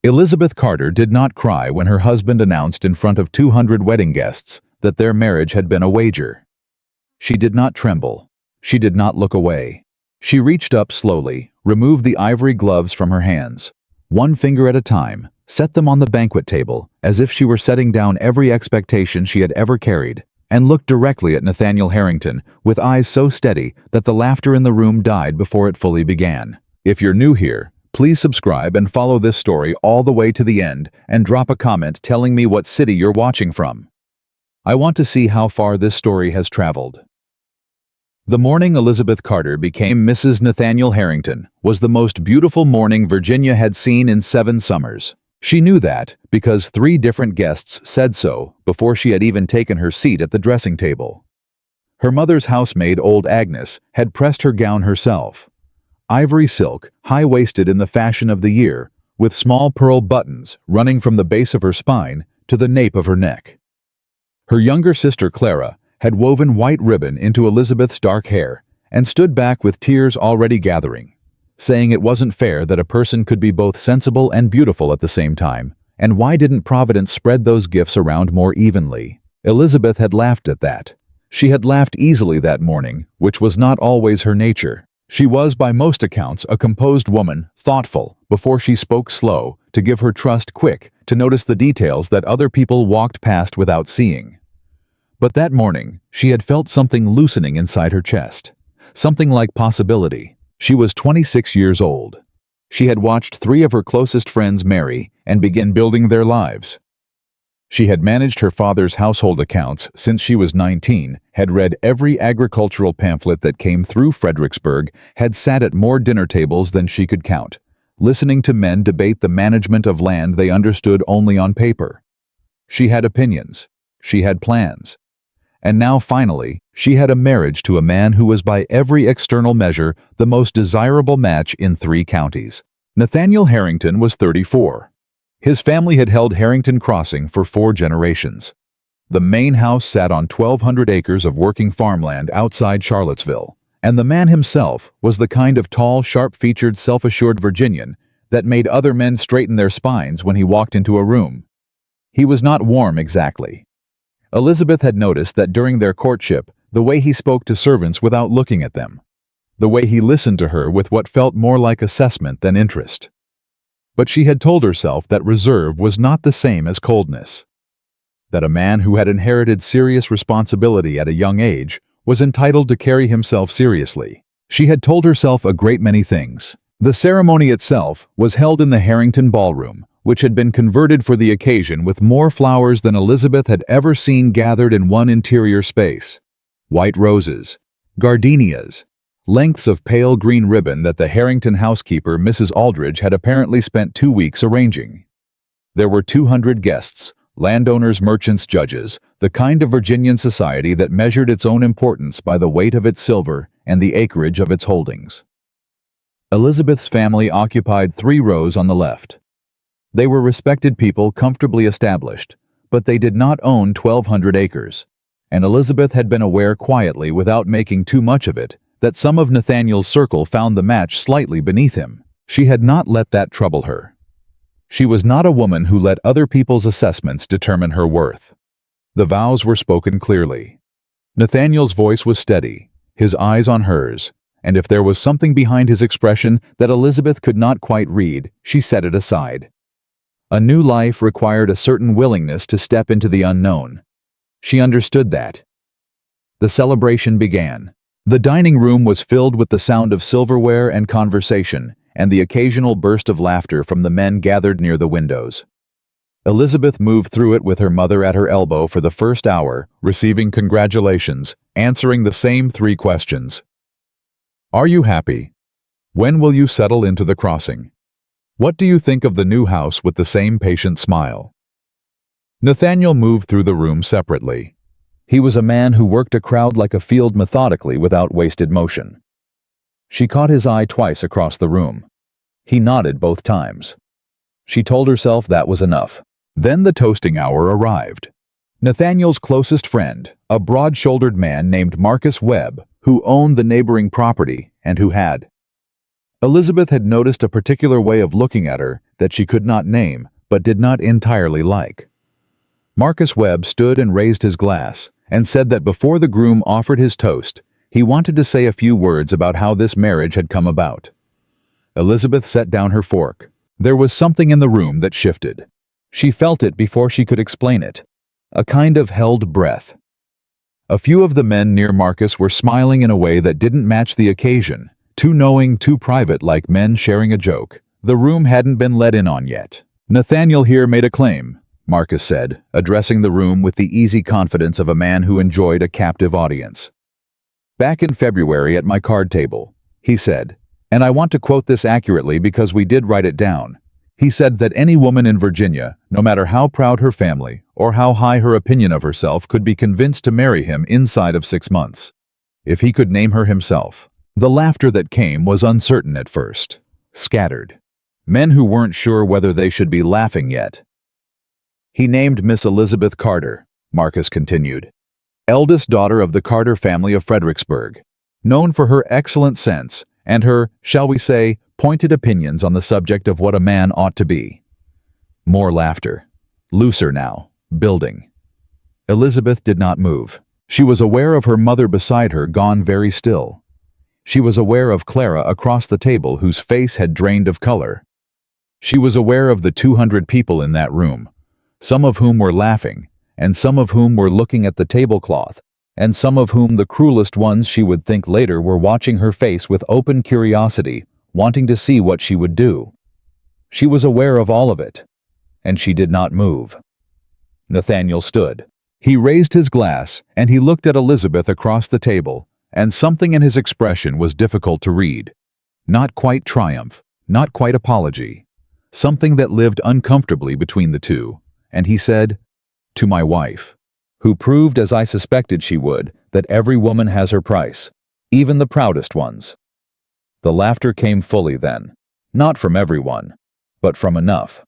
Elizabeth Carter did not cry when her husband announced in front of 200 wedding guests that their marriage had been a wager. She did not tremble. She did not look away. She reached up slowly, removed the ivory gloves from her hands. One finger at a time, set them on the banquet table, as if she were setting down every expectation she had ever carried, and looked directly at Nathaniel Harrington, with eyes so steady that the laughter in the room died before it fully began. If you're new here, please subscribe and follow this story all the way to the end, and drop a comment telling me what city you're watching from. I want to see how far this story has traveled. The morning Elizabeth Carter became Mrs. Nathaniel Harrington was the most beautiful morning Virginia had seen in 7 summers. She knew that because 3 different guests said so before she had even taken her seat at the dressing table. Her mother's housemaid, old Agnes, had pressed her gown herself. Ivory silk, high-waisted in the fashion of the year, with small pearl buttons running from the base of her spine to the nape of her neck. Her younger sister Clara had woven white ribbon into Elizabeth's dark hair and stood back with tears already gathering, saying it wasn't fair that a person could be both sensible and beautiful at the same time, and why didn't Providence spread those gifts around more evenly? Elizabeth had laughed at that. She had laughed easily that morning, which was not always her nature. She was, by most accounts, a composed woman, thoughtful, before she spoke slow, to give her trust quick, to notice the details that other people walked past without seeing. But that morning, she had felt something loosening inside her chest. Something like possibility. She was 26 years old. She had watched 3 of her closest friends marry and begin building their lives. She had managed her father's household accounts since she was 19, had read every agricultural pamphlet that came through Fredericksburg, had sat at more dinner tables than she could count, listening to men debate the management of land they understood only on paper. She had opinions. She had plans. And now, finally, she had a marriage to a man who was by every external measure the most desirable match in 3 counties. Nathaniel Harrington was 34. His family had held Harrington Crossing for 4 generations. The main house sat on 1,200 acres of working farmland outside Charlottesville, and the man himself was the kind of tall, sharp-featured, self-assured Virginian that made other men straighten their spines when he walked into a room. He was not warm exactly. Elizabeth had noticed that during their courtship, the way he spoke to servants without looking at them, the way he listened to her with what felt more like assessment than interest. But she had told herself that reserve was not the same as coldness, that a man who had inherited serious responsibility at a young age was entitled to carry himself seriously. She had told herself a great many things. The ceremony itself was held in the Harrington ballroom, which had been converted for the occasion with more flowers than Elizabeth had ever seen gathered in one interior space. White roses, gardenias, lengths of pale green ribbon that the Harrington housekeeper, Mrs. Aldridge, had apparently spent 2 weeks arranging. There were 200 guests, landowners, merchants, judges, the kind of Virginian society that measured its own importance by the weight of its silver and the acreage of its holdings. Elizabeth's family occupied 3 rows on the left. They were respected people, comfortably established, but they did not own 1,200 acres, and Elizabeth had been aware quietly, without making too much of it, that some of Nathaniel's circle found the match slightly beneath him. She had not let that trouble her. She was not a woman who let other people's assessments determine her worth. The vows were spoken clearly. Nathaniel's voice was steady, his eyes on hers, and if there was something behind his expression that Elizabeth could not quite read, she set it aside. A new life required a certain willingness to step into the unknown. She understood that. The celebration began. The dining room was filled with the sound of silverware and conversation, and the occasional burst of laughter from the men gathered near the windows. Elizabeth moved through it with her mother at her elbow for the first hour, receiving congratulations, answering the same 3 questions. Are you happy? When will you settle into the crossing? What do you think of the new house, with the same patient smile? Nathaniel moved through the room separately. He was a man who worked a crowd like a field methodically without wasted motion. She caught his eye twice across the room. He nodded both times. She told herself that was enough. Then the toasting hour arrived. Nathaniel's closest friend, a broad-shouldered man named Marcus Webb, who owned the neighboring property and who had Elizabeth had noticed a particular way of looking at her that she could not name, but did not entirely like. Marcus Webb stood and raised his glass, and said that before the groom offered his toast, he wanted to say a few words about how this marriage had come about. Elizabeth set down her fork. There was something in the room that shifted. She felt it before she could explain it. A kind of held breath. A few of the men near Marcus were smiling in a way that didn't match the occasion, too knowing, too private, like men sharing a joke. The room hadn't been let in on yet. "Nathaniel here made a claim," Marcus said, addressing the room with the easy confidence of a man who enjoyed a captive audience. "Back in February at my card table," he said, and I want to quote this accurately because we did write it down. He said that any woman in Virginia, no matter how proud her family or how high her opinion of herself, could be convinced to marry him inside of 6 months. If he could name her himself. The laughter that came was uncertain at first. Scattered. Men who weren't sure whether they should be laughing yet. "He named Miss Elizabeth Carter," Marcus continued. "Eldest daughter of the Carter family of Fredericksburg. Known for her excellent sense and her, shall we say, pointed opinions on the subject of what a man ought to be." More laughter. Looser now. Building. Elizabeth did not move. She was aware of her mother beside her, gone very still. She was aware of Clara across the table, whose face had drained of color. She was aware of the 200 people in that room, some of whom were laughing, and some of whom were looking at the tablecloth, and some of whom, the cruelest ones she would think later, were watching her face with open curiosity, wanting to see what she would do. She was aware of all of it, and she did not move. Nathaniel stood. He raised his glass, and he looked at Elizabeth across the table, and something in his expression was difficult to read. Not quite triumph, not quite apology. Something that lived uncomfortably between the two, and he said, "To my wife, who proved, as I suspected she would, that every woman has her price, even the proudest ones." The laughter came fully then, not from everyone, but from enough.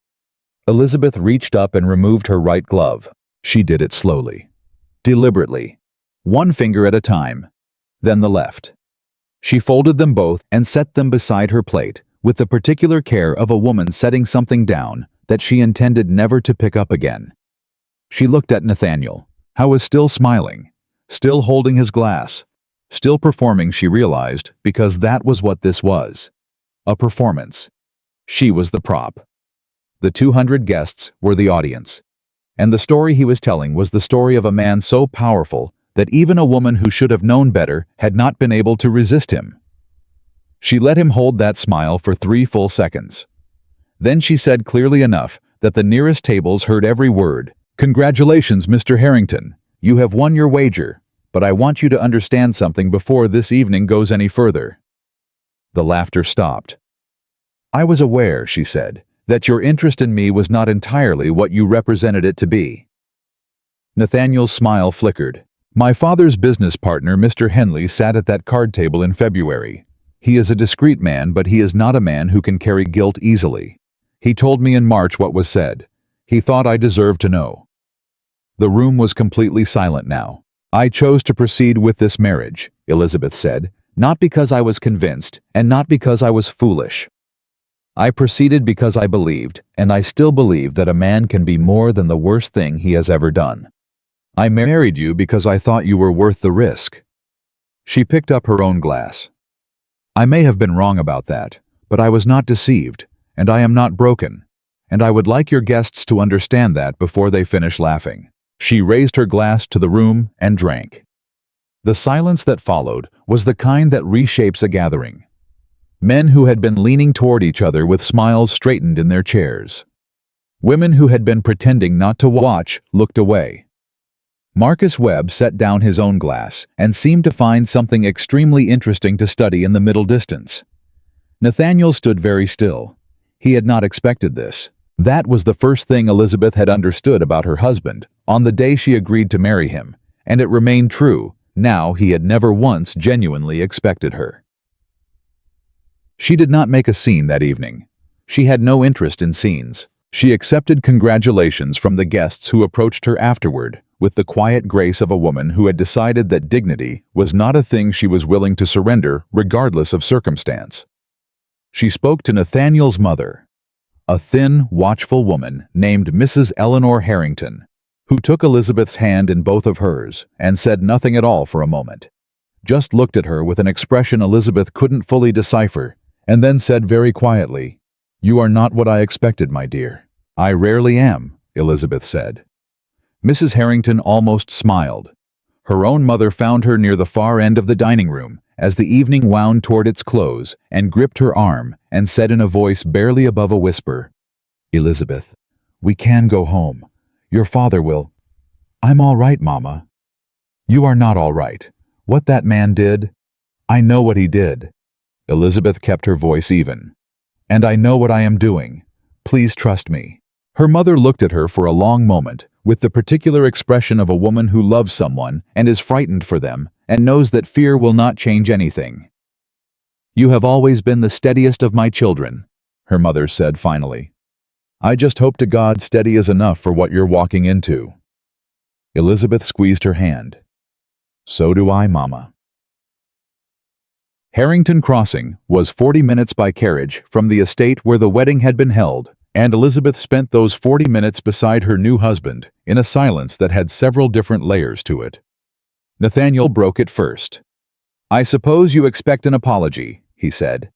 Elizabeth reached up and removed her right glove. She did it slowly, deliberately, one finger at a time, then the left. She folded them both and set them beside her plate, with the particular care of a woman setting something down that she intended never to pick up again. She looked at Nathaniel, who was still smiling, still holding his glass, still performing, she realized, because that was what this was. A performance. She was the prop. The 200 guests were the audience. And the story he was telling was the story of a man so powerful that even a woman who should have known better had not been able to resist him. She let him hold that smile for 3 full seconds. Then she said clearly enough that the nearest tables heard every word, "Congratulations, Mr. Harrington. You have won your wager, but I want you to understand something before this evening goes any further." The laughter stopped. "I was aware," she said, "that your interest in me was not entirely what you represented it to be." Nathaniel's smile flickered. "My father's business partner, Mr. Henley, sat at that card table in February. He is a discreet man, but he is not a man who can carry guilt easily. He told me in March what was said. He thought I deserved to know." The room was completely silent now. "I chose to proceed with this marriage," Elizabeth said, "not because I was convinced, and not because I was foolish. I proceeded because I believed, and I still believe, that a man can be more than the worst thing he has ever done. I married you because I thought you were worth the risk." She picked up her own glass. "I may have been wrong about that, but I was not deceived, and I am not broken, and I would like your guests to understand that before they finish laughing." She raised her glass to the room and drank. The silence that followed was the kind that reshapes a gathering. Men who had been leaning toward each other with smiles straightened in their chairs. Women who had been pretending not to watch looked away. Marcus Webb set down his own glass and seemed to find something extremely interesting to study in the middle distance. Nathaniel stood very still. He had not expected this. That was the first thing Elizabeth had understood about her husband on the day she agreed to marry him, and it remained true. Now he had never once genuinely expected her. She did not make a scene that evening. She had no interest in scenes. She accepted congratulations from the guests who approached her afterward with the quiet grace of a woman who had decided that dignity was not a thing she was willing to surrender regardless of circumstance. She spoke to Nathaniel's mother, a thin, watchful woman named Mrs. Eleanor Harrington, who took Elizabeth's hand in both of hers and said nothing at all for a moment. Just looked at her with an expression Elizabeth couldn't fully decipher, and then said very quietly, "You are not what I expected, my dear." "I rarely am," Elizabeth said. Mrs. Harrington almost smiled. Her own mother found her near the far end of the dining room as the evening wound toward its close and gripped her arm and said in a voice barely above a whisper, "Elizabeth, we can go home. Your father will—" "I'm all right, Mama." "You are not all right. What that man did—" "I know what he did." Elizabeth kept her voice even. "And I know what I am doing. Please trust me." Her mother looked at her for a long moment, with the particular expression of a woman who loves someone and is frightened for them and knows that fear will not change anything. "You have always been the steadiest of my children," her mother said finally. "I just hope to God steady is enough for what you're walking into." Elizabeth squeezed her hand. "So do I, Mama." Harrington Crossing was 40 minutes by carriage from the estate where the wedding had been held, and Elizabeth spent those 40 minutes beside her new husband in a silence that had several different layers to it. Nathaniel broke it first. "I suppose you expect an apology," he said.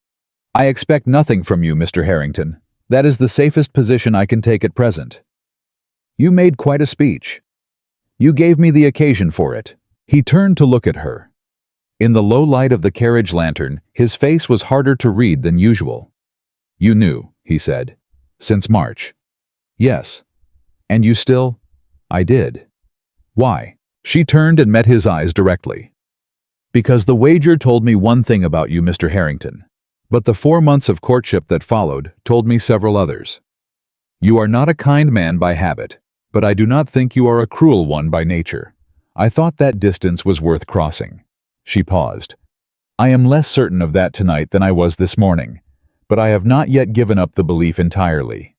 "I expect nothing from you, Mr. Harrington. That is the safest position I can take at present. You made quite a speech. You gave me the occasion for it." He turned to look at her. In the low light of the carriage lantern, his face was harder to read than usual. "You knew," he said. "Since March." "Yes." "And you still—" "I did." "Why?" She turned and met his eyes directly. "Because the wager told me one thing about you, Mr. Harrington. But the 4 months of courtship that followed told me several others. You are not a kind man by habit, but I do not think you are a cruel one by nature. I thought that distance was worth crossing." She paused. "I am less certain of that tonight than I was this morning, but I have not yet given up the belief entirely."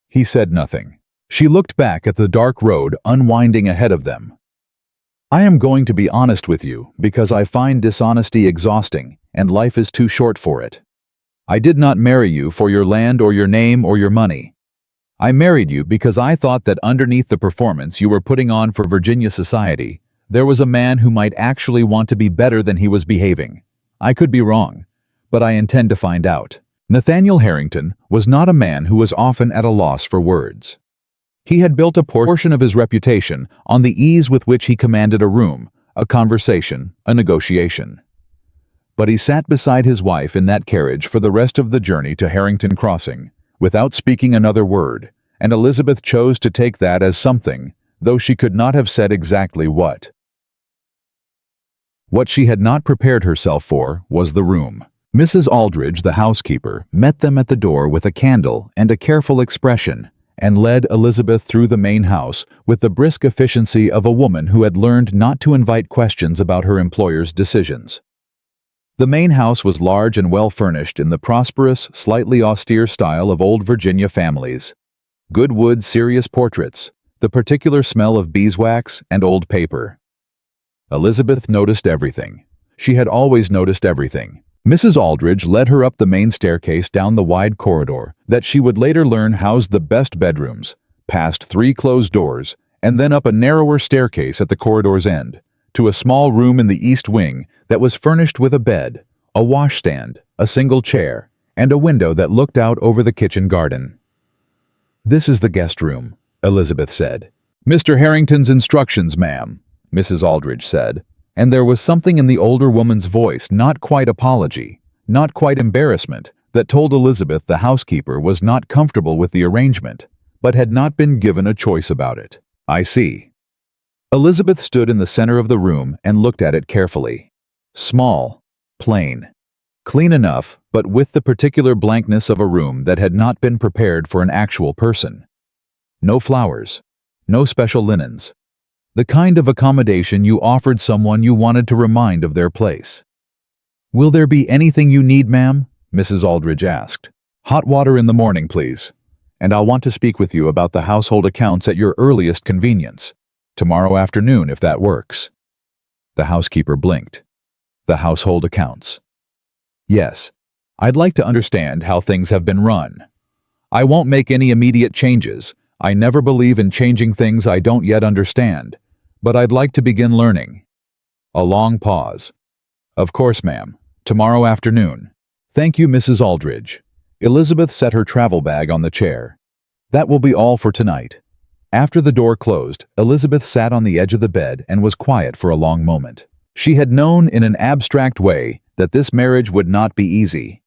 He said nothing. She looked back at the dark road unwinding ahead of them. "I am going to be honest with you because I find dishonesty exhausting and life is too short for it. I did not marry you for your land or your name or your money. I married you because I thought that underneath the performance you were putting on for Virginia society, there was a man who might actually want to be better than he was behaving. I could be wrong, but I intend to find out." Nathaniel Harrington was not a man who was often at a loss for words. He had built a portion of his reputation on the ease with which he commanded a room, a conversation, a negotiation. But he sat beside his wife in that carriage for the rest of the journey to Harrington Crossing, without speaking another word, and Elizabeth chose to take that as something, though she could not have said exactly what. What she had not prepared herself for was the room. Mrs. Aldridge, the housekeeper, met them at the door with a candle and a careful expression, and led Elizabeth through the main house with the brisk efficiency of a woman who had learned not to invite questions about her employer's decisions. The main house was large and well-furnished in the prosperous, slightly austere style of old Virginia families. Good wood, serious portraits, the particular smell of beeswax and old paper. Elizabeth noticed everything. She had always noticed everything. Mrs. Aldridge led her up the main staircase down the wide corridor that she would later learn housed the best bedrooms, past 3 closed doors, and then up a narrower staircase at the corridor's end, to a small room in the east wing that was furnished with a bed, a washstand, a single chair, and a window that looked out over the kitchen garden. "This is the guest room," Elizabeth said. "Mr. Harrington's instructions, ma'am," Mrs. Aldridge said, and there was something in the older woman's voice, not quite apology, not quite embarrassment, that told Elizabeth the housekeeper was not comfortable with the arrangement, but had not been given a choice about it. "I see." Elizabeth stood in the center of the room and looked at it carefully. Small, plain, clean enough, but with the particular blankness of a room that had not been prepared for an actual person. No flowers, no special linens. The kind of accommodation you offered someone you wanted to remind of their place. "Will there be anything you need, ma'am?" Mrs. Aldridge asked. "Hot water in the morning, please. And I'll want to speak with you about the household accounts at your earliest convenience. Tomorrow afternoon, if that works." The housekeeper blinked. "The household accounts." "Yes. I'd like to understand how things have been run. I won't make any immediate changes. I never believe in changing things I don't yet understand. But I'd like to begin learning. A long pause. Of course, ma'am. Tomorrow afternoon. Thank you, Mrs. Aldridge. Elizabeth set her travel bag on the chair. That will be all for tonight. After the door closed, Elizabeth sat on the edge of the bed and was quiet for a long moment. She had known in an abstract way that this marriage would not be easy.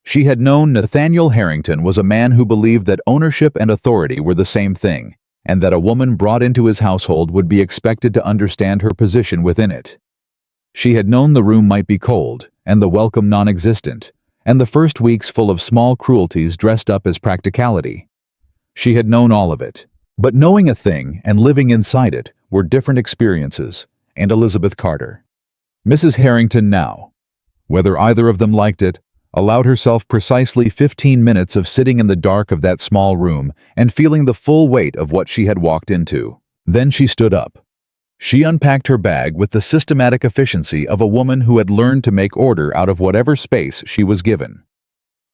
She had known Nathaniel Harrington was a man who believed that ownership and authority were the same thing, and that a woman brought into his household would be expected to understand her position within it. She had known the room might be cold, and the welcome non-existent, and the first weeks full of small cruelties dressed up as practicality. She had known all of it. But knowing a thing and living inside it were different experiences, and Elizabeth Carter. Mrs. Harrington now, whether either of them liked it, allowed herself precisely 15 minutes of sitting in the dark of that small room and feeling the full weight of what she had walked into. Then she stood up. She unpacked her bag with the systematic efficiency of a woman who had learned to make order out of whatever space she was given.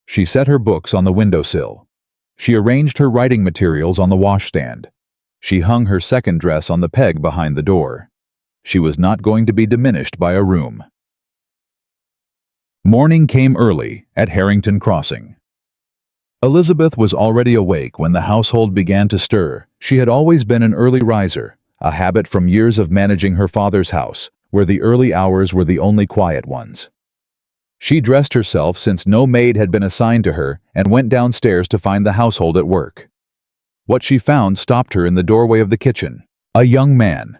She set her books on the windowsill. She arranged her writing materials on the washstand. She hung her second dress on the peg behind the door. She was not going to be diminished by a room. Morning came early at Harrington Crossing. Elizabeth was already awake when the household began to stir. She had always been an early riser, a habit from years of managing her father's house, where the early hours were the only quiet ones. She dressed herself since no maid had been assigned to her and went downstairs to find the household at work. What she found stopped her in the doorway of the kitchen. A young man.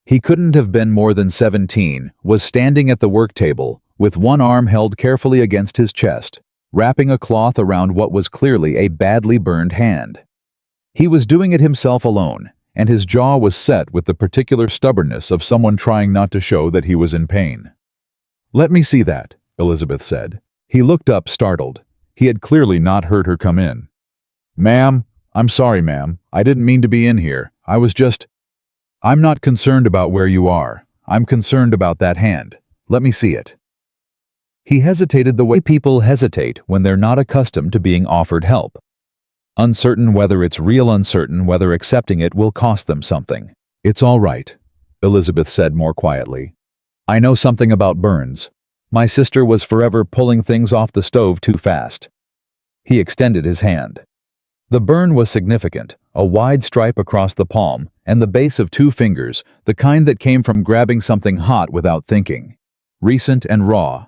He couldn't have been more than 17, was standing at the work table, with one arm held carefully against his chest, wrapping a cloth around what was clearly a badly burned hand. He was doing it himself alone, and his jaw was set with the particular stubbornness of someone trying not to show that he was in pain. "Let me see that," Elizabeth said. He looked up, startled. He had clearly not heard her come in. "Ma'am, I'm sorry, ma'am. I didn't mean to be in here. I was just—" "I'm not concerned about where you are. I'm concerned about that hand. Let me see it." He hesitated the way people hesitate when they're not accustomed to being offered help. Uncertain whether it's real, uncertain whether accepting it will cost them something. "It's all right," Elizabeth said more quietly. "I know something about burns. My sister was forever pulling things off the stove too fast." He extended his hand. The burn was significant, a wide stripe across the palm and the base of 2 fingers, the kind that came from grabbing something hot without thinking. Recent and raw.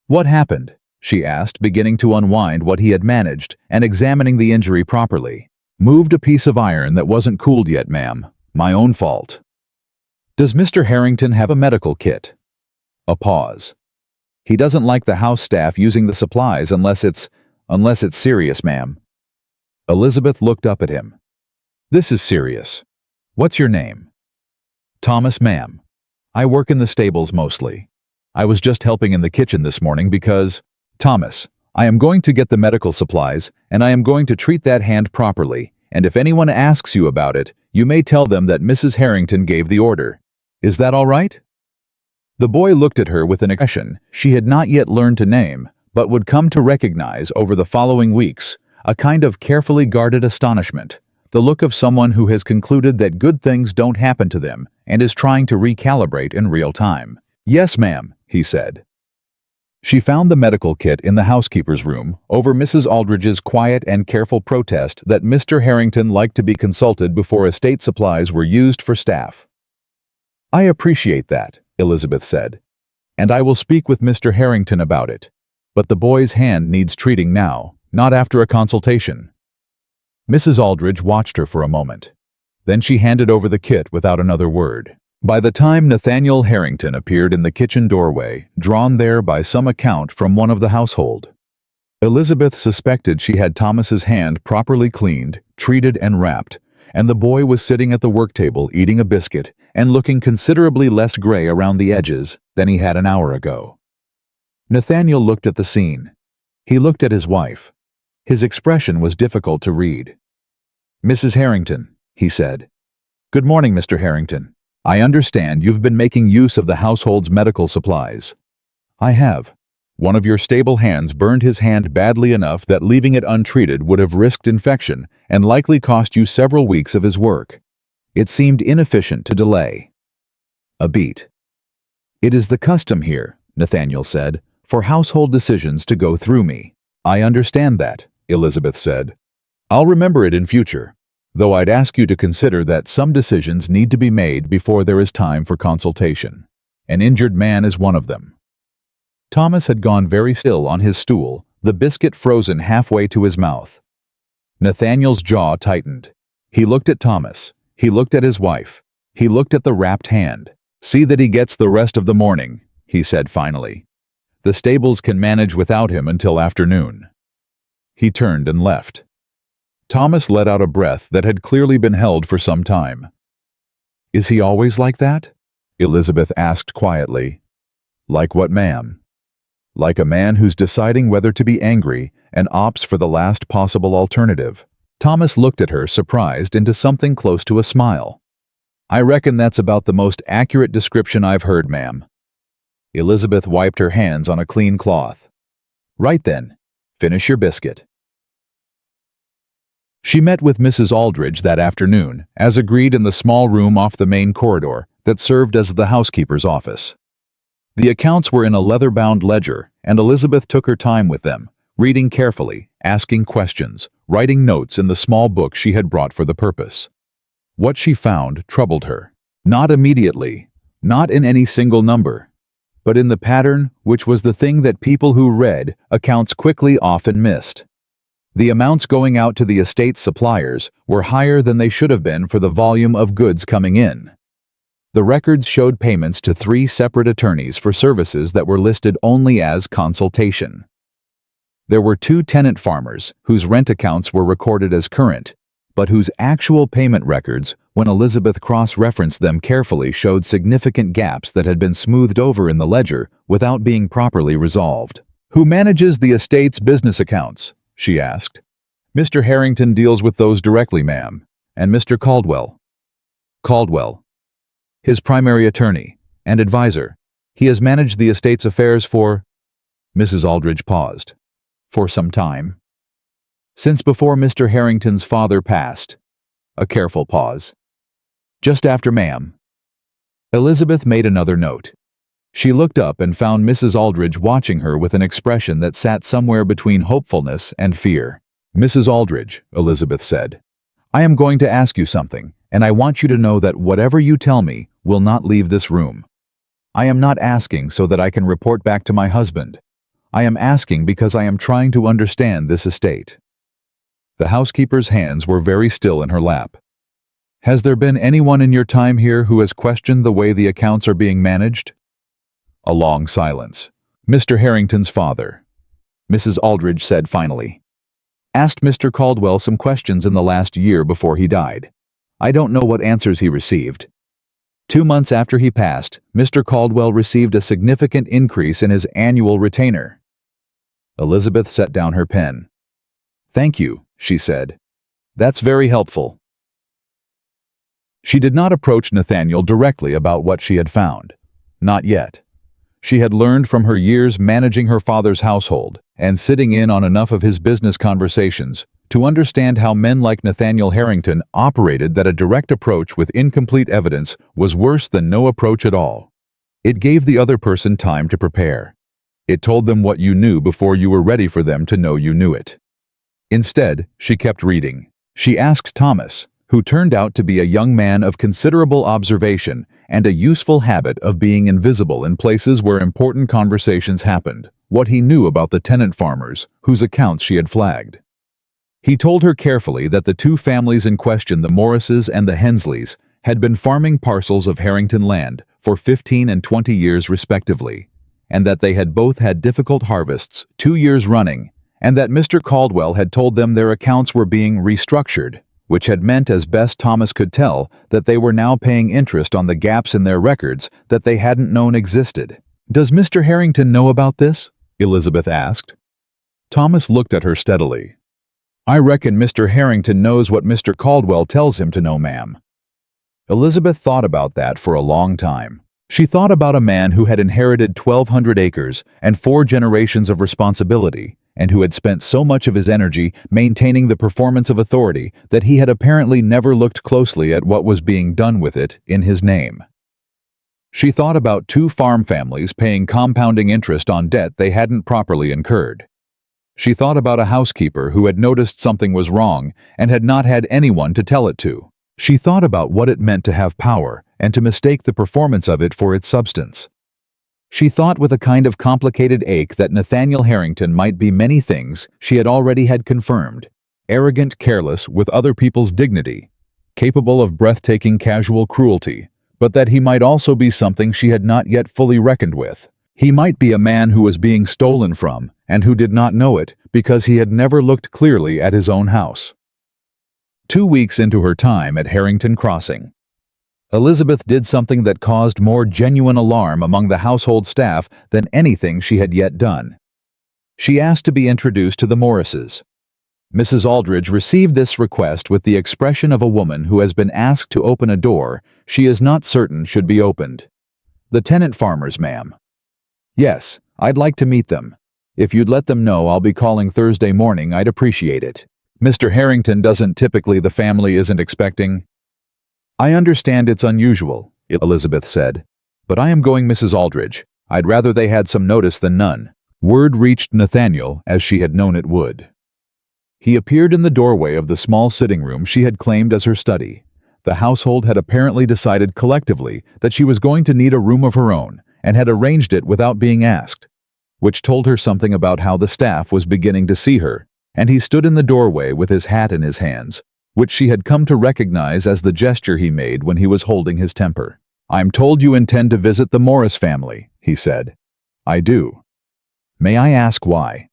"What happened?" she asked, beginning to unwind what he had managed and examining the injury properly. "Moved a piece of iron that wasn't cooled yet, ma'am. My own fault." "Does Mr. Harrington have a medical kit?" A pause. "He doesn't like the house staff using the supplies unless it's serious, ma'am." Elizabeth looked up at him. "This is serious. What's your name?" "Thomas, ma'am. I work in the stables mostly. I was just helping in the kitchen this morning because—" "Thomas, I am going to get the medical supplies, and I am going to treat that hand properly, and if anyone asks you about it, you may tell them that Mrs. Harrington gave the order. Is that all right?" The boy looked at her with an expression she had not yet learned to name, but would come to recognize over the following weeks, a kind of carefully guarded astonishment, the look of someone who has concluded that good things don't happen to them and is trying to recalibrate in real time. "Yes, ma'am," he said. She found the medical kit in the housekeeper's room, over Mrs. Aldridge's quiet and careful protest that Mr. Harrington liked to be consulted before estate supplies were used for staff. "I appreciate that," Elizabeth said, "and I will speak with Mr. Harrington about it. But the boy's hand needs treating now, not after a consultation." Mrs. Aldridge watched her for a moment. Then she handed over the kit without another word. By the time Nathaniel Harrington appeared in the kitchen doorway, drawn there by some account from one of the household, Elizabeth suspected she had Thomas's hand properly cleaned, treated and wrapped, and the boy was sitting at the work table eating a biscuit and looking considerably less gray around the edges than he had an hour ago. Nathaniel looked at the scene. He looked at his wife. His expression was difficult to read. "Mrs. Harrington," he said. "Good morning, Mr. Harrington. I understand you've been making use of the household's medical supplies." "I have." One of your stable hands burned his hand badly enough that leaving it untreated would have risked infection and likely cost you several weeks of his work. It seemed inefficient to delay. A beat. It is the custom here, Nathaniel said, for household decisions to go through me. I understand that, Elizabeth said. I'll remember it in future, though I'd ask you to consider that some decisions need to be made before there is time for consultation. An injured man is one of them. Thomas had gone very still on his stool, the biscuit frozen halfway to his mouth. Nathaniel's jaw tightened. He looked at Thomas. He looked at his wife. He looked at the wrapped hand. See that he gets the rest of the morning, he said finally. The stables can manage without him until afternoon. He turned and left. Thomas let out a breath that had clearly been held for some time. Is he always like that? Elizabeth asked quietly. Like what, ma'am? Like a man who's deciding whether to be angry and opts for the last possible alternative. Thomas looked at her, surprised into something close to a smile. I reckon that's about the most accurate description I've heard, ma'am. Elizabeth wiped her hands on a clean cloth. Right then, finish your biscuit. She met with Mrs. Aldridge that afternoon, as agreed, in the small room off the main corridor that served as the housekeeper's office. The accounts were in a leather-bound ledger, and Elizabeth took her time with them, reading carefully, asking questions, writing notes in the small book she had brought for the purpose. What she found troubled her. Not immediately, not in any single number, but in the pattern, which was the thing that people who read accounts quickly often missed. The amounts going out to the estate's suppliers were higher than they should have been for the volume of goods coming in. The records showed payments to 3 separate attorneys for services that were listed only as consultation. There were 2 tenant farmers whose rent accounts were recorded as current, but whose actual payment records, when Elizabeth cross-referenced them carefully, showed significant gaps that had been smoothed over in the ledger without being properly resolved. Who manages the estate's business accounts? She asked. Mr. Harrington deals with those directly, ma'am. And Mr. Caldwell? Caldwell. His primary attorney and advisor. He has managed the estate's affairs for... Mrs. Aldridge paused. For some time. Since before Mr. Harrington's father passed. A careful pause. Just after, ma'am. Elizabeth made another note. She looked up and found Mrs. Aldridge watching her with an expression that sat somewhere between hopefulness and fear. Mrs. Aldridge, Elizabeth said, I am going to ask you something, and I want you to know that whatever you tell me will not leave this room. I am not asking so that I can report back to my husband. I am asking because I am trying to understand this estate. The housekeeper's hands were very still in her lap. Has there been anyone in your time here who has questioned the way the accounts are being managed? A long silence. Mr. Harrington's father, Mrs. Aldridge said finally, asked Mr. Caldwell some questions in the last year before he died. I don't know what answers he received. 2 months after he passed, Mr. Caldwell received a significant increase in his annual retainer. Elizabeth set down her pen. Thank you, she said. That's very helpful. She did not approach Nathaniel directly about what she had found. Not yet. She had learned from her years managing her father's household and sitting in on enough of his business conversations to understand how men like Nathaniel Harrington operated, that a direct approach with incomplete evidence was worse than no approach at all. It gave the other person time to prepare. It told them what you knew before you were ready for them to know you knew it. Instead, she kept reading. She asked Thomas, who turned out to be a young man of considerable observation and a useful habit of being invisible in places where important conversations happened, what he knew about the tenant farmers, whose accounts she had flagged. He told her carefully that the 2 families in question, the Morrises and the Hensleys, had been farming parcels of Harrington land for 15 and 20 years respectively, and that they had both had difficult harvests 2 years running, and that Mr. Caldwell had told them their accounts were being restructured, which had meant, as best Thomas could tell, that they were now paying interest on the gaps in their records that they hadn't known existed. Does Mr. Harrington know about this? Elizabeth asked. Thomas looked at her steadily. I reckon Mr. Harrington knows what Mr. Caldwell tells him to know, ma'am. Elizabeth thought about that for a long time. She thought about a man who had inherited 1,200 acres and 4 generations of responsibility, and who had spent so much of his energy maintaining the performance of authority that he had apparently never looked closely at what was being done with it in his name. She thought about 2 farm families paying compounding interest on debt they hadn't properly incurred. She thought about a housekeeper who had noticed something was wrong and had not had anyone to tell it to. She thought about what it meant to have power and to mistake the performance of it for its substance. She thought with a kind of complicated ache that Nathaniel Harrington might be many things she had already had confirmed: arrogant, careless with other people's dignity, capable of breathtaking casual cruelty, but that he might also be something she had not yet fully reckoned with. He might be a man who was being stolen from and who did not know it because he had never looked clearly at his own house. 2 weeks into her time at Harrington Crossing, Elizabeth did something that caused more genuine alarm among the household staff than anything she had yet done. She asked to be introduced to the Morrises. Mrs. Aldridge received this request with the expression of a woman who has been asked to open a door she is not certain should be opened. "The tenant farmers, ma'am." "Yes, I'd like to meet them. If you'd let them know I'll be calling Thursday morning, I'd appreciate it. Mr. Harrington doesn't typically, the family isn't expecting." "I understand it's unusual," Elizabeth said, "but I am going, Mrs. Aldridge. I'd rather they had some notice than none." Word reached Nathaniel as she had known it would. He appeared in the doorway of the small sitting room she had claimed as her study. The household had apparently decided collectively that she was going to need a room of her own and had arranged it without being asked, which told her something about how the staff was beginning to see her, and he stood in the doorway with his hat in his hands, which she had come to recognize as the gesture he made when he was holding his temper. "I'm told you intend to visit the Morris family," he said. "I do." "May I ask why?"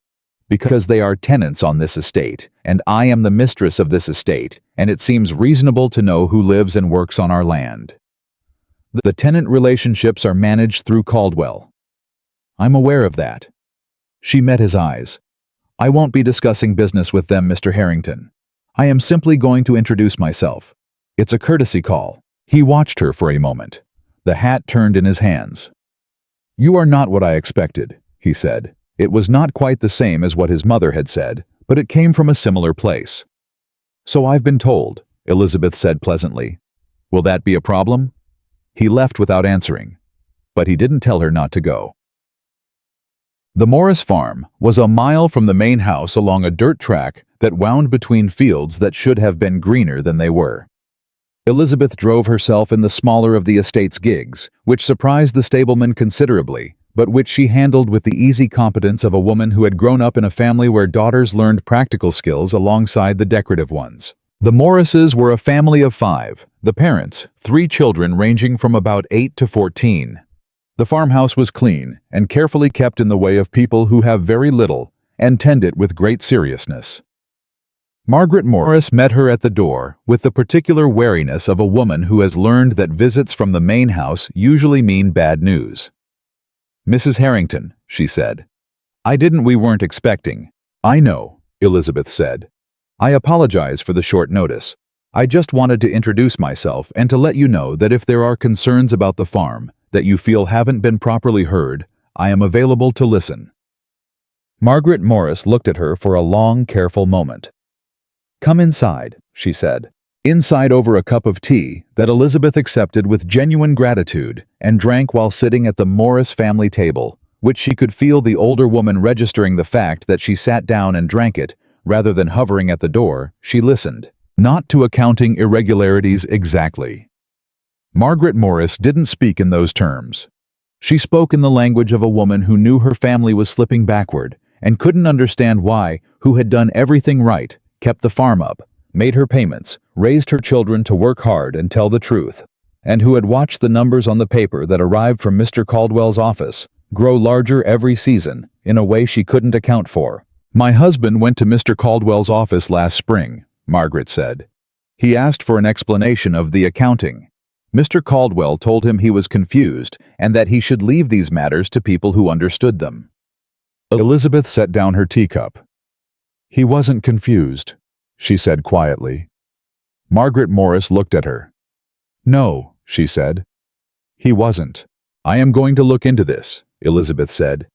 "Because they are tenants on this estate, and I am the mistress of this estate, and it seems reasonable to know who lives and works on our land. The tenant relationships are managed through Caldwell." "I'm aware of that." She met his eyes. "I won't be discussing business with them, Mr. Harrington. I am simply going to introduce myself. It's a courtesy call." He watched her for a moment. The hat turned in his hands. "You are not what I expected," he said. It was not quite the same as what his mother had said, but it came from a similar place. "So I've been told," Elizabeth said pleasantly. "Will that be a problem?" He left without answering, but he didn't tell her not to go. The Morris farm was a mile from the main house along a dirt track that wound between fields that should have been greener than they were. Elizabeth drove herself in the smaller of the estate's gigs, which surprised the stableman considerably, but which she handled with the easy competence of a woman who had grown up in a family where daughters learned practical skills alongside the decorative ones. The Morrises were a family of 5, the parents, 3 children ranging from about 8 to 14. The farmhouse was clean and carefully kept in the way of people who have very little and tend it with great seriousness. Margaret Morris met her at the door with the particular wariness of a woman who has learned that visits from the main house usually mean bad news. "Mrs. Harrington," she said. We weren't expecting." "I know," Elizabeth said. "I apologize for the short notice. I just wanted to introduce myself and to let you know that if there are concerns about the farm that you feel haven't been properly heard, I am available to listen." Margaret Morris looked at her for a long, careful moment. "Come inside," she said. Inside over a cup of tea that Elizabeth accepted with genuine gratitude and drank while sitting at the Morris family table, which she could feel the older woman registering the fact that she sat down and drank it, rather than hovering at the door. She listened, not to accounting irregularities exactly. Margaret Morris didn't speak in those terms. She spoke in the language of a woman who knew her family was slipping backward and couldn't understand why, who had done everything right, kept the farm up, made her payments, raised her children to work hard and tell the truth, and who had watched the numbers on the paper that arrived from Mr. Caldwell's office grow larger every season in a way she couldn't account for. "My husband went to Mr. Caldwell's office last spring," Margaret said. "He asked for an explanation of the accounting. Mr. Caldwell told him he was confused and that he should leave these matters to people who understood them." Elizabeth set down her teacup. "He wasn't confused," she said quietly. Margaret Morris looked at her. "No," she said. "He wasn't." "I am going to look into this," Elizabeth said.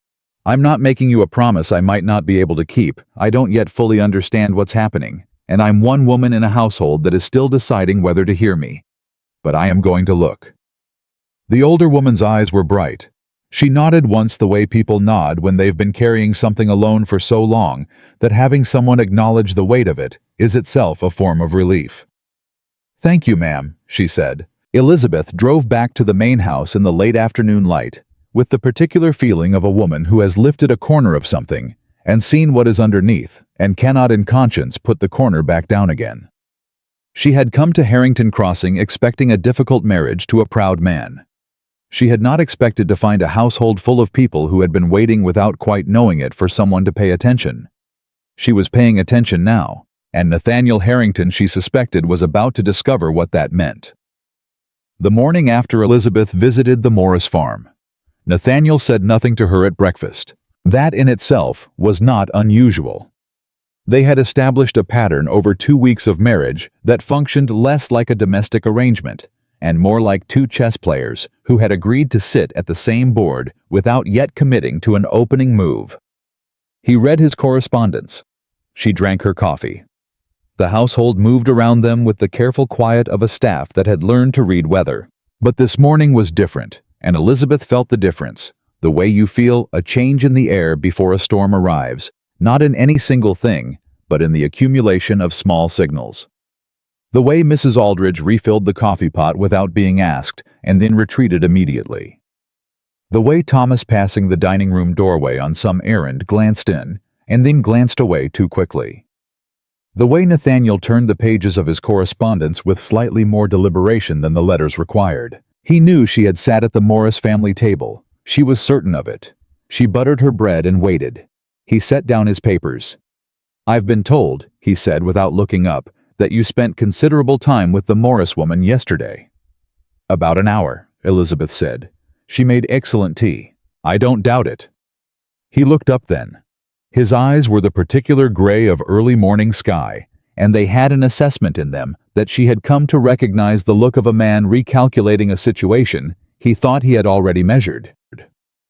"I'm not making you a promise I might not be able to keep. I don't yet fully understand what's happening, and I'm one woman in a household that is still deciding whether to hear me. But I am going to look." The older woman's eyes were bright. She nodded once the way people nod when they've been carrying something alone for so long that having someone acknowledge the weight of it is itself a form of relief. "Thank you, ma'am," she said. Elizabeth drove back to the main house in the late afternoon light, with the particular feeling of a woman who has lifted a corner of something and seen what is underneath and cannot in conscience put the corner back down again. She had come to Harrington Crossing expecting a difficult marriage to a proud man. She had not expected to find a household full of people who had been waiting without quite knowing it for someone to pay attention. She was paying attention now, and Nathaniel Harrington, she suspected, was about to discover what that meant. The morning after Elizabeth visited the Morris farm, Nathaniel said nothing to her at breakfast. That in itself was not unusual. They had established a pattern over 2 weeks of marriage that functioned less like a domestic arrangement and more like two chess players who had agreed to sit at the same board without yet committing to an opening move. He read his correspondence. She drank her coffee. The household moved around them with the careful quiet of a staff that had learned to read weather. But this morning was different, and Elizabeth felt the difference, the way you feel a change in the air before a storm arrives, not in any single thing, but in the accumulation of small signals. The way Mrs. Aldridge refilled the coffee pot without being asked and then retreated immediately. The way Thomas, passing the dining room doorway on some errand, glanced in and then glanced away too quickly. The way Nathaniel turned the pages of his correspondence with slightly more deliberation than the letters required. He knew she had sat at the Morris family table. She was certain of it. She buttered her bread and waited. He set down his papers. "I've been told," he said without looking up, "that you spent considerable time with the Morris woman yesterday." "About an hour," Elizabeth said. "She made excellent tea. I don't doubt it." He looked up then. His eyes were the particular gray of early morning sky, and they had an assessment in them that she had come to recognize the look of a man recalculating a situation he thought he had already measured.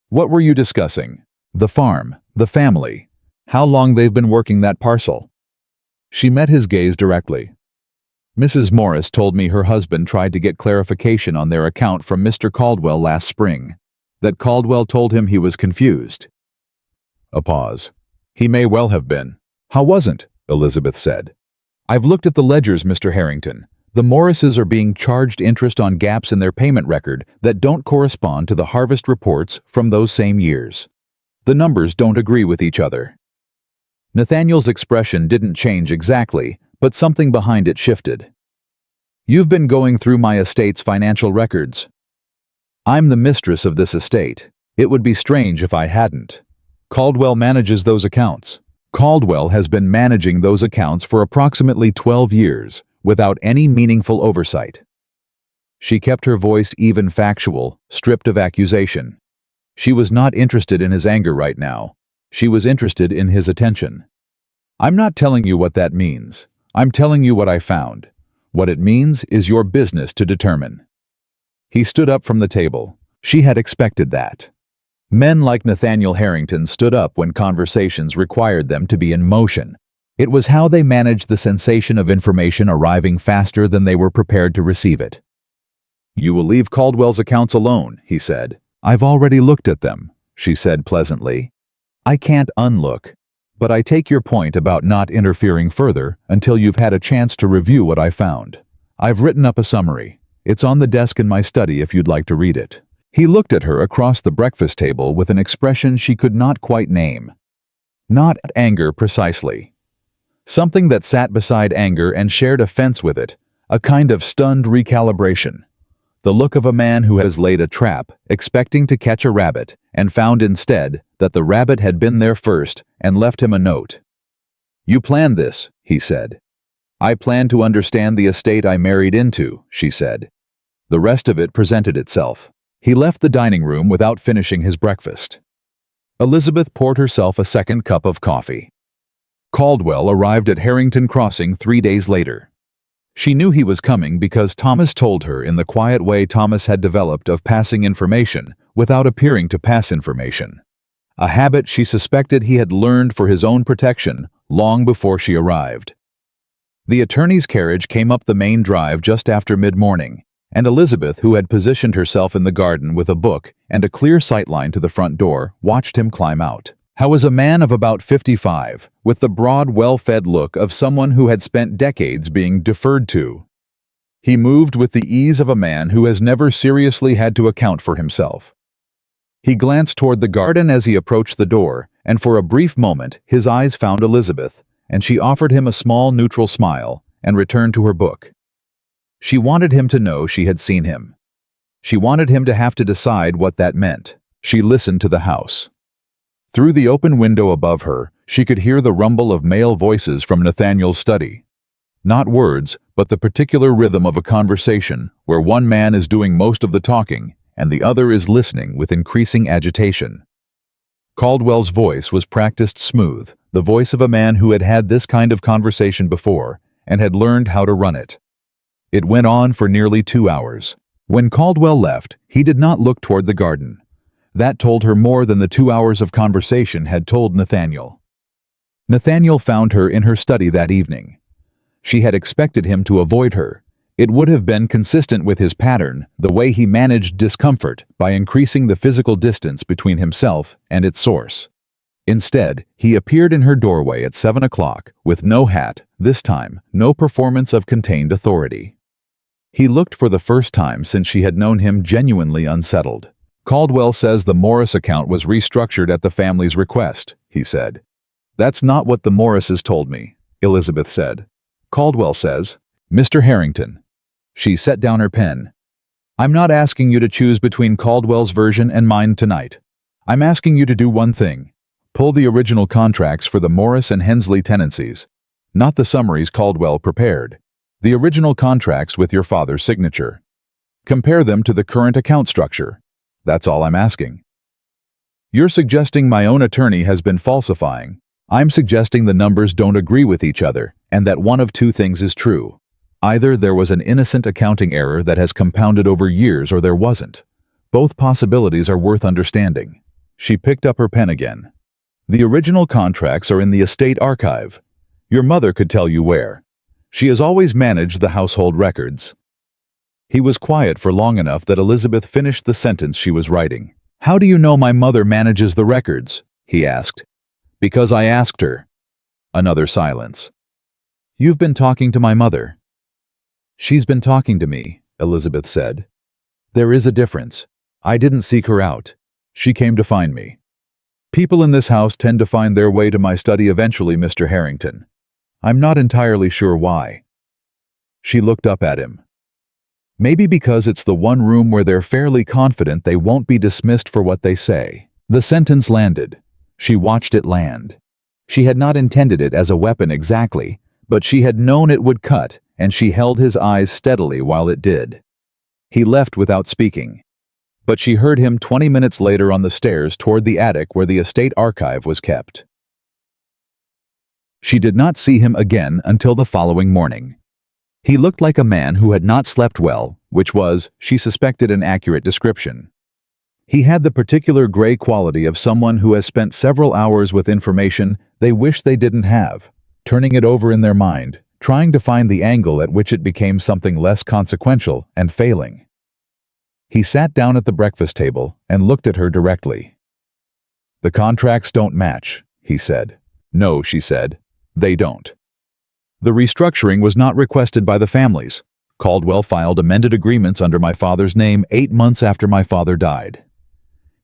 "What were you discussing?" "The farm, the family, how long they've been working that parcel." She met his gaze directly. "Mrs. Morris told me her husband tried to get clarification on their account from Mr. Caldwell last spring. That Caldwell told him he was confused." A pause. "He may well have been." "How wasn't?" Elizabeth said. "I've looked at the ledgers, Mr. Harrington. The Morrises are being charged interest on gaps in their payment record that don't correspond to the harvest reports from those same years. The numbers don't agree with each other." Nathaniel's expression didn't change exactly, but something behind it shifted. "You've been going through my estate's financial records." "I'm the mistress of this estate. It would be strange if I hadn't. Caldwell manages those accounts. Caldwell has been managing those accounts for approximately 12 years, without any meaningful oversight." She kept her voice even, factual, stripped of accusation. She was not interested in his anger right now. She was interested in his attention. "I'm not telling you what that means. I'm telling you what I found. What it means is your business to determine." He stood up from the table. She had expected that. Men like Nathaniel Harrington stood up when conversations required them to be in motion. It was how they managed the sensation of information arriving faster than they were prepared to receive it. "You will leave Caldwell's accounts alone," he said. "I've already looked at them," she said pleasantly. "I can't unlook. But I take your point about not interfering further until you've had a chance to review what I found. I've written up a summary. It's on the desk in my study if you'd like to read it." He looked at her across the breakfast table with an expression she could not quite name. Not anger precisely. Something that sat beside anger and shared a fence with it, a kind of stunned recalibration. The look of a man who has laid a trap, expecting to catch a rabbit, and found instead that the rabbit had been there first and left him a note. "You planned this," he said. "I planned to understand the estate I married into," she said. The rest of it presented itself. He left the dining room without finishing his breakfast. Elizabeth poured herself a second cup of coffee. Caldwell arrived at Harrington Crossing 3 days later. She knew he was coming because Thomas told her in the quiet way Thomas had developed of passing information without appearing to pass information. A habit she suspected he had learned for his own protection long before she arrived. The attorney's carriage came up the main drive just after mid-morning, and Elizabeth, who had positioned herself in the garden with a book and a clear sightline to the front door, watched him climb out. How was a man of about 55, with the broad, well-fed look of someone who had spent decades being deferred to. He moved with the ease of a man who has never seriously had to account for himself. He glanced toward the garden as he approached the door, and for a brief moment his eyes found Elizabeth, and she offered him a small neutral smile and returned to her book. She wanted him to know she had seen him. She wanted him to have to decide what that meant. She listened to the house. Through the open window above her, she could hear the rumble of male voices from Nathaniel's study. Not words, but the particular rhythm of a conversation where one man is doing most of the talking and the other is listening with increasing agitation. Caldwell's voice was practiced smooth, the voice of a man who had had this kind of conversation before and had learned how to run it. It went on for nearly 2 hours. When Caldwell left, he did not look toward the garden. That told her more than the 2 hours of conversation had told Nathaniel. Nathaniel found her in her study that evening. She had expected him to avoid her. It would have been consistent with his pattern, the way he managed discomfort by increasing the physical distance between himself and its source. Instead, he appeared in her doorway at 7 o'clock, with no hat, this time, no performance of contained authority. He looked for the first time since she had known him genuinely unsettled. Caldwell says the Morris account was restructured at the family's request, he said. That's not what the Morrises told me, Elizabeth said. Caldwell says, Mr. Harrington. She set down her pen. I'm not asking you to choose between Caldwell's version and mine tonight. I'm asking you to do one thing. Pull the original contracts for the Morris and Hensley tenancies, not the summaries Caldwell prepared. The original contracts with your father's signature. Compare them to the current account structure. That's all I'm asking. You're suggesting my own attorney has been falsifying. I'm suggesting the numbers don't agree with each other, and that one of two things is true. Either there was an innocent accounting error that has compounded over years, or there wasn't. Both possibilities are worth understanding. She picked up her pen again. The original contracts are in the estate archive. Your mother could tell you where. She has always managed the household records. He was quiet for long enough that Elizabeth finished the sentence she was writing. How do you know my mother manages the records? He asked. Because I asked her. Another silence. You've been talking to my mother. She's been talking to me, Elizabeth said. There is a difference. I didn't seek her out. She came to find me. People in this house tend to find their way to my study eventually, Mr. Harrington. I'm not entirely sure why. She looked up at him. Maybe because it's the one room where they're fairly confident they won't be dismissed for what they say. The sentence landed. She watched it land. She had not intended it as a weapon exactly, but she had known it would cut, and she held his eyes steadily while it did. He left without speaking. But she heard him 20 minutes later on the stairs toward the attic where the estate archive was kept. She did not see him again until the following morning. He looked like a man who had not slept well, which was, she suspected, an accurate description. He had the particular gray quality of someone who has spent several hours with information they wish they didn't have, turning it over in their mind, trying to find the angle at which it became something less consequential and failing. He sat down at the breakfast table and looked at her directly. The contracts don't match, he said. No, she said. They don't. The restructuring was not requested by the families. Caldwell filed amended agreements under my father's name 8 months after my father died.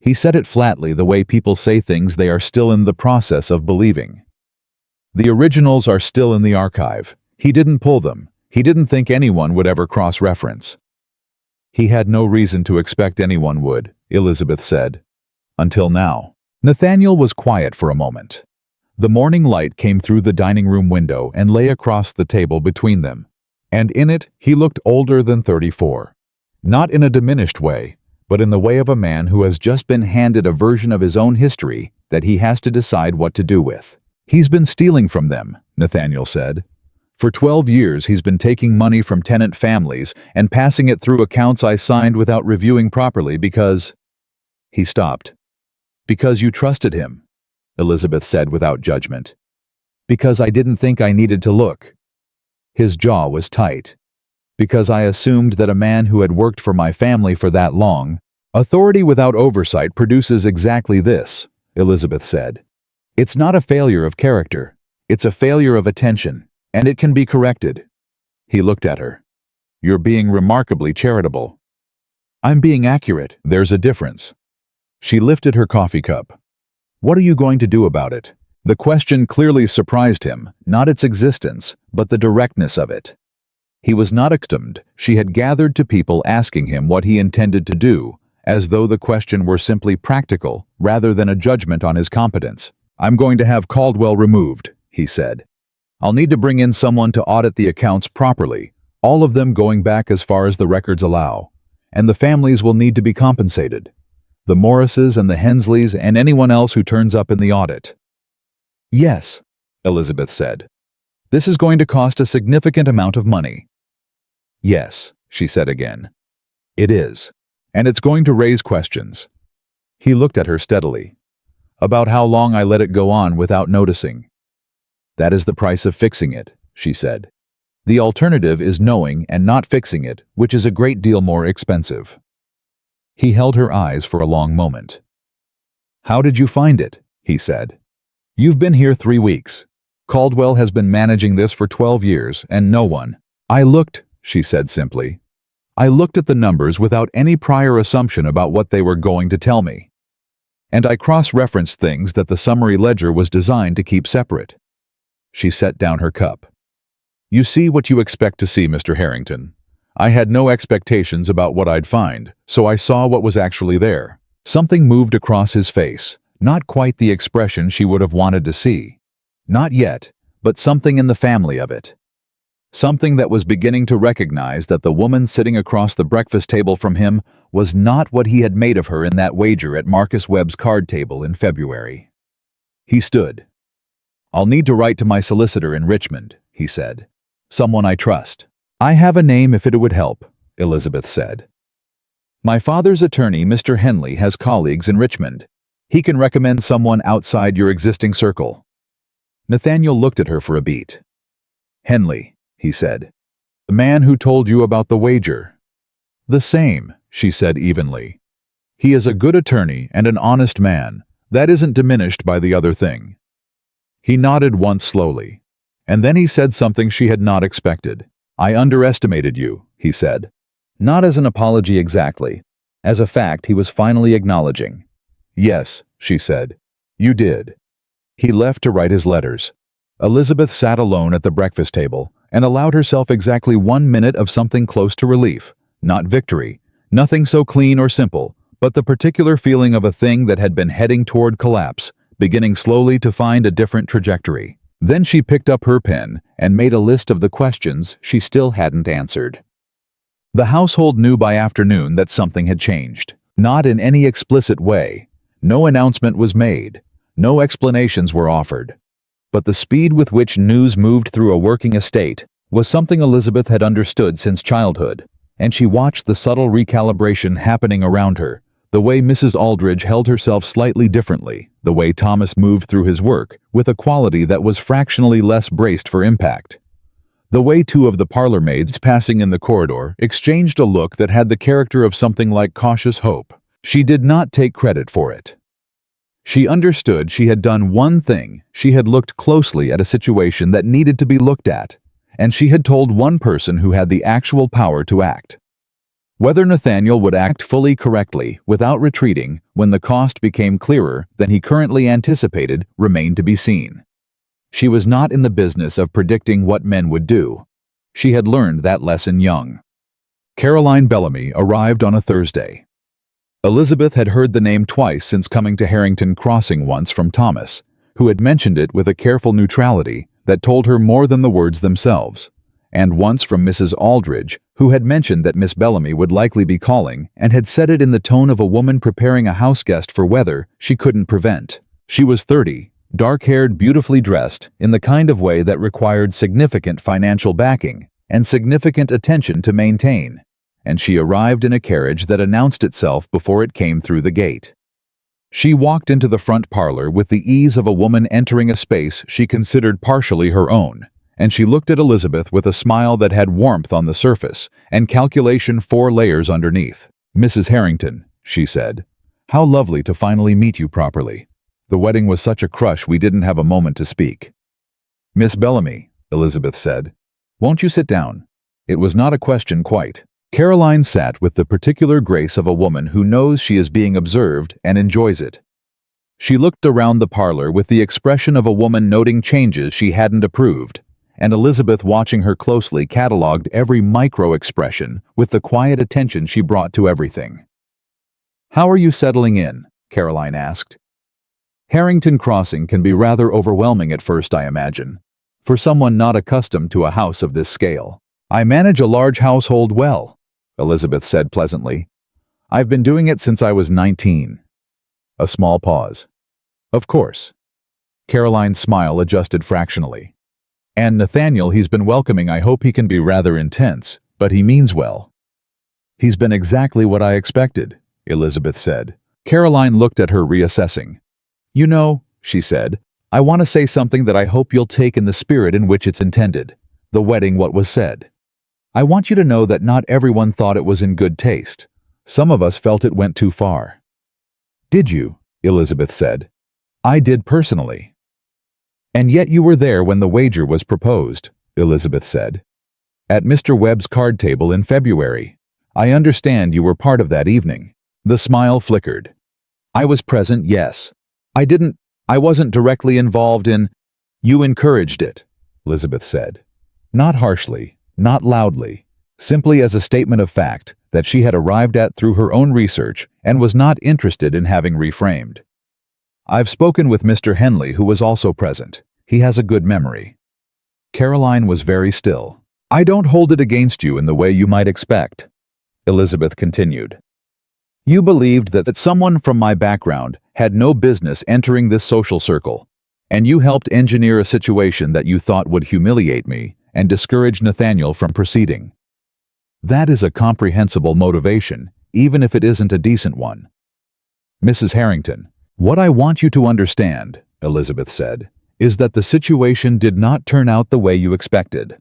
He said it flatly, the way people say things they are still in the process of believing. The originals are still in the archive. He didn't pull them. He didn't think anyone would ever cross-reference. He had no reason to expect anyone would, Elizabeth said. Until now. Nathaniel was quiet for a moment. The morning light came through the dining room window and lay across the table between them, and in it he looked older than 34. Not in a diminished way, but in the way of a man who has just been handed a version of his own history that he has to decide what to do with. He's been stealing from them, Nathaniel said. For 12 years he's been taking money from tenant families and passing it through accounts I signed without reviewing properly because—" He stopped. "Because you trusted him," Elizabeth said without judgment. "Because I didn't think I needed to look." His jaw was tight. "Because I assumed that a man who had worked for my family for that long—" "Authority without oversight produces exactly this," Elizabeth said. "It's not a failure of character. It's a failure of attention. And it can be corrected." He looked at her. "You're being remarkably charitable." "I'm being accurate. There's a difference." She lifted her coffee cup. "What are you going to do about it?" The question clearly surprised him, not its existence, but the directness of it. He was not accustomed. She had gathered to people asking him what he intended to do, as though the question were simply practical, rather than a judgment on his competence. "I'm going to have Caldwell removed," he said. "I'll need to bring in someone to audit the accounts properly, all of them going back as far as the records allow. And the families will need to be compensated. The Morrises and the Hensleys and anyone else who turns up in the audit." "Yes," Elizabeth said. "This is going to cost a significant amount of money." "Yes," she said again. "It is. And it's going to raise questions." He looked at her steadily. "About how long I let it go on without noticing." "That is the price of fixing it," she said. "The alternative is knowing and not fixing it, which is a great deal more expensive." He held her eyes for a long moment. "How did you find it?" he said. "You've been here 3 weeks. Caldwell has been managing this for 12 years, and no one—" "I looked," she said simply. "I looked at the numbers without any prior assumption about what they were going to tell me. And I cross-referenced things that the summary ledger was designed to keep separate." She set down her cup. "You see what you expect to see, Mr. Harrington. I had no expectations about what I'd find, so I saw what was actually there." Something moved across his face, not quite the expression she would have wanted to see. Not yet, but something in the family of it. Something that was beginning to recognize that the woman sitting across the breakfast table from him was not what he had made of her in that wager at Marcus Webb's card table in February. He stood. "I'll need to write to my solicitor in Richmond," he said. "Someone I trust." "I have a name if it would help," Elizabeth said. "My father's attorney, Mr. Henley, has colleagues in Richmond. He can recommend someone outside your existing circle." Nathaniel looked at her for a beat. "Henley," he said. "The man who told you about the wager." "The same," she said evenly. "He is a good attorney and an honest man. That isn't diminished by the other thing." He nodded once slowly, and then he said something she had not expected. "I underestimated you," he said. Not as an apology exactly. As a fact he was finally acknowledging. "Yes," she said. "You did." He left to write his letters. Elizabeth sat alone at the breakfast table and allowed herself exactly 1 minute of something close to relief, not victory, nothing so clean or simple, but the particular feeling of a thing that had been heading toward collapse, beginning slowly to find a different trajectory. Then she picked up her pen and made a list of the questions she still hadn't answered. The household knew by afternoon that something had changed. Not in any explicit way. No announcement was made. No explanations were offered. But the speed with which news moved through a working estate was something Elizabeth had understood since childhood, and she watched the subtle recalibration happening around her, the way Mrs. Aldridge held herself slightly differently, the way Thomas moved through his work with a quality that was fractionally less braced for impact. The way 2 of the parlor maids passing in the corridor exchanged a look that had the character of something like cautious hope. She did not take credit for it. She understood she had done one thing. She had looked closely at a situation that needed to be looked at, and she had told one person who had the actual power to act. Whether Nathaniel would act fully correctly, without retreating, when the cost became clearer than he currently anticipated, remained to be seen. She was not in the business of predicting what men would do. She had learned that lesson young. Caroline Bellamy arrived on a Thursday. Elizabeth had heard the name twice since coming to Harrington Crossing, once from Thomas, who had mentioned it with a careful neutrality that told her more than the words themselves, and once from Mrs. Aldridge, who had mentioned that Miss Bellamy would likely be calling and had said it in the tone of a woman preparing a house guest for weather she couldn't prevent. She was 30, dark-haired, beautifully dressed, in the kind of way that required significant financial backing and significant attention to maintain, and she arrived in a carriage that announced itself before it came through the gate. She walked into the front parlor with the ease of a woman entering a space she considered partially her own, and she looked at Elizabeth with a smile that had warmth on the surface and calculation 4 layers underneath. "Mrs. Harrington," she said, "how lovely to finally meet you properly. The wedding was such a crush we didn't have a moment to speak." "Miss Bellamy," Elizabeth said, "won't you sit down?" It was not a question quite. Caroline sat with the particular grace of a woman who knows she is being observed and enjoys it. She looked around the parlor with the expression of a woman noting changes she hadn't approved, and Elizabeth, watching her closely, catalogued every micro-expression with the quiet attention she brought to everything. "How are you settling in?" Caroline asked. "Harrington Crossing can be rather overwhelming at first, I imagine, for someone not accustomed to a house of this scale." "I manage a large household well," Elizabeth said pleasantly. "I've been doing it since I was 19. A small pause. "Of course." Caroline's smile adjusted fractionally. "And Nathaniel, he's been welcoming. I hope he can be rather intense, but he means well." "He's been exactly what I expected," Elizabeth said. Caroline looked at her, reassessing. "You know," she said, "I want to say something that I hope you'll take in the spirit in which it's intended. The wedding, what was said. I want you to know that not everyone thought it was in good taste. Some of us felt it went too far." "Did you?" Elizabeth said. "I did personally." "And yet you were there when the wager was proposed," Elizabeth said. "At Mr. Webb's card table in February. I understand you were part of that evening." The smile flickered. "I was present, yes. I wasn't directly involved in—" "You encouraged it," Elizabeth said. Not harshly, not loudly, simply as a statement of fact that she had arrived at through her own research and was not interested in having reframed. "I've spoken with Mr. Henley, who was also present. He has a good memory." Caroline was very still. "I don't hold it against you in the way you might expect," Elizabeth continued. "You believed that someone from my background had no business entering this social circle, and you helped engineer a situation that you thought would humiliate me and discourage Nathaniel from proceeding. That is a comprehensible motivation, even if it isn't a decent one." "Mrs. Harrington, what I want you to understand," Elizabeth said, "is that the situation did not turn out the way you expected.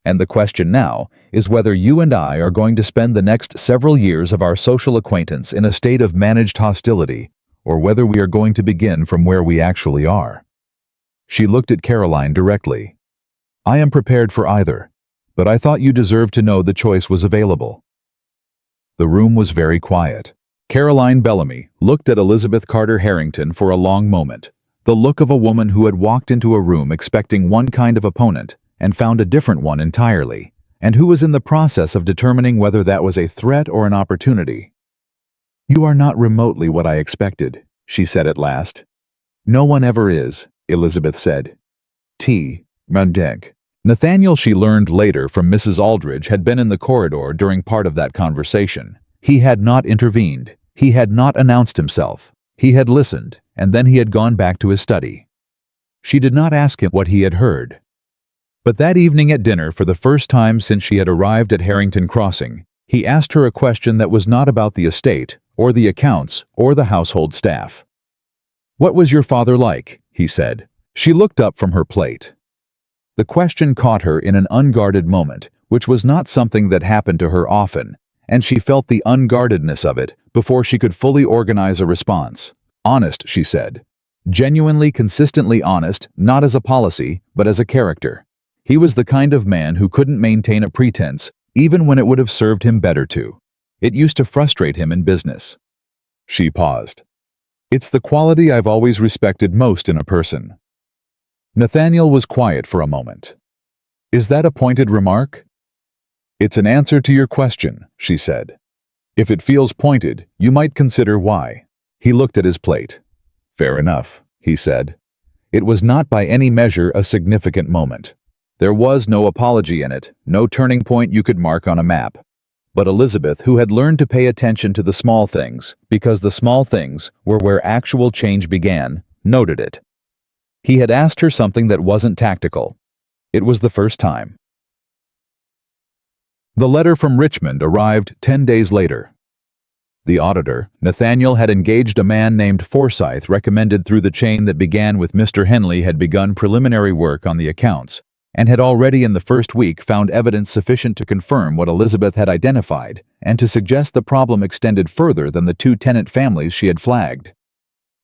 And the question now is whether you and I are going to spend the next several years of our social acquaintance in a state of managed hostility, or whether we are going to begin from where we actually are." She looked at Caroline directly. "I am prepared for either, but I thought you deserved to know the choice was available." The room was very quiet. Caroline Bellamy looked at Elizabeth Carter Harrington for a long moment, the look of a woman who had walked into a room expecting one kind of opponent and found a different one entirely, and who was in the process of determining whether that was a threat or an opportunity. "You are not remotely what I expected," she said at last. "No one ever is," Elizabeth said. Mundeg. Nathaniel, she learned later from Mrs. Aldridge, had been in the corridor during part of that conversation. He had not intervened. He had not announced himself. He had listened, and then he had gone back to his study. She did not ask him what he had heard. But that evening at dinner, for the first time since she had arrived at Harrington Crossing, he asked her a question that was not about the estate, or the accounts, or the household staff. "What was your father like?" he said. She looked up from her plate. The question caught her in an unguarded moment, which was not something that happened to her often, and she felt the unguardedness of it before she could fully organize a response. "Honest," she said. "Genuinely, consistently honest, not as a policy, but as a character. He was the kind of man who couldn't maintain a pretense, even when it would have served him better to. It used to frustrate him in business." She paused. "It's the quality I've always respected most in a person." Nathaniel was quiet for a moment. "Is that a pointed remark?" "It's an answer to your question," she said. "If it feels pointed, you might consider why." He looked at his plate. "Fair enough," he said. It was not by any measure a significant moment. There was no apology in it, no turning point you could mark on a map. But Elizabeth, who had learned to pay attention to the small things, because the small things were where actual change began, noted it. He had asked her something that wasn't tactical. It was the first time. The letter from Richmond arrived 10 days later. The auditor, Nathaniel, had engaged a man named Forsyth, recommended through the chain that began with Mr. Henley, had begun preliminary work on the accounts, and had already in the first week found evidence sufficient to confirm what Elizabeth had identified and to suggest the problem extended further than the 2 tenant families she had flagged.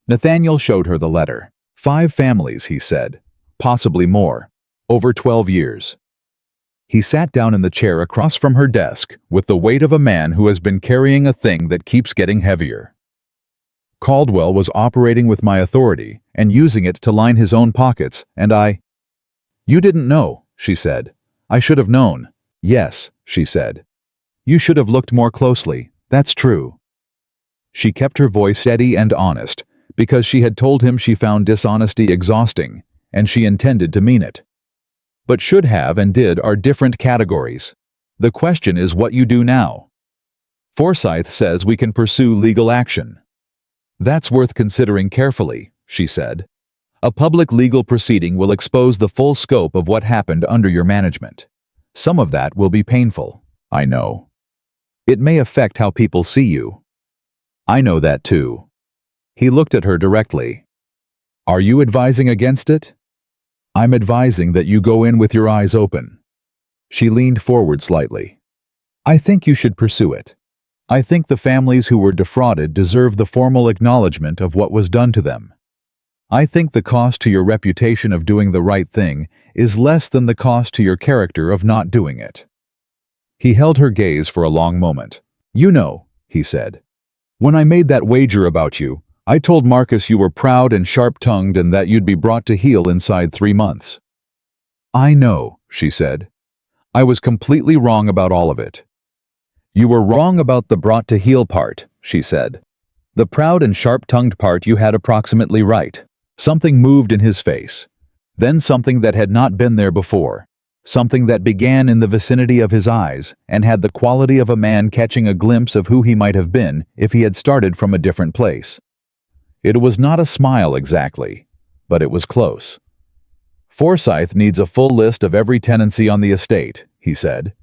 Nathaniel showed her the letter. 5 families, he said, possibly more, over 12 years. He sat down in the chair across from her desk with the weight of a man who has been carrying a thing that keeps getting heavier. Caldwell was operating with my authority and using it to line his own pockets, and I— You didn't know, she said. I should have known. Yes, she said. You should have looked more closely, that's true. She kept her voice steady and honest, because she had told him she found dishonesty exhausting, and she intended to mean it. But should have and did are different categories. The question is what you do now. Forsyth says we can pursue legal action. That's worth considering carefully, she said. A public legal proceeding will expose the full scope of what happened under your management. Some of that will be painful, I know. It may affect how people see you. I know that too. He looked at her directly. Are you advising against it? I'm advising that you go in with your eyes open. She leaned forward slightly. I think you should pursue it. I think the families who were defrauded deserve the formal acknowledgement of what was done to them. I think the cost to your reputation of doing the right thing is less than the cost to your character of not doing it. He held her gaze for a long moment. You know, he said, when I made that wager about you, I told Marcus you were proud and sharp-tongued and that you'd be brought to heel inside 3 months. I know, she said. I was completely wrong about all of it. You were wrong about the brought to heel part, she said. The proud and sharp-tongued part you had approximately right. Something moved in his face. Then something that had not been there before. Something that began in the vicinity of his eyes and had the quality of a man catching a glimpse of who he might have been if he had started from a different place. It was not a smile exactly, but it was close. Forsyth needs a full list of every tenancy on the estate, he said,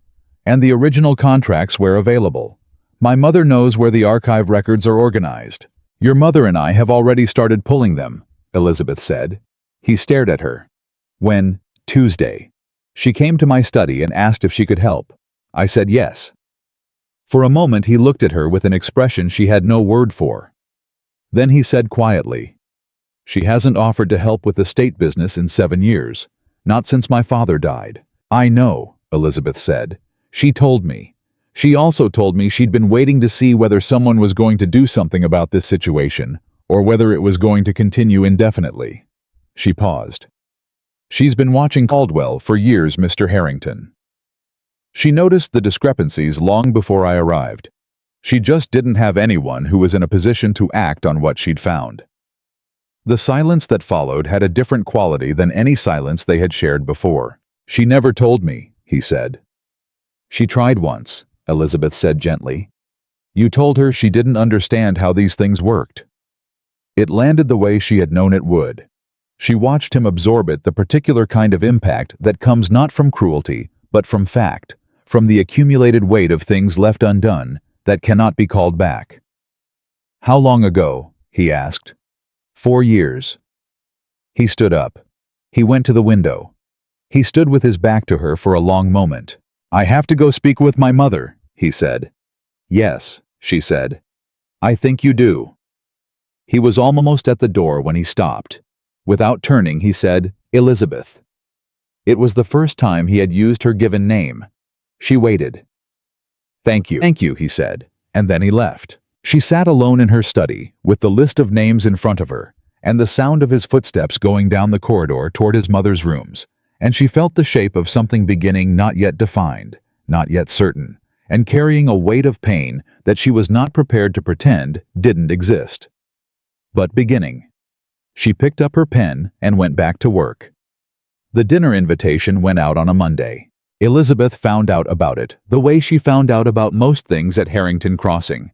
and the original contracts where available. My mother knows where the archive records are organized. Your mother and I have already started pulling them, Elizabeth said. He stared at her. When, Tuesday, she came to my study and asked if she could help. I said yes. For a moment he looked at her with an expression she had no word for. Then he said quietly, She hasn't offered to help with the estate business in 7 years, not since my father died. I know, Elizabeth said. She told me. She also told me she'd been waiting to see whether someone was going to do something about this situation, or whether it was going to continue indefinitely. She paused. She's been watching Caldwell for years, Mr. Harrington. She noticed the discrepancies long before I arrived. She just didn't have anyone who was in a position to act on what she'd found. The silence that followed had a different quality than any silence they had shared before. She never told me, he said. She tried once, Elizabeth said gently. You told her she didn't understand how these things worked. It landed the way she had known it would. She watched him absorb it, the particular kind of impact that comes not from cruelty, but from fact, from the accumulated weight of things left undone that cannot be called back. How long ago? He asked. 4 years. He stood up. He went to the window. He stood with his back to her for a long moment. I have to go speak with my mother, he said. Yes, she said. I think you do. He was almost at the door when he stopped. Without turning, he said, Elizabeth. It was the first time he had used her given name. She waited. Thank you, he said, and then he left. She sat alone in her study, with the list of names in front of her, and the sound of his footsteps going down the corridor toward his mother's rooms, and she felt the shape of something beginning not yet defined, not yet certain, and carrying a weight of pain that she was not prepared to pretend didn't exist. But beginning. She picked up her pen and went back to work. The dinner invitation went out on a Monday. Elizabeth found out about it the way she found out about most things at Harrington Crossing.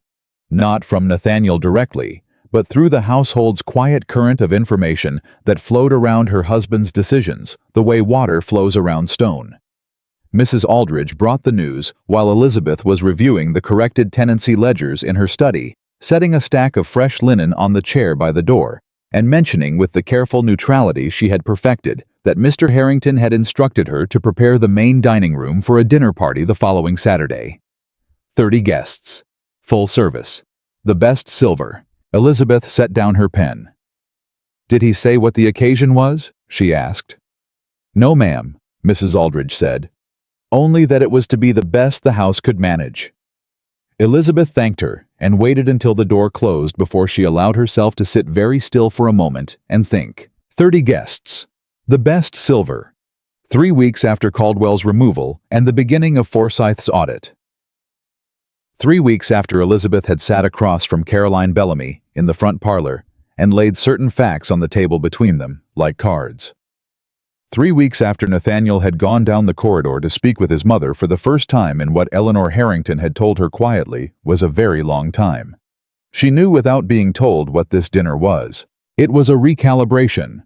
Not from Nathaniel directly, but through the household's quiet current of information that flowed around her husband's decisions, the way water flows around stone. Mrs. Aldridge brought the news while Elizabeth was reviewing the corrected tenancy ledgers in her study, setting a stack of fresh linen on the chair by the door, and mentioning with the careful neutrality she had perfected that Mr. Harrington had instructed her to prepare the main dining room for a dinner party the following Saturday. 30 guests. Full service. The best silver. Elizabeth set down her pen. "Did he say what the occasion was?" she asked. "No, ma'am," Mrs. Aldridge said. "Only that it was to be the best the house could manage." Elizabeth thanked her and waited until the door closed before she allowed herself to sit very still for a moment and think. 30 guests. The best silver. 3 weeks after Caldwell's removal and the beginning of Forsyth's audit. 3 weeks after Elizabeth had sat across from Caroline Bellamy in the front parlor and laid certain facts on the table between them, like cards. 3 weeks after Nathaniel had gone down the corridor to speak with his mother for the first time in what Eleanor Harrington had told her quietly was a very long time. She knew without being told what this dinner was. It was a recalibration.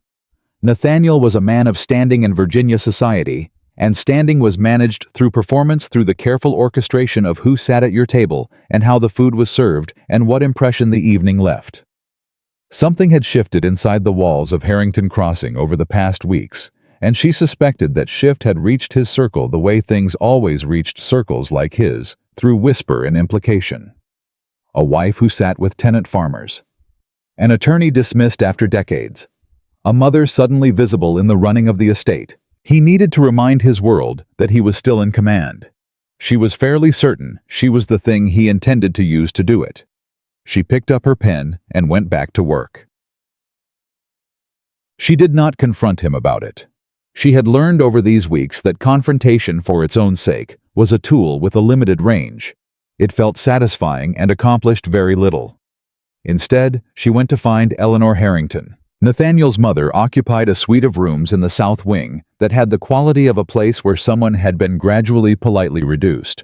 Nathaniel was a man of standing in Virginia society, and standing was managed through performance through the careful orchestration of who sat at your table and how the food was served and what impression the evening left. Something had shifted inside the walls of Harrington Crossing over the past weeks, and she suspected that shift had reached his circle the way things always reached circles like his, through whisper and implication. A wife who sat with tenant farmers. An attorney dismissed after decades. A mother suddenly visible in the running of the estate. He needed to remind his world that he was still in command. She was fairly certain she was the thing he intended to use to do it. She picked up her pen and went back to work. She did not confront him about it. She had learned over these weeks that confrontation for its own sake was a tool with a limited range. It felt satisfying and accomplished very little. Instead, she went to find Eleanor Harrington. Nathaniel's mother occupied a suite of rooms in the south wing that had the quality of a place where someone had been gradually politely reduced.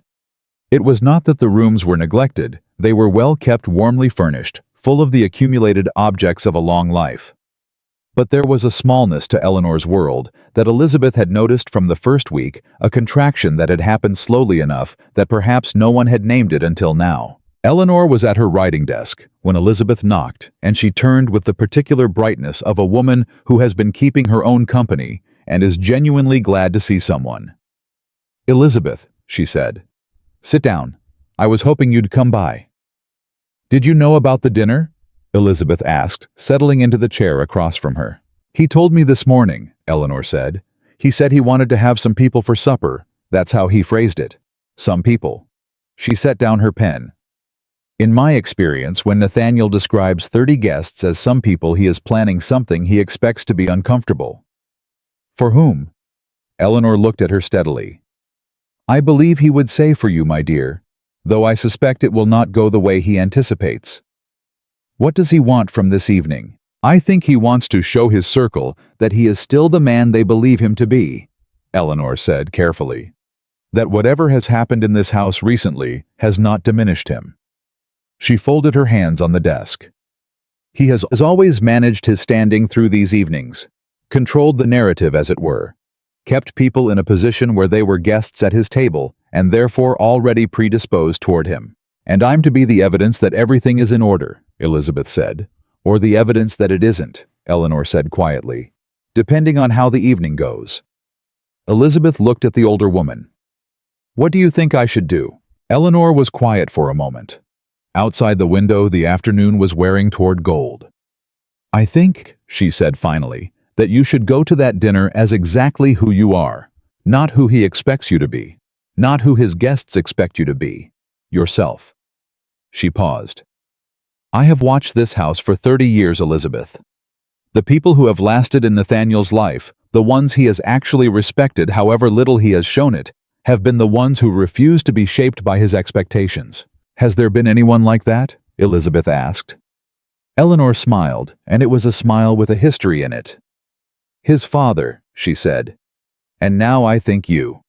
It was not that the rooms were neglected, they were well kept, warmly furnished, full of the accumulated objects of a long life. But there was a smallness to Eleanor's world that Elizabeth had noticed from the first week, a contraction that had happened slowly enough that perhaps no one had named it until now. Eleanor was at her writing desk when Elizabeth knocked, and she turned with the particular brightness of a woman who has been keeping her own company and is genuinely glad to see someone. "Elizabeth," she said. "Sit down. I was hoping you'd come by." "Did you know about the dinner?" Elizabeth asked, settling into the chair across from her. "He told me this morning," Eleanor said. "He said he wanted to have some people for supper. That's how he phrased it. Some people." She set down her pen. "In my experience, when Nathaniel describes 30 guests as some people, he is planning something he expects to be uncomfortable." "For whom?" Eleanor looked at her steadily. "I believe he would say for you, my dear, though I suspect it will not go the way he anticipates." "What does he want from this evening?" "I think he wants to show his circle that he is still the man they believe him to be," Eleanor said carefully. "That whatever has happened in this house recently has not diminished him." She folded her hands on the desk. "He has always managed his standing through these evenings, controlled the narrative as it were, kept people in a position where they were guests at his table and therefore already predisposed toward him. And I'm to be the evidence that everything is in order," Elizabeth said. "Or the evidence that it isn't," Eleanor said quietly, "depending on how the evening goes." Elizabeth looked at the older woman. "What do you think I should do?" Eleanor was quiet for a moment. Outside the window, the afternoon was wearing toward gold. "I think," she said finally, "that you should go to that dinner as exactly who you are, not who he expects you to be, not who his guests expect you to be, yourself." She paused. "I have watched this house for 30 years, Elizabeth. The people who have lasted in Nathaniel's life, the ones he has actually respected however little he has shown it, have been the ones who refuse to be shaped by his expectations. Has there been anyone like that?" Elizabeth asked. Eleanor smiled, and it was a smile with a history in it. "His father," she said. "And now I think you."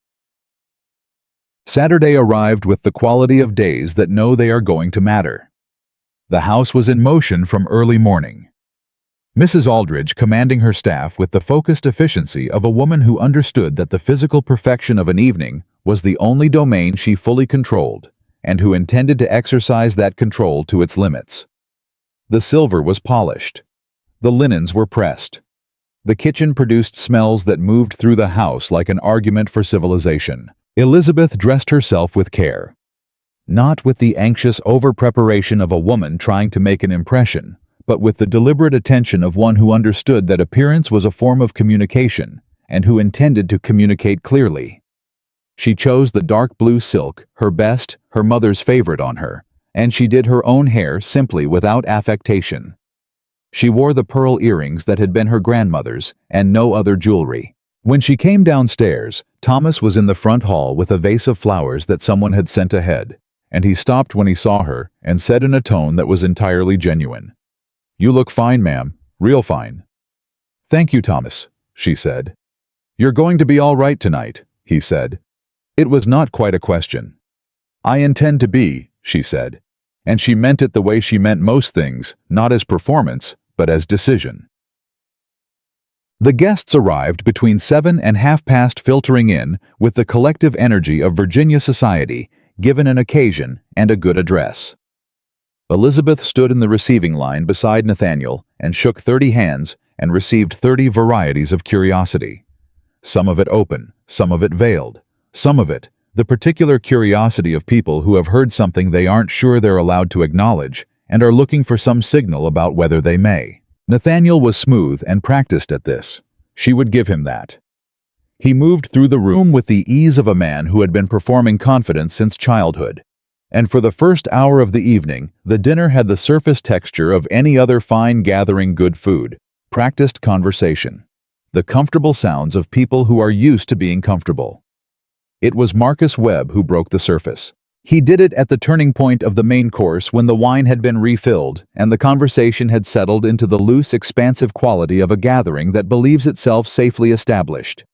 Saturday arrived with the quality of days that know they are going to matter. The house was in motion from early morning. Mrs. Aldridge commanding her staff with the focused efficiency of a woman who understood that the physical perfection of an evening was the only domain she fully controlled, and who intended to exercise that control to its limits. The silver was polished. The linens were pressed. The kitchen produced smells that moved through the house like an argument for civilization. Elizabeth dressed herself with care. Not with the anxious over-preparation of a woman trying to make an impression, but with the deliberate attention of one who understood that appearance was a form of communication, and who intended to communicate clearly. She chose the dark blue silk, her best, her mother's favorite on her, and she did her own hair simply without affectation. She wore the pearl earrings that had been her grandmother's, and no other jewelry. When she came downstairs, Thomas was in the front hall with a vase of flowers that someone had sent ahead, and he stopped when he saw her and said in a tone that was entirely genuine, "You look fine, ma'am, real fine." "Thank you, Thomas," she said. "You're going to be all right tonight," he said. It was not quite a question. "I intend to be," she said, and she meant it the way she meant most things, not as performance, but as decision. The guests arrived between 7 and 1/2 filtering in with the collective energy of Virginia society, given an occasion and a good address. Elizabeth stood in the receiving line beside Nathaniel and shook 30 hands and received 30 varieties of curiosity. Some of it open, some of it veiled, some of it the particular curiosity of people who have heard something they aren't sure they're allowed to acknowledge and are looking for some signal about whether they may. Nathaniel was smooth and practiced at this. She would give him that. He moved through the room with the ease of a man who had been performing confidence since childhood. And for the first hour of the evening, the dinner had the surface texture of any other fine gathering good food, practiced conversation, the comfortable sounds of people who are used to being comfortable. It was Marcus Webb who broke the surface. He did it at the turning point of the main course when the wine had been refilled and the conversation had settled into the loose, expansive quality of a gathering that believes itself safely established.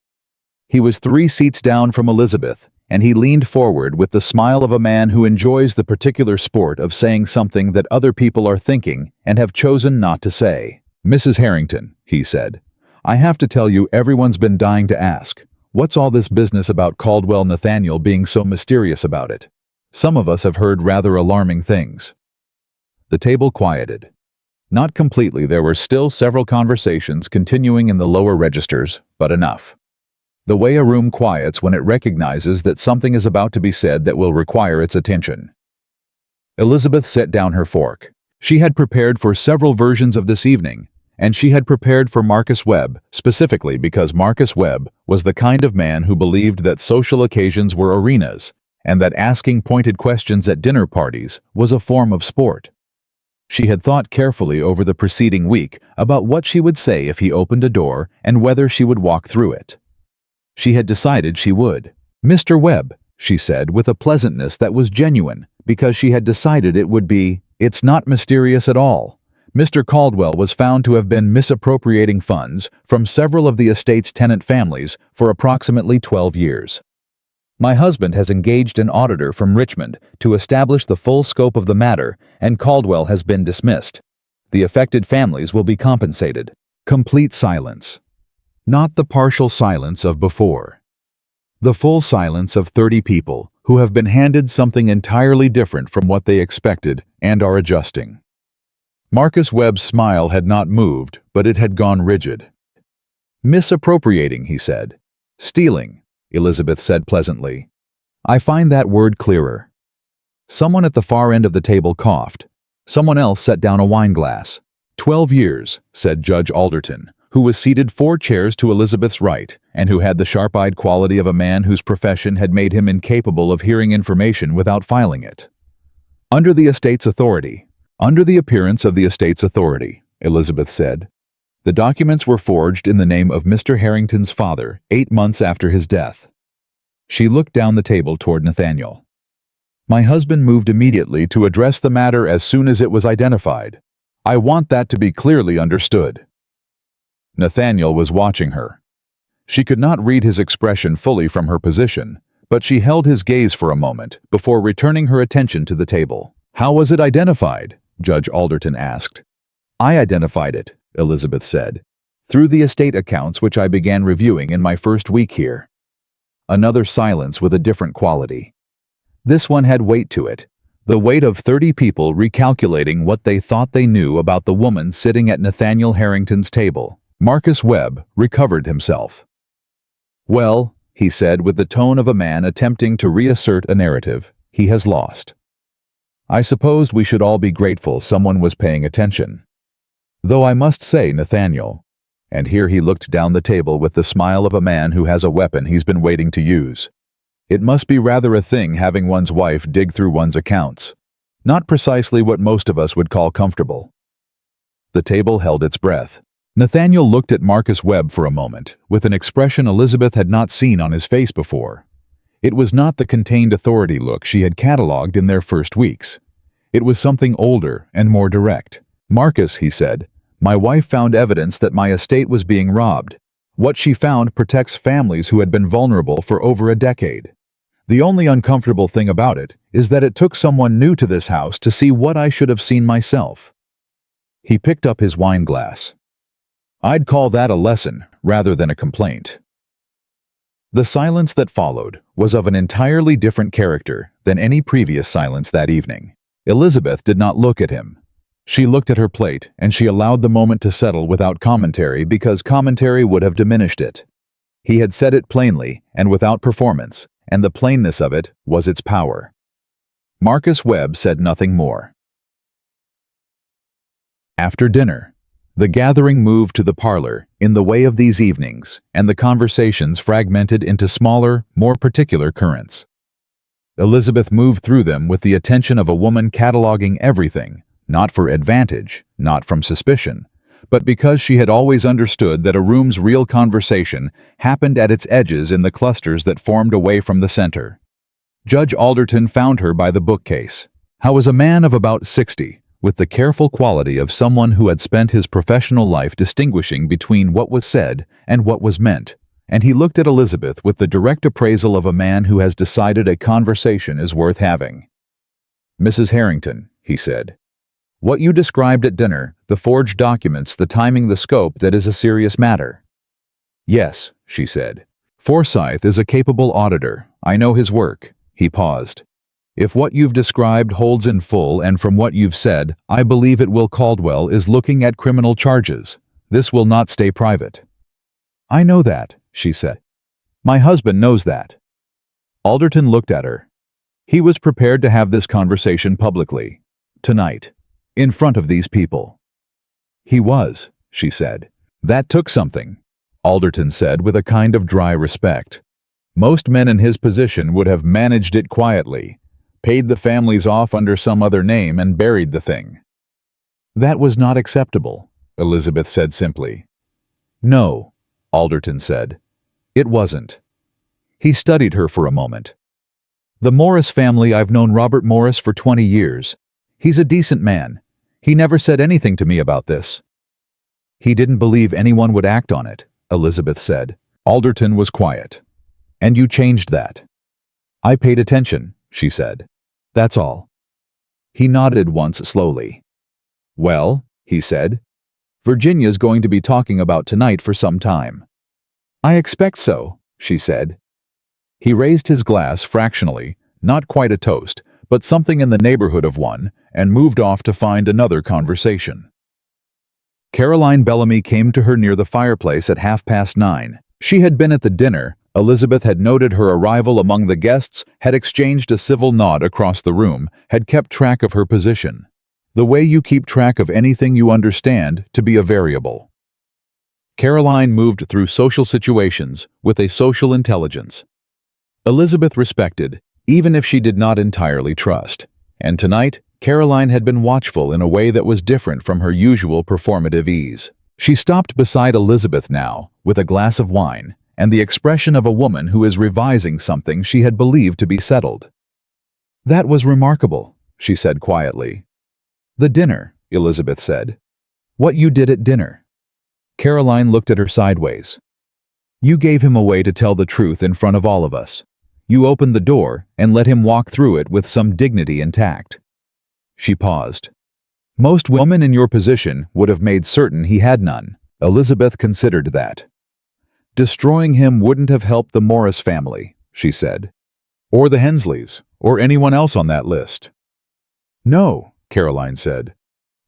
He was 3 seats down from Elizabeth, and he leaned forward with the smile of a man who enjoys the particular sport of saying something that other people are thinking and have chosen not to say. "Mrs. Harrington," he said, "I have to tell you everyone's been dying to ask, what's all this business about Caldwell Nathaniel being so mysterious about it? Some of us have heard rather alarming things." The table quieted. Not completely, there were still several conversations continuing in the lower registers, but enough. The way a room quiets when it recognizes that something is about to be said that will require its attention. Elizabeth set down her fork. She had prepared for several versions of this evening, and she had prepared for Marcus Webb, specifically because Marcus Webb was the kind of man who believed that social occasions were arenas, and that asking pointed questions at dinner parties was a form of sport. She had thought carefully over the preceding week about what she would say if he opened a door and whether she would walk through it. She had decided she would. "Mr. Webb," she said with a pleasantness that was genuine, because she had decided it would be, "It's not mysterious at all. Mr. Caldwell was found to have been misappropriating funds from several of the estate's tenant families for approximately 12 years. My husband has engaged an auditor from Richmond to establish the full scope of the matter, and Caldwell has been dismissed. The affected families will be compensated." Complete silence. Not the partial silence of before. The full silence of 30 people who have been handed something entirely different from what they expected and are adjusting. Marcus Webb's smile had not moved, but it had gone rigid. "Misappropriating," he said. "Stealing," Elizabeth said pleasantly. "I find that word clearer." Someone at the far end of the table coughed. Someone else set down a wine glass. 12 years, said Judge Alderton, who was seated 4 chairs to Elizabeth's right, and who had the sharp-eyed quality of a man whose profession had made him incapable of hearing information without filing it. "Under the estate's authority." "Under the appearance of the estate's authority," Elizabeth said. "The documents were forged in the name of Mr. Harrington's father 8 months after his death." She looked down the table toward Nathaniel. "My husband moved immediately to address the matter as soon as it was identified. I want that to be clearly understood." Nathaniel was watching her. She could not read his expression fully from her position, but she held his gaze for a moment before returning her attention to the table. "How was it identified? Judge Alderton asked. I identified it, Elizabeth said, through the estate accounts which I began reviewing in my first week here. Another silence with a different quality. This one had weight to it, the weight of 30 people recalculating what they thought they knew about the woman sitting at Nathaniel Harrington's table. Marcus Webb recovered himself. Well, he said with the tone of a man attempting to reassert a narrative, he has lost. I suppose we should all be grateful someone was paying attention. Though I must say, Nathaniel, and here he looked down the table with the smile of a man who has a weapon he's been waiting to use. It must be rather a thing having one's wife dig through one's accounts. Not precisely what most of us would call comfortable. The table held its breath. Nathaniel looked at Marcus Webb for a moment, with an expression Elizabeth had not seen on his face before. It was not the contained authority look she had catalogued in their first weeks. It was something older and more direct. Marcus, he said, my wife found evidence that my estate was being robbed. What she found protects families who had been vulnerable for over a decade. The only uncomfortable thing about it is that it took someone new to this house to see what I should have seen myself. He picked up his wine glass. I'd call that a lesson rather than a complaint. The silence that followed was of an entirely different character than any previous silence that evening. Elizabeth did not look at him. She looked at her plate, and she allowed the moment to settle without commentary because commentary would have diminished it. He had said it plainly and without performance, and the plainness of it was its power. Marcus Webb said nothing more. After dinner, the gathering moved to the parlor in the way of these evenings, and the conversations fragmented into smaller, more particular currents. Elizabeth moved through them with the attention of a woman cataloging everything, not for advantage, not from suspicion, but because she had always understood that a room's real conversation happened at its edges in the clusters that formed away from the center. Judge Alderton found her by the bookcase. How was a man of about 60, with the careful quality of someone who had spent his professional life distinguishing between what was said and what was meant, and he looked at Elizabeth with the direct appraisal of a man who has decided a conversation is worth having. Mrs. Harrington, he said, what you described at dinner, the forged documents, the timing, the scope, that is a serious matter. Yes, she said. Forsyth is a capable auditor. I know his work. He paused. If what you've described holds in full, and from what you've said, I believe it will. Caldwell is looking at criminal charges. This will not stay private. I know that, she said. My husband knows that. Alderton looked at her. He was prepared to have this conversation publicly. Tonight. In front of these people. He was, she said. That took something, Alderton said with a kind of dry respect. Most men in his position would have managed it quietly, paid the families off under some other name and buried the thing. That was not acceptable, Elizabeth said simply. No, Alderton said. It wasn't. He studied her for a moment. The Morris family, I've known Robert Morris for 20 years. He's a decent man. He never said anything to me about this. He didn't believe anyone would act on it, Elizabeth said. Alderton was quiet. And you changed that. I paid attention, she said. That's all. He nodded once slowly. Well, he said, Virginia's going to be talking about tonight for some time. I expect so, she said. He raised his glass fractionally, not quite a toast, but something in the neighborhood of one, and moved off to find another conversation. Caroline Bellamy came to her near the fireplace at 9:30. She had been at the dinner. Elizabeth had noted her arrival among the guests, had exchanged a civil nod across the room, had kept track of her position. The way you keep track of anything you understand to be a variable. Caroline moved through social situations with a social intelligence. Elizabeth respected, even if she did not entirely trust. And tonight, Caroline had been watchful in a way that was different from her usual performative ease. She stopped beside Elizabeth now, with a glass of wine, and the expression of a woman who is revising something she had believed to be settled. That was remarkable, she said quietly. The dinner, Elizabeth said. What you did at dinner. Caroline looked at her sideways. You gave him away to tell the truth in front of all of us. You opened the door and let him walk through it with some dignity and tact. She paused. Most women in your position would have made certain he had none. Elizabeth considered that. Destroying him wouldn't have helped the Morris family, she said. Or the Hensleys, or anyone else on that list. No, Caroline said.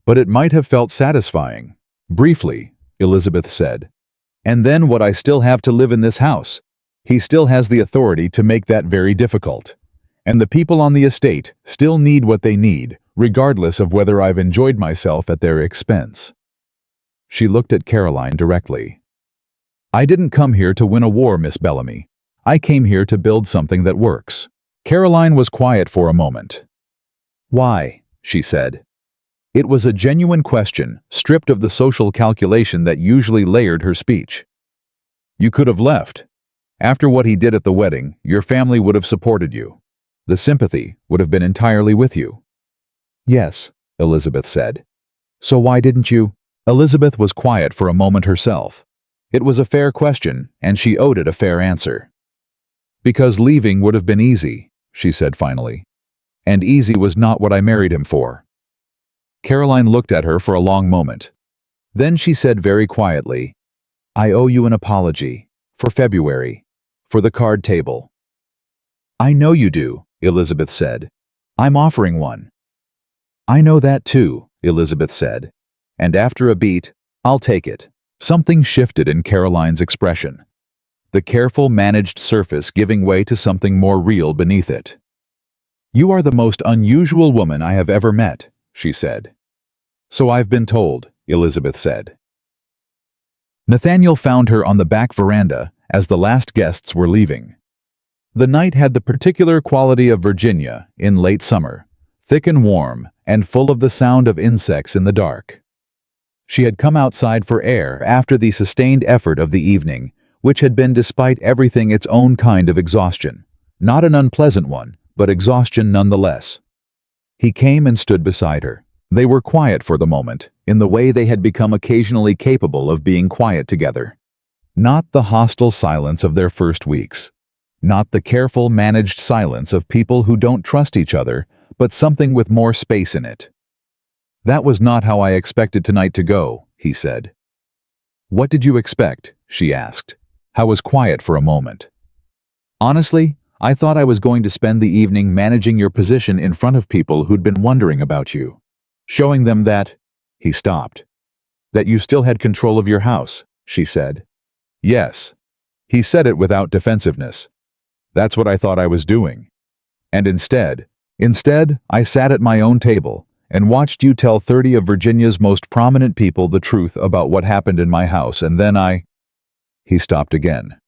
But it might have felt satisfying. Briefly, Elizabeth said. And then what I still have to live in this house. He still has the authority to make that very difficult. And the people on the estate still need what they need, regardless of whether I've enjoyed myself at their expense. She looked at Caroline directly. I didn't come here to win a war, Miss Bellamy. I came here to build something that works. Caroline was quiet for a moment. Why? She said. It was a genuine question, stripped of the social calculation that usually layered her speech. You could have left. After what he did at the wedding, your family would have supported you. The sympathy would have been entirely with you. Yes, Elizabeth said. So why didn't you? Elizabeth was quiet for a moment herself. It was a fair question, and she owed it a fair answer. Because leaving would have been easy, she said finally. And easy was not what I married him for. Caroline looked at her for a long moment. Then she said very quietly, I owe you an apology. For February. For the card table. I know you do, Elizabeth said. I'm offering one. I know that too, Elizabeth said. And after a beat, I'll take it. Something shifted in Caroline's expression. The careful, managed surface giving way to something more real beneath it. You are the most unusual woman I have ever met, she said. So I've been told, Elizabeth said. Nathaniel found her on the back veranda as the last guests were leaving. The night had the particular quality of Virginia in late summer, thick and warm, and full of the sound of insects in the dark. She had come outside for air after the sustained effort of the evening, which had been despite everything its own kind of exhaustion. Not an unpleasant one, but exhaustion nonetheless. He came and stood beside her. They were quiet for the moment, in the way they had become occasionally capable of being quiet together. Not the hostile silence of their first weeks. Not the careful, managed silence of people who don't trust each other, but something with more space in it. That was not how I expected tonight to go, he said. What did you expect? She asked. I was quiet for a moment. Honestly, I thought I was going to spend the evening managing your position in front of people who'd been wondering about you. Showing them that, he stopped. That you still had control of your house, she said. Yes. He said it without defensiveness. That's what I thought I was doing. And instead, I sat at my own table and watched you tell 30 of Virginia's most prominent people the truth about what happened in my house, and then He stopped again.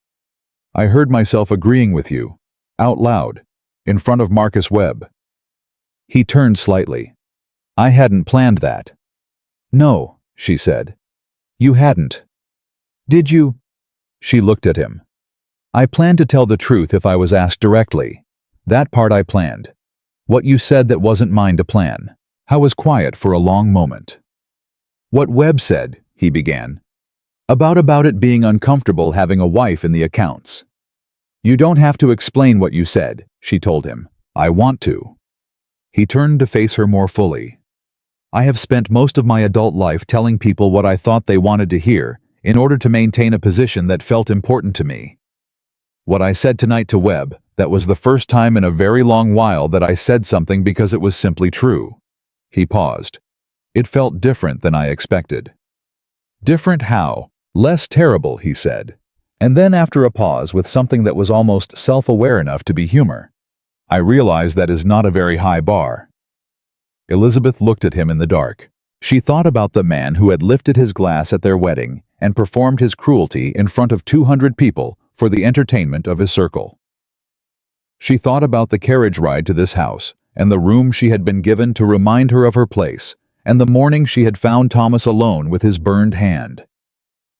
I heard myself agreeing with you, out loud, in front of Marcus Webb. He turned slightly. I hadn't planned that. No, she said. You hadn't. Did you? She looked at him. I planned to tell the truth if I was asked directly. That part I planned. What you said that wasn't mine to plan. I was quiet for a long moment. What Webb said, he began. About it being uncomfortable having a wife in the accounts. You don't have to explain what you said, she told him. I want to. He turned to face her more fully. I have spent most of my adult life telling people what I thought they wanted to hear in order to maintain a position that felt important to me. What I said tonight to Webb, that was the first time in a very long while that I said something because it was simply true. He paused. It felt different than I expected. Different how? Less terrible, he said. And then after a pause with something that was almost self-aware enough to be humor. I realize that is not a very high bar. Elizabeth looked at him in the dark. She thought about the man who had lifted his glass at their wedding and performed his cruelty in front of 200 people for the entertainment of his circle. She thought about the carriage ride to this house and the room she had been given to remind her of her place, and the morning she had found Thomas alone with his burned hand.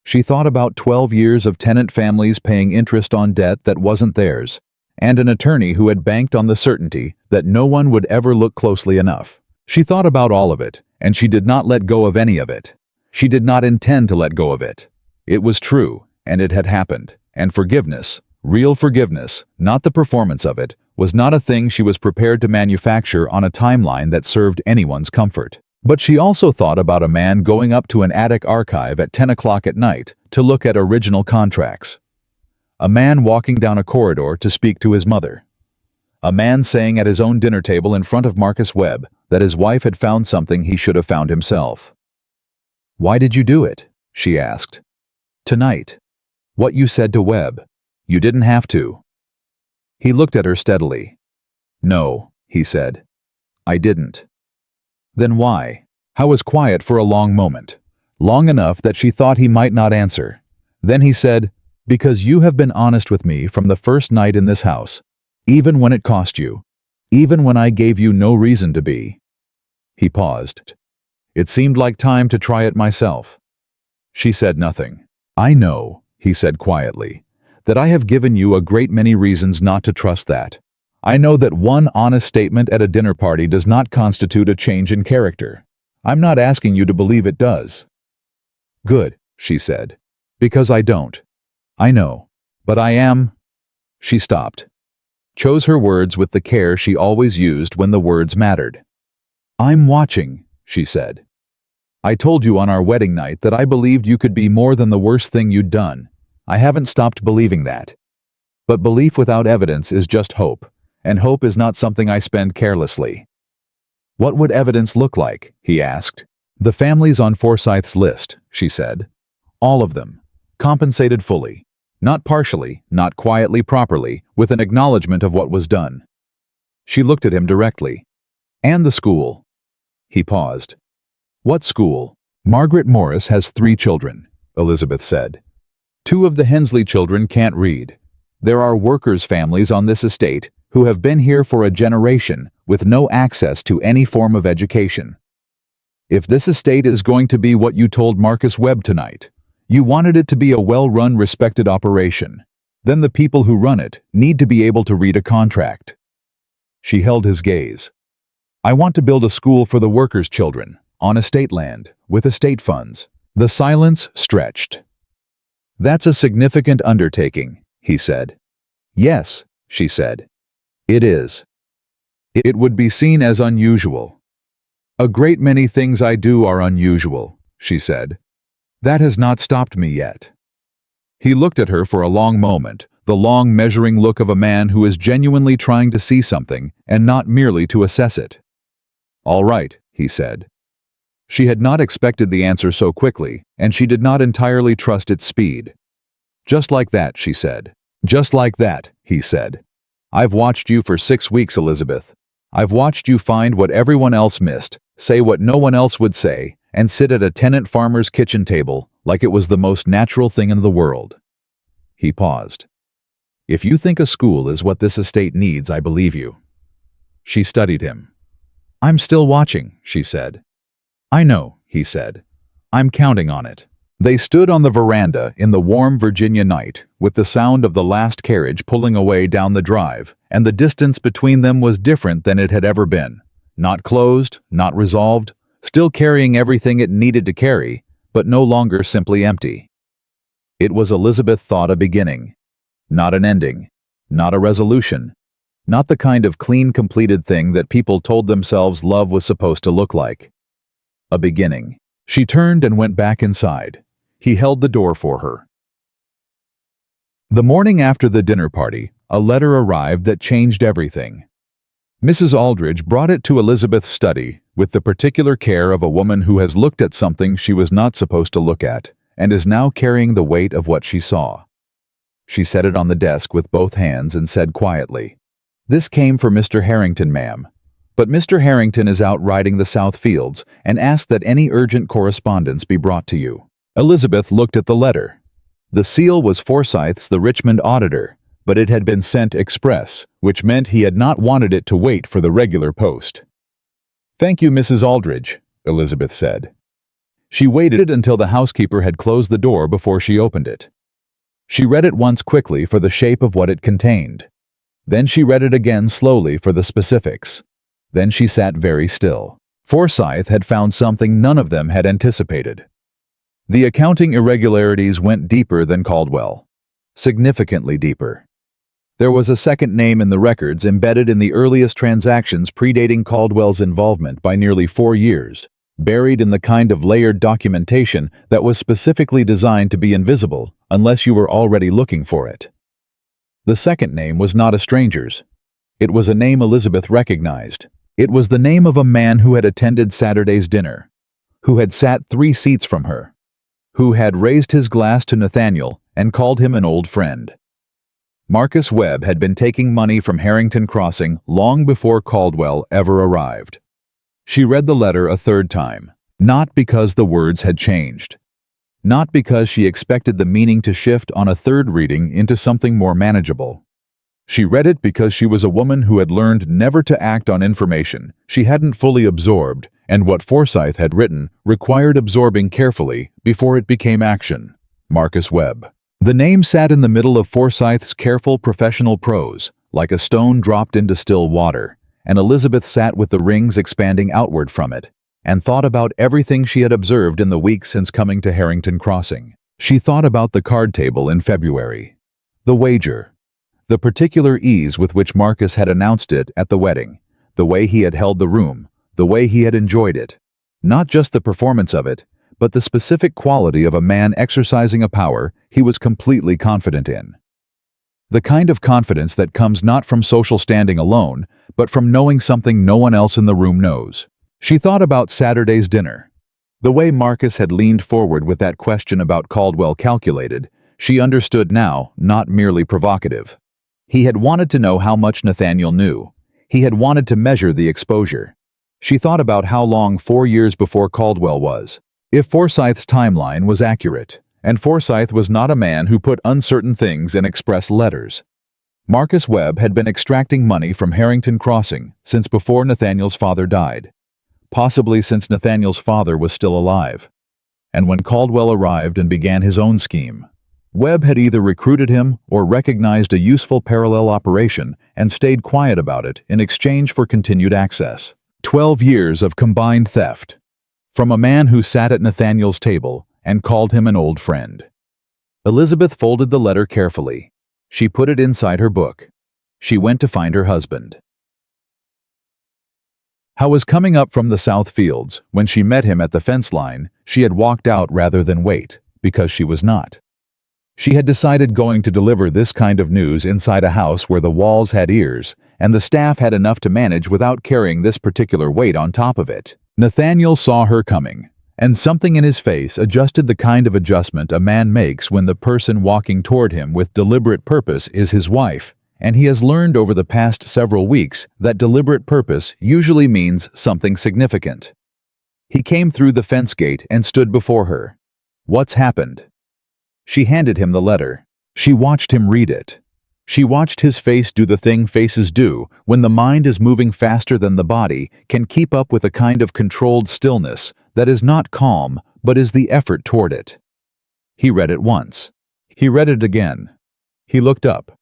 She thought about 12 years of tenant families paying interest on debt that wasn't theirs, and an attorney who had banked on the certainty that no one would ever look closely enough. She thought about all of it, and she did not let go of any of it. She did not intend to let go of it. It was true, and it had happened, and forgiveness, real forgiveness, not the performance of it, was not a thing she was prepared to manufacture on a timeline that served anyone's comfort. But she also thought about a man going up to an attic archive at 10 o'clock at night to look at original contracts. A man walking down a corridor to speak to his mother. A man saying at his own dinner table in front of Marcus Webb that his wife had found something he should have found himself. "Why did you do it?" she asked. "Tonight. What you said to Webb. You didn't have to." He looked at her steadily. "No," he said. "I didn't." "Then why?" Howe was quiet for a long moment, long enough that she thought he might not answer. Then he said, "Because you have been honest with me from the first night in this house, even when it cost you, even when I gave you no reason to be." He paused. "It seemed like time to try it myself." She said nothing. "I know," he said quietly, "that I have given you a great many reasons not to trust that. I know that one honest statement at a dinner party does not constitute a change in character. I'm not asking you to believe it does." "Good," she said, "because I don't. I know. But I am—" She stopped. Chose her words with the care she always used when the words mattered. "I'm watching," she said. "I told you on our wedding night that I believed you could be more than the worst thing you'd done. I haven't stopped believing that. But belief without evidence is just hope, and hope is not something I spend carelessly." "What would evidence look like?" he asked. "The families on Forsyth's list," she said. "All of them. Compensated fully. Not partially, not quietly properly, with an acknowledgement of what was done." She looked at him directly. "And the school." He paused. "What school?" "Margaret Morris has 3 children," Elizabeth said. "2 of the Hensley children can't read. There are workers' families on this estate who have been here for a generation with no access to any form of education. If this estate is going to be what you told Marcus Webb tonight, you wanted it to be a well-run, respected operation, then the people who run it need to be able to read a contract." She held his gaze. "I want to build a school for the workers' children, on estate land, with estate funds." The silence stretched. "That's a significant undertaking," he said. "Yes," she said. "It is. It would be seen as unusual." "A great many things I do are unusual," she said. "That has not stopped me yet." He looked at her for a long moment, the long measuring look of a man who is genuinely trying to see something and not merely to assess it. "All right," he said. She had not expected the answer so quickly, and she did not entirely trust its speed. "Just like that," she said. "Just like that," he said. "I've watched you for 6 weeks, Elizabeth. I've watched you find what everyone else missed, say what no one else would say, and sit at a tenant farmer's kitchen table like it was the most natural thing in the world." He paused. "If you think a school is what this estate needs, I believe you." She studied him. "I'm still watching," she said. "I know," he said. "I'm counting on it." They stood on the veranda in the warm Virginia night, with the sound of the last carriage pulling away down the drive, and the distance between them was different than it had ever been. Not closed, not resolved, still carrying everything it needed to carry, but no longer simply empty. It was, Elizabeth thought, a beginning, not an ending, not a resolution, not the kind of clean, completed thing that people told themselves love was supposed to look like. A beginning. She turned and went back inside. He held the door for her. The morning after the dinner party, a letter arrived that changed everything. Mrs. Aldridge brought it to Elizabeth's study with the particular care of a woman who has looked at something she was not supposed to look at and is now carrying the weight of what she saw. She set it on the desk with both hands and said quietly, "This came for Mr. Harrington, ma'am. But Mr. Harrington is out riding the South Fields and asked that any urgent correspondence be brought to you." Elizabeth looked at the letter. The seal was Forsyth's, the Richmond auditor, but it had been sent express, which meant he had not wanted it to wait for the regular post. "Thank you, Mrs. Aldridge," Elizabeth said. She waited until the housekeeper had closed the door before she opened it. She read it once quickly for the shape of what it contained. Then she read it again slowly for the specifics. Then she sat very still. Forsyth had found something none of them had anticipated. The accounting irregularities went deeper than Caldwell. Significantly deeper. There was a second name in the records embedded in the earliest transactions predating Caldwell's involvement by nearly 4 years, buried in the kind of layered documentation that was specifically designed to be invisible unless you were already looking for it. The second name was not a stranger's. It was a name Elizabeth recognized. It was the name of a man who had attended Saturday's dinner, who had sat 3 seats from her, who had raised his glass to Nathaniel and called him an old friend. Marcus Webb had been taking money from Harrington Crossing long before Caldwell ever arrived. She read the letter a third time, not because the words had changed, not because she expected the meaning to shift on a third reading into something more manageable. She read it because she was a woman who had learned never to act on information she hadn't fully absorbed, and what Forsyth had written required absorbing carefully before it became action. Marcus Webb. The name sat in the middle of Forsyth's careful professional prose, like a stone dropped into still water, and Elizabeth sat with the rings expanding outward from it, and thought about everything she had observed in the weeks since coming to Harrington Crossing. She thought about the card table in February, the wager, the particular ease with which Marcus had announced it at the wedding, the way he had held the room, the way he had enjoyed it. Not just the performance of it, but the specific quality of a man exercising a power he was completely confident in. The kind of confidence that comes not from social standing alone, but from knowing something no one else in the room knows. She thought about Saturday's dinner. The way Marcus had leaned forward with that question about Caldwell calculated, she understood now, not merely provocative. He had wanted to know how much Nathaniel knew. He had wanted to measure the exposure. She thought about how long 4 years before Caldwell was. If Forsyth's timeline was accurate, and Forsyth was not a man who put uncertain things in express letters. Marcus Webb had been extracting money from Harrington Crossing since before Nathaniel's father died, possibly since Nathaniel's father was still alive. And when Caldwell arrived and began his own scheme, Webb had either recruited him or recognized a useful parallel operation and stayed quiet about it in exchange for continued access. 12 years of combined theft. From a man who sat at Nathaniel's table and called him an old friend. Elizabeth folded the letter carefully. She put it inside her book. She went to find her husband. How was coming up from the south fields, when she met him at the fence line, she had walked out rather than wait, because she was not. She had decided going to deliver this kind of news inside a house where the walls had ears, and the staff had enough to manage without carrying this particular weight on top of it. Nathaniel saw her coming, and something in his face adjusted the kind of adjustment a man makes when the person walking toward him with deliberate purpose is his wife, and he has learned over the past several weeks that deliberate purpose usually means something significant. He came through the fence gate and stood before her. "What's happened?" She handed him the letter. She watched him read it. She watched his face do the thing faces do when the mind is moving faster than the body can keep up with a kind of controlled stillness that is not calm but is the effort toward it. He read it once. He read it again. He looked up.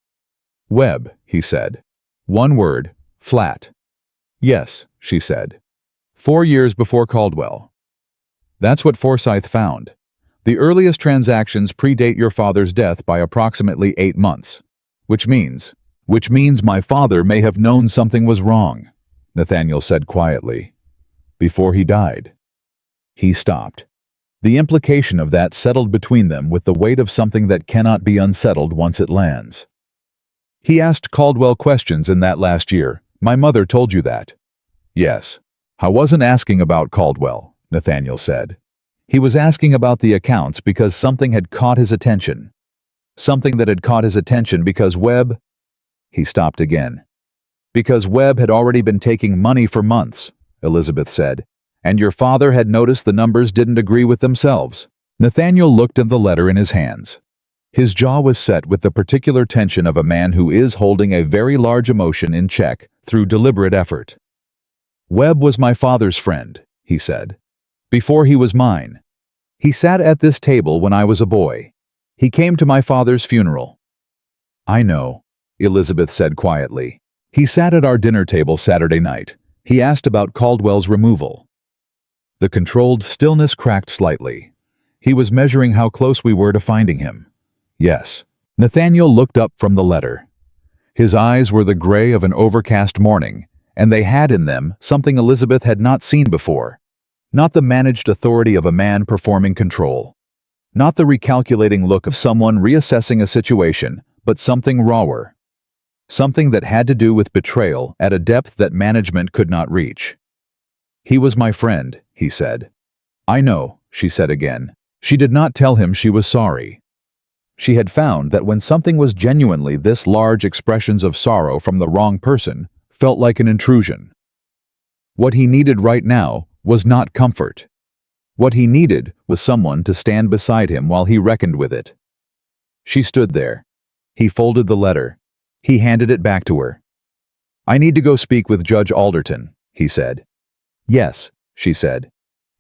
"Webb," he said. One word, flat. "Yes," she said. 4 years before Caldwell. That's what Forsyth found. The earliest transactions predate your father's death by approximately 8 months. Which means my father may have known something was wrong," Nathaniel said quietly. "Before he died." He stopped. The implication of that settled between them with the weight of something that cannot be unsettled once it lands. "He asked Caldwell questions in that last year. My mother told you that." "Yes. I wasn't asking about Caldwell," Nathaniel said. He was asking about the accounts because something had caught his attention. Something that had caught his attention because Webb... He stopped again. "Because Webb had already been taking money for months," Elizabeth said, "and your father had noticed the numbers didn't agree with themselves." Nathaniel looked at the letter in his hands. His jaw was set with the particular tension of a man who is holding a very large emotion in check through deliberate effort. "Webb was my father's friend," he said, "before he was mine. He sat at this table when I was a boy. He came to my father's funeral." "I know," Elizabeth said quietly. "He sat at our dinner table Saturday night. He asked about Caldwell's removal." The controlled stillness cracked slightly. He was measuring how close we were to finding him. "Yes." Nathaniel looked up from the letter. His eyes were the gray of an overcast morning, and they had in them something Elizabeth had not seen before. Not the managed authority of a man performing control. Not the recalculating look of someone reassessing a situation, but something rawer. Something that had to do with betrayal at a depth that management could not reach. "He was my friend," he said. "I know," she said again. She did not tell him she was sorry. She had found that when something was genuinely this large, expressions of sorrow from the wrong person felt like an intrusion. What he needed right now was not comfort. What he needed was someone to stand beside him while he reckoned with it. She stood there. He folded the letter. He handed it back to her. "I need to go speak with Judge Alderton," he said. "Yes," she said.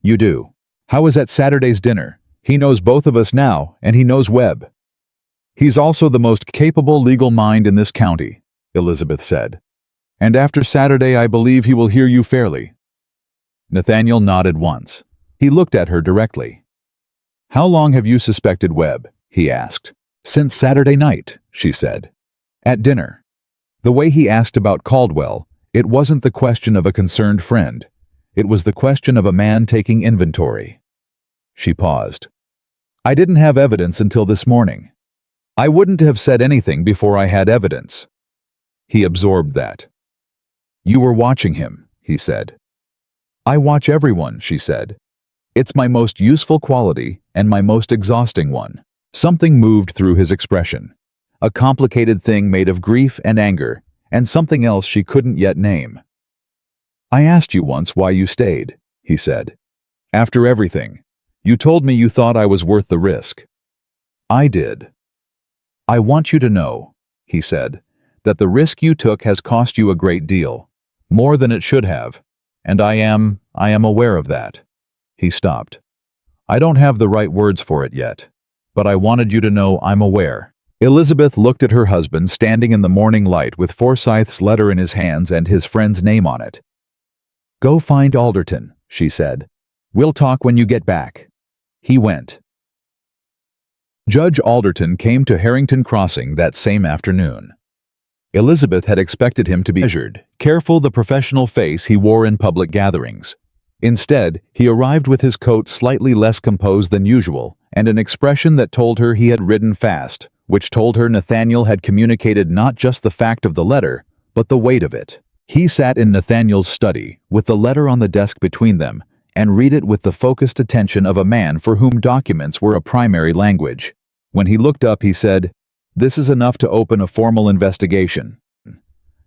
"You do. How was at Saturday's dinner? He knows both of us now, and he knows Webb." "He's also the most capable legal mind in this county," Elizabeth said. "And after Saturday I believe he will hear you fairly." Nathaniel nodded once. He looked at her directly. "How long have you suspected Webb?" he asked. "Since Saturday night," she said. "At dinner." The way he asked about Caldwell, it wasn't the question of a concerned friend. It was the question of a man taking inventory. She paused. "I didn't have evidence until this morning. I wouldn't have said anything before I had evidence." He absorbed that. "You were watching him," he said. "I watch everyone," she said. "It's my most useful quality and my most exhausting one." Something moved through his expression. A complicated thing made of grief and anger, and something else she couldn't yet name. "I asked you once why you stayed," he said. "After everything, you told me you thought I was worth the risk." "I did." "I want you to know," he said, "that the risk you took has cost you a great deal, more than it should have, and I am aware of that." He stopped. "I don't have the right words for it yet, but I wanted you to know I'm aware." Elizabeth looked at her husband standing in the morning light with Forsyth's letter in his hands and his friend's name on it. "Go find Alderton," she said. "We'll talk when you get back." He went. Judge Alderton came to Harrington Crossing that same afternoon. Elizabeth had expected him to be measured, careful, the professional face he wore in public gatherings. Instead, he arrived with his coat slightly less composed than usual, and an expression that told her he had ridden fast, which told her Nathaniel had communicated not just the fact of the letter, but the weight of it. He sat in Nathaniel's study, with the letter on the desk between them, and read it with the focused attention of a man for whom documents were a primary language. When he looked up, he said, "This is enough to open a formal investigation."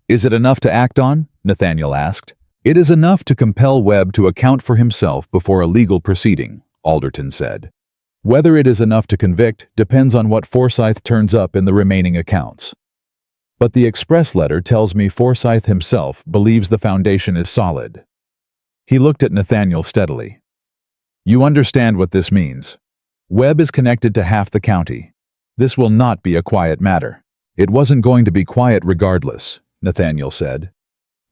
"Is it enough to act on?" Nathaniel asked. "It is enough to compel Webb to account for himself before a legal proceeding," Alderton said. "Whether it is enough to convict depends on what Forsyth turns up in the remaining accounts. But the express letter tells me Forsyth himself believes the foundation is solid." He looked at Nathaniel steadily. "You understand what this means. Webb is connected to half the county. This will not be a quiet matter." "It wasn't going to be quiet regardless," Nathaniel said.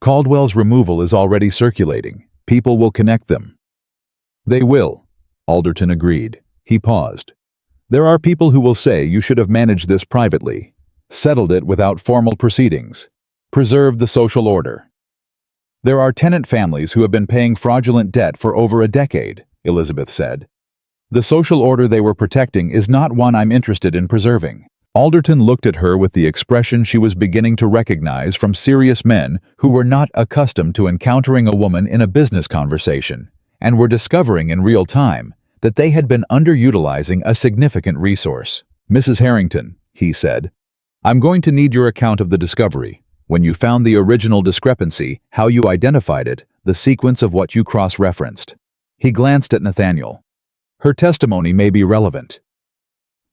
"Caldwell's removal is already circulating. People will connect them." "They will," Alderton agreed. He paused. "There are people who will say you should have managed this privately, settled it without formal proceedings, preserved the social order." "There are tenant families who have been paying fraudulent debt for over a decade," Elizabeth said. "The social order they were protecting is not one I'm interested in preserving." Alderton looked at her with the expression she was beginning to recognize from serious men who were not accustomed to encountering a woman in a business conversation, and were discovering in real time that they had been underutilizing a significant resource. "Mrs. Harrington," he said, "I'm going to need your account of the discovery. When you found the original discrepancy, how you identified it, the sequence of what you cross-referenced." He glanced at Nathaniel. "Her testimony may be relevant."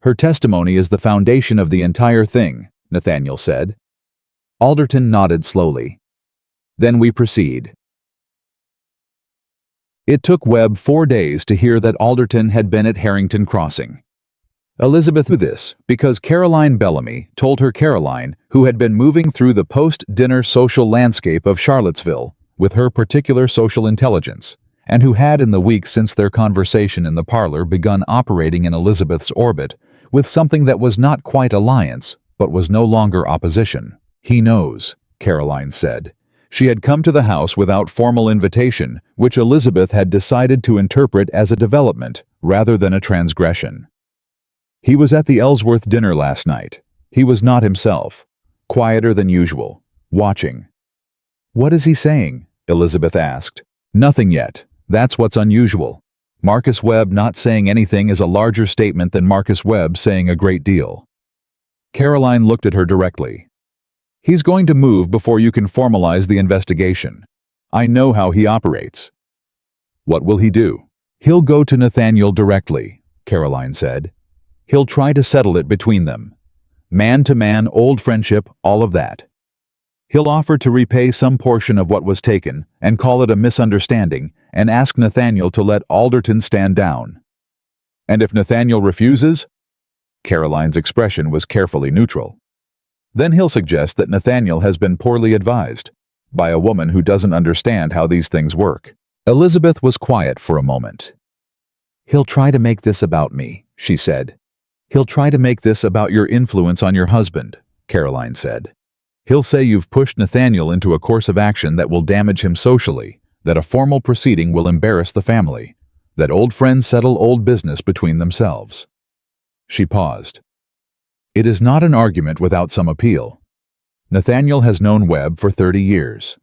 "Her testimony is the foundation of the entire thing," Nathaniel said. Alderton nodded slowly. "Then we proceed." It took Webb 4 days to hear that Alderton had been at Harrington Crossing. Elizabeth knew this because Caroline Bellamy told her Caroline, who had been moving through the post-dinner social landscape of Charlottesville with her particular social intelligence, and who had in the weeks since their conversation in the parlor begun operating in Elizabeth's orbit with something that was not quite alliance, but was no longer opposition. "He knows," Caroline said. She had come to the house without formal invitation, which Elizabeth had decided to interpret as a development rather than a transgression. He was at the Ellsworth dinner last night. He was not himself, quieter than usual, watching. "What is he saying?" Elizabeth asked. "Nothing yet. That's what's unusual. Marcus Webb not saying anything is a larger statement than Marcus Webb saying a great deal." Caroline looked at her directly. "He's going to move before you can formalize the investigation. I know how he operates." "What will he do?" "He'll go to Nathaniel directly," Caroline said. "He'll try to settle it between them. Man to man, old friendship, all of that. He'll offer to repay some portion of what was taken and call it a misunderstanding and ask Nathaniel to let Alderton stand down." "And if Nathaniel refuses?" Caroline's expression was carefully neutral. "Then he'll suggest that Nathaniel has been poorly advised by a woman who doesn't understand how these things work." Elizabeth was quiet for a moment. "He'll try to make this about me," she said. "He'll try to make this about your influence on your husband," Caroline said. "He'll say you've pushed Nathaniel into a course of action that will damage him socially, that a formal proceeding will embarrass the family, that old friends settle old business between themselves." She paused. "It is not an argument without some appeal. Nathaniel has known Webb for 30 years.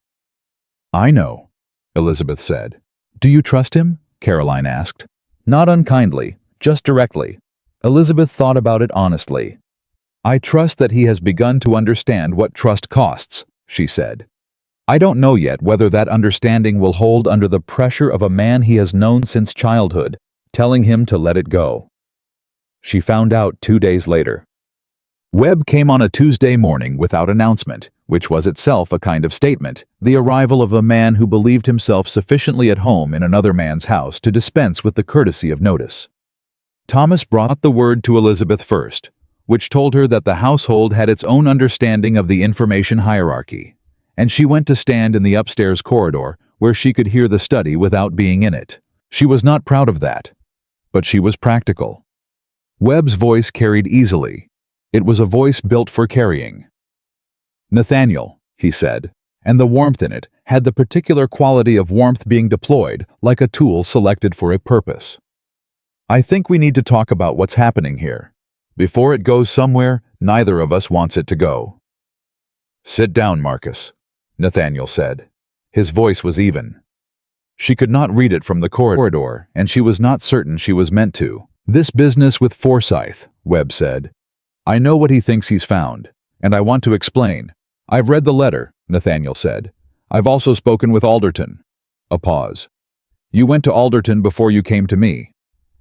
"I know," Elizabeth said. "Do you trust him?" Caroline asked. Not unkindly, just directly. Elizabeth thought about it honestly. "I trust that he has begun to understand what trust costs," she said. "I don't know yet whether that understanding will hold under the pressure of a man he has known since childhood, telling him to let it go." She found out 2 days later. Webb came on a Tuesday morning without announcement, which was itself a kind of statement, the arrival of a man who believed himself sufficiently at home in another man's house to dispense with the courtesy of notice. Thomas brought the word to Elizabeth first, which told her that the household had its own understanding of the information hierarchy, and she went to stand in the upstairs corridor where she could hear the study without being in it. She was not proud of that, but she was practical. Webb's voice carried easily. It was a voice built for carrying. "Nathaniel," he said, and the warmth in it had the particular quality of warmth being deployed like a tool selected for a purpose. "I think we need to talk about what's happening here. Before it goes somewhere, neither of us wants it to go." "Sit down, Marcus," Nathaniel said. His voice was even. She could not read it from the corridor, and she was not certain she was meant to. "This business with Forsyth," Webb said. "I know what he thinks he's found, and I want to explain." "I've read the letter," Nathaniel said. "I've also spoken with Alderton." A pause. "You went to Alderton before you came to me."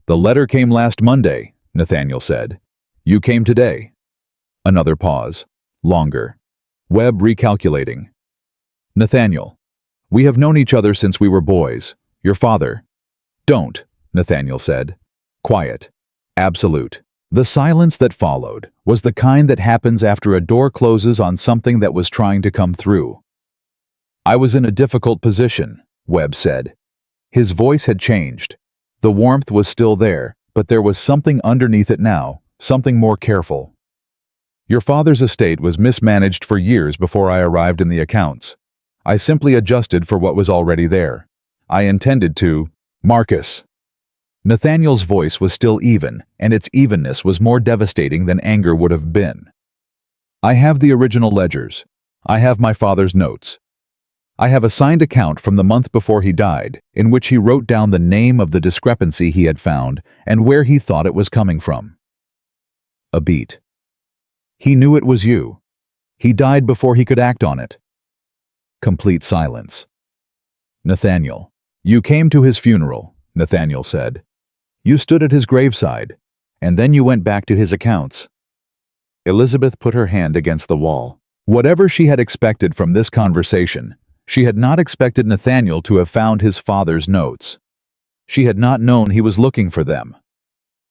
"The letter came last Monday," Nathaniel said. "You came today." Another pause. Longer. Webb recalculating. "Nathaniel, we have known each other since we were boys. Your father—" "Don't," Nathaniel said. Quiet. Absolute. The silence that followed was the kind that happens after a door closes on something that was trying to come through. "I was in a difficult position," Webb said. His voice had changed. The warmth was still there, but there was something underneath it now, something more careful. "Your father's estate was mismanaged for years before I arrived in the accounts. I simply adjusted for what was already there. I intended to—" "Marcus." Nathaniel's voice was still even, and its evenness was more devastating than anger would have been. "I have the original ledgers. I have my father's notes. I have a signed account from the month before he died, in which he wrote down the name of the discrepancy he had found and where he thought it was coming from." A beat. "He knew it was you. He died before he could act on it." Complete silence. "Nathaniel, you came to his funeral," Nathaniel said. "You stood at his graveside, and then you went back to his accounts." Elizabeth put her hand against the wall. Whatever she had expected from this conversation, she had not expected Nathaniel to have found his father's notes. She had not known he was looking for them.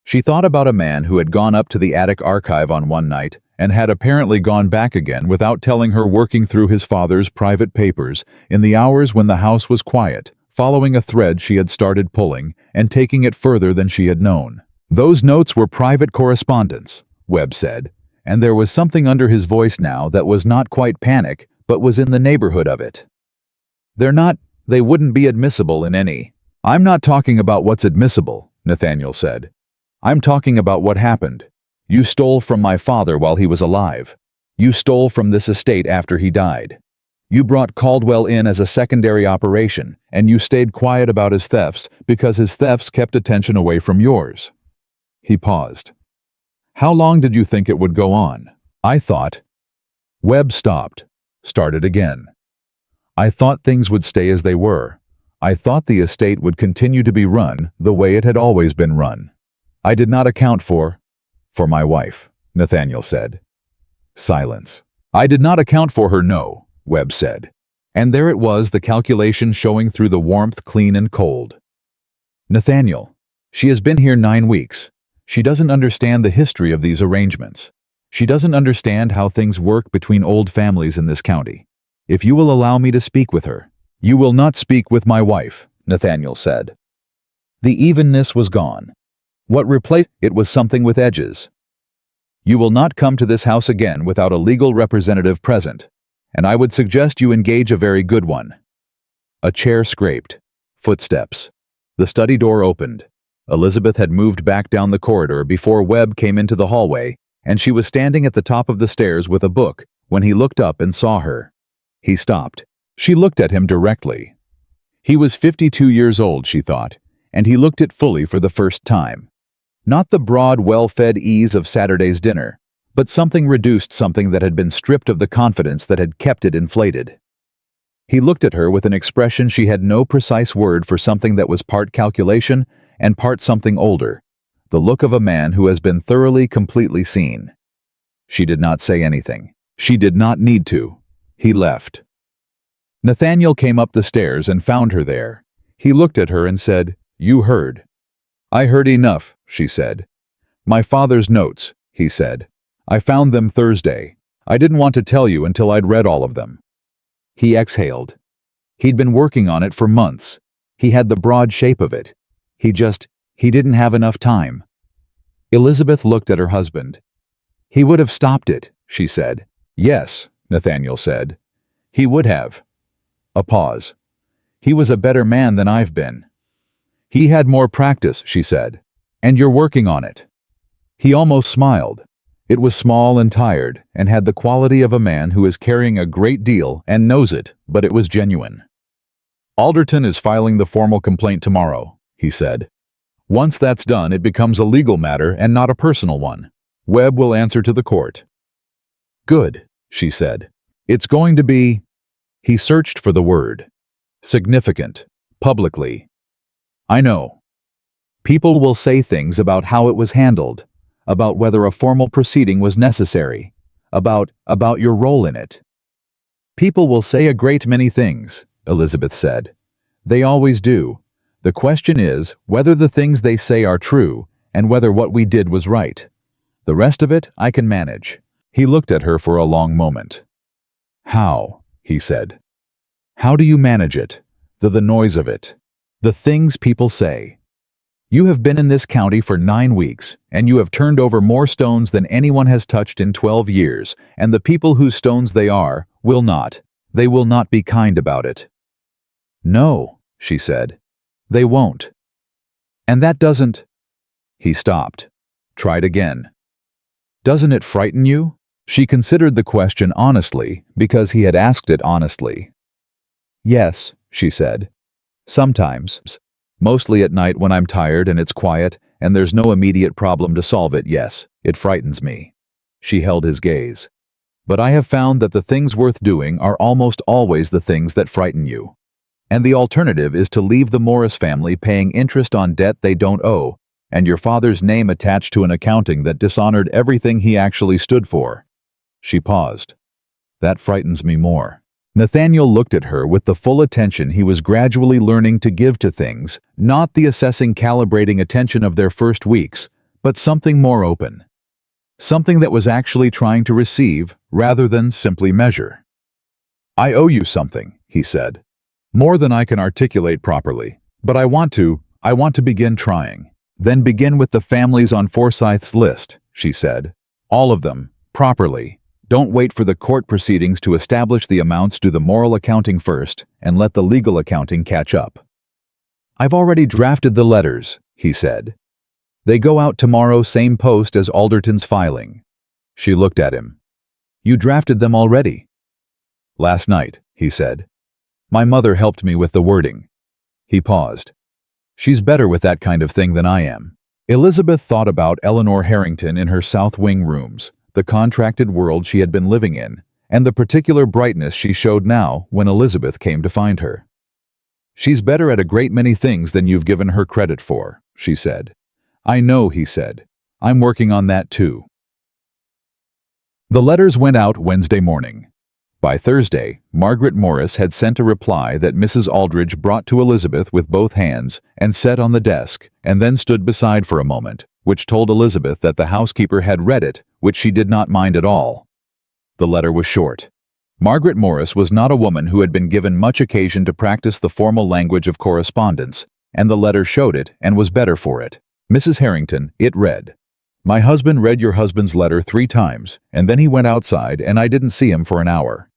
She thought about a man who had gone up to the attic archive on one night and had apparently gone back again without telling her, working through his father's private papers in the hours when the house was quiet, following a thread she had started pulling and taking it further than she had known. "Those notes were private correspondence," Webb said, and there was something under his voice now that was not quite panic, but was in the neighborhood of it. They wouldn't be admissible in any. I'm not talking about what's admissible, Nathaniel said. I'm talking about what happened. You stole from my father while he was alive. You stole from this estate after he died. You brought Caldwell in as a secondary operation, and you stayed quiet about his thefts because his thefts kept attention away from yours. He paused. How long did you think it would go on? I thought. Webb stopped, started again. I thought things would stay as they were. I thought the estate would continue to be run the way it had always been run. I did not account for my wife, Nathaniel said. Silence. I did not account for her, no, Webb said. And there it was, the calculation showing through the warmth, clean and cold. Nathaniel, she has been here 9 weeks. She doesn't understand the history of these arrangements. She doesn't understand how things work between old families in this county. If you will allow me to speak with her. You will not speak with my wife, Nathaniel said. The evenness was gone. What replaced it was something with edges. You will not come to this house again without a legal representative present, and I would suggest you engage a very good one. A chair scraped. Footsteps. The study door opened. Elizabeth had moved back down the corridor before Webb came into the hallway, and she was standing at the top of the stairs with a book when he looked up and saw her. He stopped. She looked at him directly. He was 52 years old, she thought, and he looked it fully for the first time. Not the broad, well-fed ease of Saturday's dinner, but something reduced, something that had been stripped of the confidence that had kept it inflated. He looked at her with an expression she had no precise word for, something that was part calculation and part something older, the look of a man who has been thoroughly, completely seen. She did not say anything. She did not need to. He left. Nathaniel came up the stairs and found her there. He looked at her and said, You heard. I heard enough, she said. My father's notes, he said. I found them Thursday. I didn't want to tell you until I'd read all of them. He exhaled. He'd been working on it for months. He had the broad shape of it. He didn't have enough time. Elizabeth looked at her husband. He would have stopped it, she said. Yes, Nathaniel said. He would have. A pause. He was a better man than I've been. He had more practice, she said. And you're working on it. He almost smiled. It was small and tired, and had the quality of a man who is carrying a great deal and knows it, but it was genuine. Alderton is filing the formal complaint tomorrow, he said. Once that's done, it becomes a legal matter and not a personal one. Webb will answer to the court. Good, she said. It's going to be... He searched for the word. Significant. Publicly. I know. People will say things about how it was handled, about whether a formal proceeding was necessary, about your role in it. People will say a great many things, Elizabeth said. They always do. The question is whether the things they say are true and whether what we did was right. The rest of it I can manage. He looked at her for a long moment. How? He said. How do you manage it? The noise of it. The things people say. You have been in this county for 9 weeks, and you have turned over more stones than anyone has touched in 12 years, and the people whose stones they are will not. They will not be kind about it. No, she said. They won't. And that doesn't... He stopped. Tried again. Doesn't it frighten you? She considered the question honestly because he had asked it honestly. Yes, she said. Sometimes. Mostly at night when I'm tired and it's quiet and there's no immediate problem to solve it, yes, it frightens me. She held his gaze. But I have found that the things worth doing are almost always the things that frighten you. And the alternative is to leave the Morris family paying interest on debt they don't owe, and your father's name attached to an accounting that dishonored everything he actually stood for. She paused. That frightens me more. Nathaniel looked at her with the full attention he was gradually learning to give to things, not the assessing, calibrating attention of their first weeks, but something more open. Something that was actually trying to receive rather than simply measure. I owe you something, he said. More than I can articulate properly, but I want to begin trying. Then begin with the families on Forsyth's list, she said. All of them, properly. Don't wait for the court proceedings to establish the amounts. Do the moral accounting first, and let the legal accounting catch up. I've already drafted the letters, he said. They go out tomorrow, same post as Alderton's filing. She looked at him. You drafted them already? Last night, he said. My mother helped me with the wording. He paused. She's better with that kind of thing than I am. Elizabeth thought about Eleanor Harrington in her South Wing rooms, the contracted world she had been living in, and the particular brightness she showed now when Elizabeth came to find her. She's better at a great many things than you've given her credit for, she said. I know, he said. I'm working on that too. The letters went out Wednesday morning. By Thursday, Margaret Morris had sent a reply that Mrs. Aldridge brought to Elizabeth with both hands and set on the desk, and then stood beside for a moment, which told Elizabeth that the housekeeper had read it, which she did not mind at all. The letter was short. Margaret Morris was not a woman who had been given much occasion to practice the formal language of correspondence, and the letter showed it and was better for it. Mrs. Harrington, it read, My husband read your husband's letter 3 times, and then he went outside and I didn't see him for an hour.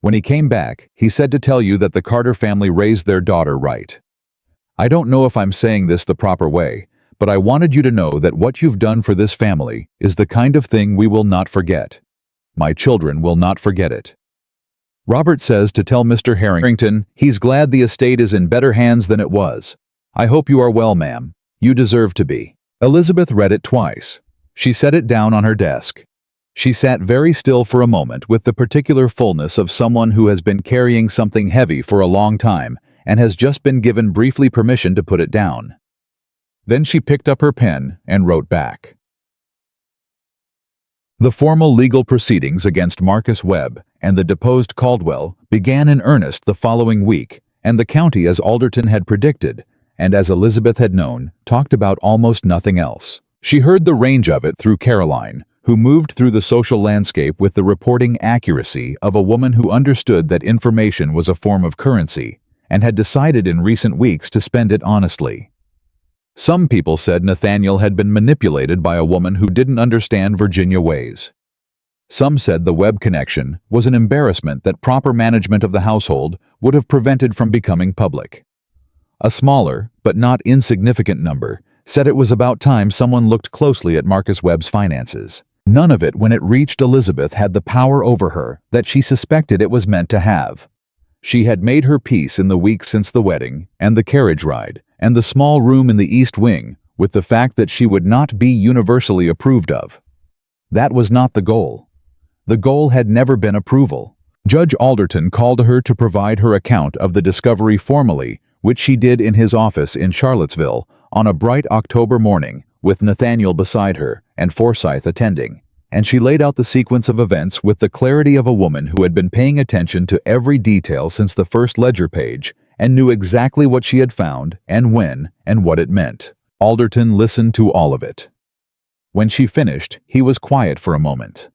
When he came back, he said to tell you that the Carter family raised their daughter right. I don't know if I'm saying this the proper way, but I wanted you to know that what you've done for this family is the kind of thing we will not forget. My children will not forget it. Robert says to tell Mr. Harrington he's glad the estate is in better hands than it was. I hope you are well, ma'am. You deserve to be. Elizabeth read it twice. She set it down on her desk. She sat very still for a moment with the particular fullness of someone who has been carrying something heavy for a long time and has just been given briefly permission to put it down. Then she picked up her pen and wrote back. The formal legal proceedings against Marcus Webb and the deposed Caldwell began in earnest the following week, and the county, as Alderton had predicted, and as Elizabeth had known, talked about almost nothing else. She heard the range of it through Caroline, who moved through the social landscape with the reporting accuracy of a woman who understood that information was a form of currency and had decided in recent weeks to spend it honestly. Some people said Nathaniel had been manipulated by a woman who didn't understand Virginia ways. Some said the Webb connection was an embarrassment that proper management of the household would have prevented from becoming public. A smaller, but not insignificant number, said it was about time someone looked closely at Marcus Webb's finances. None of it, when it reached Elizabeth, had the power over her that she suspected it was meant to have. She had made her peace in the weeks since the wedding, and the carriage ride, and the small room in the East Wing, with the fact that she would not be universally approved of. That was not the goal. The goal had never been approval. Judge Alderton called her to provide her account of the discovery formally, which she did in his office in Charlottesville on a bright October morning, with Nathaniel beside her and Forsyth attending, and she laid out the sequence of events with the clarity of a woman who had been paying attention to every detail since the first ledger page and knew exactly what she had found and when and what it meant. Alderton listened to all of it. When she finished, he was quiet for a moment.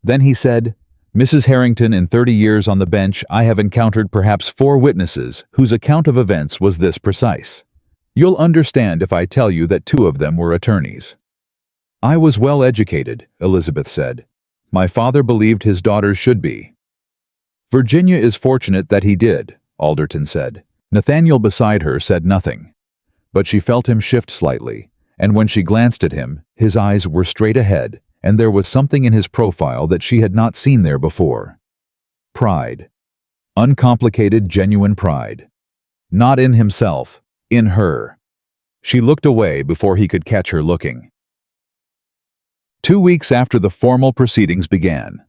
Then he said, Mrs. Harrington, in 30 years on the bench, I have encountered perhaps 4 witnesses whose account of events was this precise. You'll understand if I tell you that 2 of them were attorneys. I was well educated, Elizabeth said. My father believed his daughters should be. Virginia is fortunate that he did, Alderton said. Nathaniel beside her said nothing. But she felt him shift slightly, and when she glanced at him, his eyes were straight ahead, and there was something in his profile that she had not seen there before. Pride. Uncomplicated, genuine pride. Not in himself, in her. She looked away before he could catch her looking. 2 weeks after the formal proceedings began,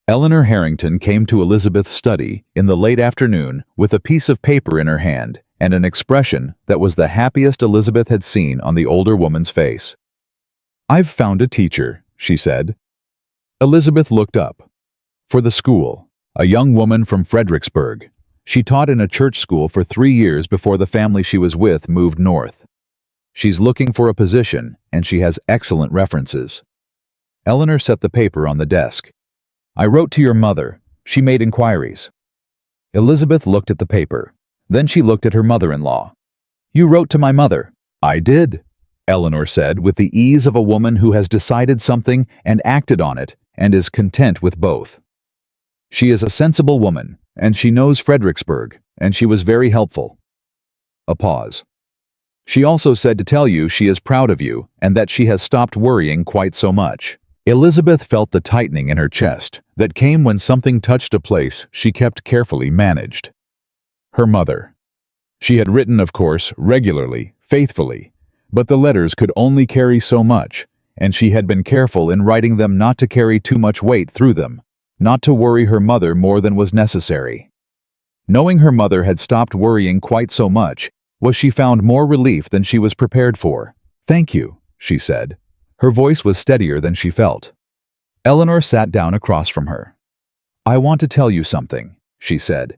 Eleanor Harrington came to Elizabeth's study in the late afternoon with a piece of paper in her hand and an expression that was the happiest Elizabeth had seen on the older woman's face. I've found a teacher, she said. Elizabeth looked up. For the school, a young woman from Fredericksburg. She taught in a church school for 3 years before the family she was with moved north. She's looking for a position, and she has excellent references. Eleanor set the paper on the desk. I wrote to your mother. She made inquiries. Elizabeth looked at the paper. Then she looked at her mother-in-law. You wrote to my mother. I did, Eleanor said with the ease of a woman who has decided something and acted on it and is content with both. She is a sensible woman, and she knows Fredericksburg, and she was very helpful. A pause. She also said to tell you she is proud of you and that she has stopped worrying quite so much. Elizabeth felt the tightening in her chest that came when something touched a place she kept carefully managed. Her mother. She had written, of course, regularly, faithfully, but the letters could only carry so much, and she had been careful in writing them not to carry too much weight through them, not to worry her mother more than was necessary. Knowing her mother had stopped worrying quite so much, she found more relief than she was prepared for. "Thank you," she said. Her voice was steadier than she felt. Eleanor sat down across from her. "I want to tell you something," she said.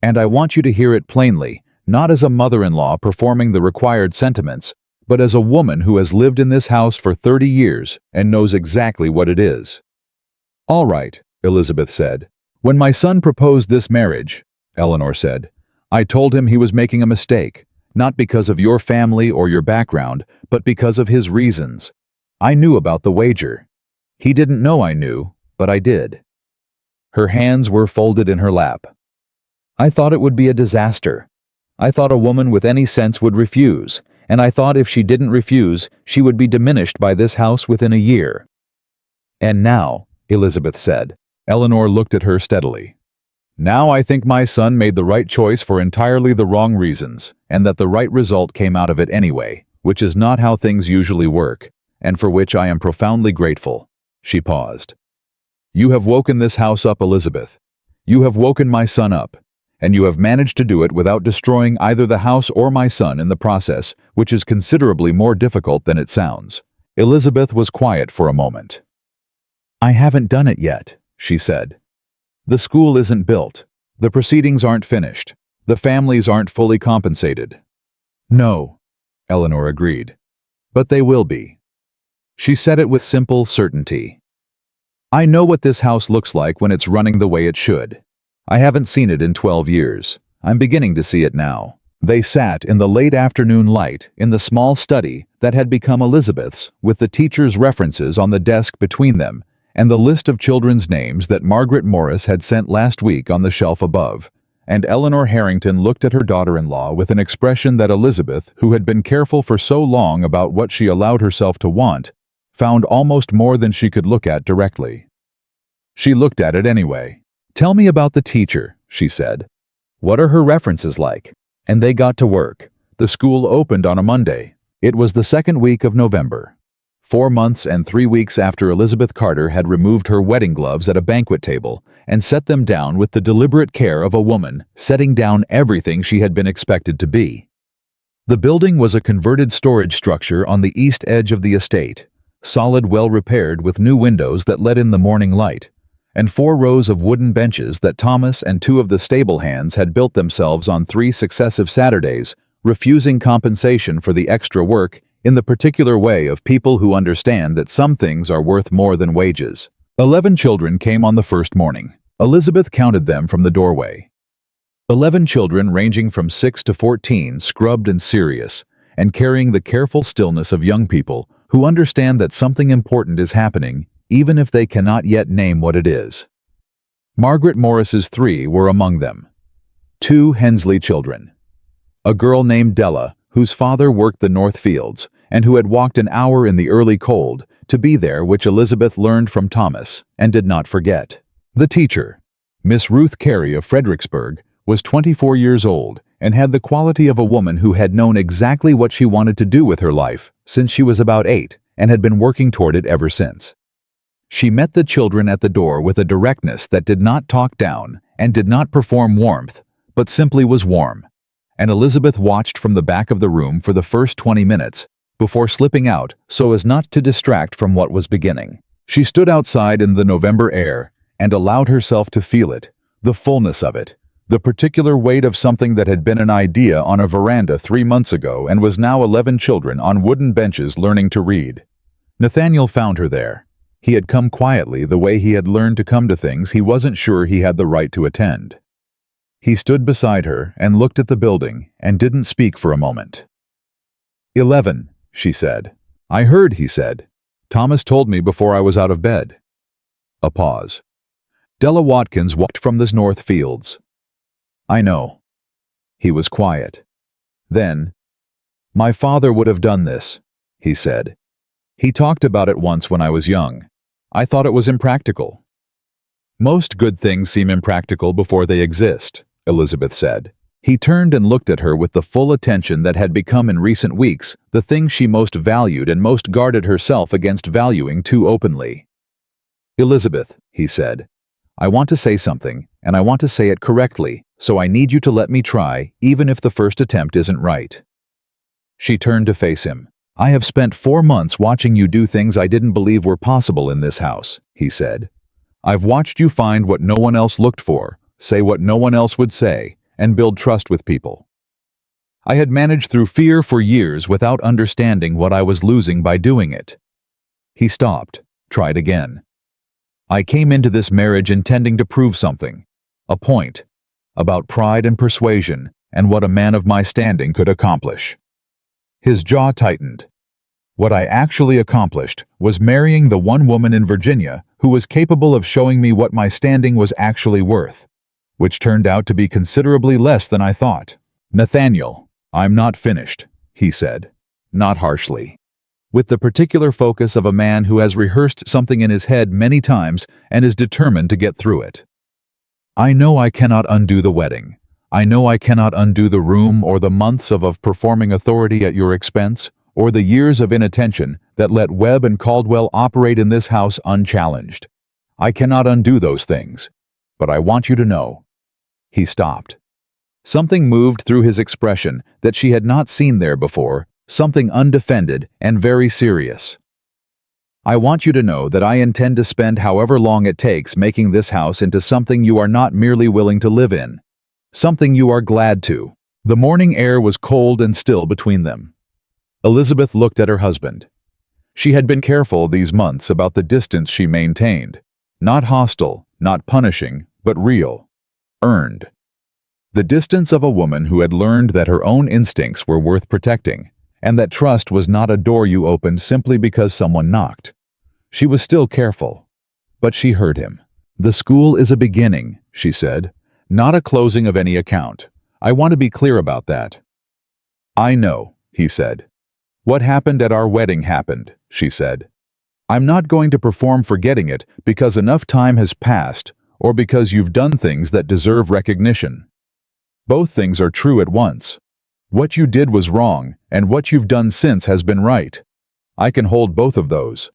"And I want you to hear it plainly, not as a mother-in-law performing the required sentiments, but as a woman who has lived in this house for 30 years and knows exactly what it is." "All right," Elizabeth said. "When my son proposed this marriage," Eleanor said, "I told him he was making a mistake, not because of your family or your background, but because of his reasons. I knew about the wager. He didn't know I knew, but I did." Her hands were folded in her lap. "I thought it would be a disaster. I thought a woman with any sense would refuse, and I thought if she didn't refuse, she would be diminished by this house within a year." "And now," Elizabeth said. Eleanor looked at her steadily. "Now I think my son made the right choice for entirely the wrong reasons, and that the right result came out of it anyway, which is not how things usually work, and for which I am profoundly grateful." She paused. "You have woken this house up, Elizabeth. You have woken my son up, and you have managed to do it without destroying either the house or my son in the process, which is considerably more difficult than it sounds." Elizabeth was quiet for a moment. "I haven't done it yet," she said. "The school isn't built. The proceedings aren't finished. The families aren't fully compensated." "No," Eleanor agreed. "But they will be." She said it with simple certainty. "I know what this house looks like when it's running the way it should. I haven't seen it in 12 years. I'm beginning to see it now." They sat in the late afternoon light in the small study that had become Elizabeth's, with the teacher's references on the desk between them, and the list of children's names that Margaret Morris had sent last week on the shelf above, and Eleanor Harrington looked at her daughter-in-law with an expression that Elizabeth, who had been careful for so long about what she allowed herself to want, found almost more than she could look at directly. She looked at it anyway. "Tell me about the teacher," she said. "What are her references like?" And they got to work. The school opened on a Monday. It was the second week of November. 4 months and 3 weeks after Elizabeth Carter had removed her wedding gloves at a banquet table and set them down with the deliberate care of a woman, setting down everything she had been expected to be. The building was a converted storage structure on the east edge of the estate, solid, well-repaired with new windows that let in the morning light, and 4 rows of wooden benches that Thomas and 2 of the stable hands had built themselves on 3 successive Saturdays, refusing compensation for the extra work in the particular way of people who understand that some things are worth more than wages. 11 children came on the first morning. Elizabeth counted them from the doorway. 11 children ranging from 6 to 14, scrubbed and serious, and carrying the careful stillness of young people who understand that something important is happening, even if they cannot yet name what it is. Margaret Morris's 3 were among them. 2 Hensley children. A girl named Della, whose father worked the North Fields, and who had walked an hour in the early cold to be there, which Elizabeth learned from Thomas, and did not forget. The teacher, Miss Ruth Carey of Fredericksburg, was 24 years old, and had the quality of a woman who had known exactly what she wanted to do with her life since she was about 8, and had been working toward it ever since. She met the children at the door with a directness that did not talk down and did not perform warmth, but simply was warm, and Elizabeth watched from the back of the room for the first 20 minutes, before slipping out so as not to distract from what was beginning. She stood outside in the November air and allowed herself to feel it, the fullness of it, the particular weight of something that had been an idea on a veranda 3 months ago and was now 11 children on wooden benches learning to read. Nathaniel found her there. He had come quietly, the way he had learned to come to things he wasn't sure he had the right to attend. He stood beside her and looked at the building and didn't speak for a moment. 11, she said. "I heard," he said. "Thomas told me before I was out of bed." A pause. Della Watkins walked from the north fields. I know. He was quiet. Then, my father would have done this, he said. He talked about it once when I was young. I thought it was impractical. Most good things seem impractical before they exist, Elizabeth said. He turned and looked at her with the full attention that had become in recent weeks the thing she most valued and most guarded herself against valuing too openly. Elizabeth, he said, I want to say something, and I want to say it correctly, so I need you to let me try, even if the first attempt isn't right. She turned to face him. I have spent 4 months watching you do things I didn't believe were possible in this house, he said. I've watched you find what no one else looked for, say what no one else would say, and build trust with people. I had managed through fear for years without understanding what I was losing by doing it. He stopped, tried again. I came into this marriage intending to prove something, a point, about pride and persuasion and what a man of my standing could accomplish. His jaw tightened. What I actually accomplished was marrying the one woman in Virginia who was capable of showing me what my standing was actually worth, which turned out to be considerably less than I thought. Nathaniel, I'm not finished, he said, not harshly, with the particular focus of a man who has rehearsed something in his head many times and is determined to get through it. I know I cannot undo the wedding. I know I cannot undo the room or the months of performing authority at your expense, or the years of inattention that let Webb and Caldwell operate in this house unchallenged. I cannot undo those things, but I want you to know. He stopped. Something moved through his expression that she had not seen there before, something undefended and very serious. I want you to know that I intend to spend however long it takes making this house into something you are not merely willing to live in, something you are glad to. The morning air was cold and still between them. Elizabeth looked at her husband. She had been careful these months about the distance she maintained. Not hostile, not punishing, but real. Earned. The distance of a woman who had learned that her own instincts were worth protecting, and that trust was not a door you opened simply because someone knocked. She was still careful. But she heard him. The school is a beginning, she said, not a closing of any account. I want to be clear about that. I know, he said. What happened at our wedding happened, she said. I'm not going to perform forgetting it because enough time has passed or because you've done things that deserve recognition. Both things are true at once. What you did was wrong, and what you've done since has been right. I can hold both of those.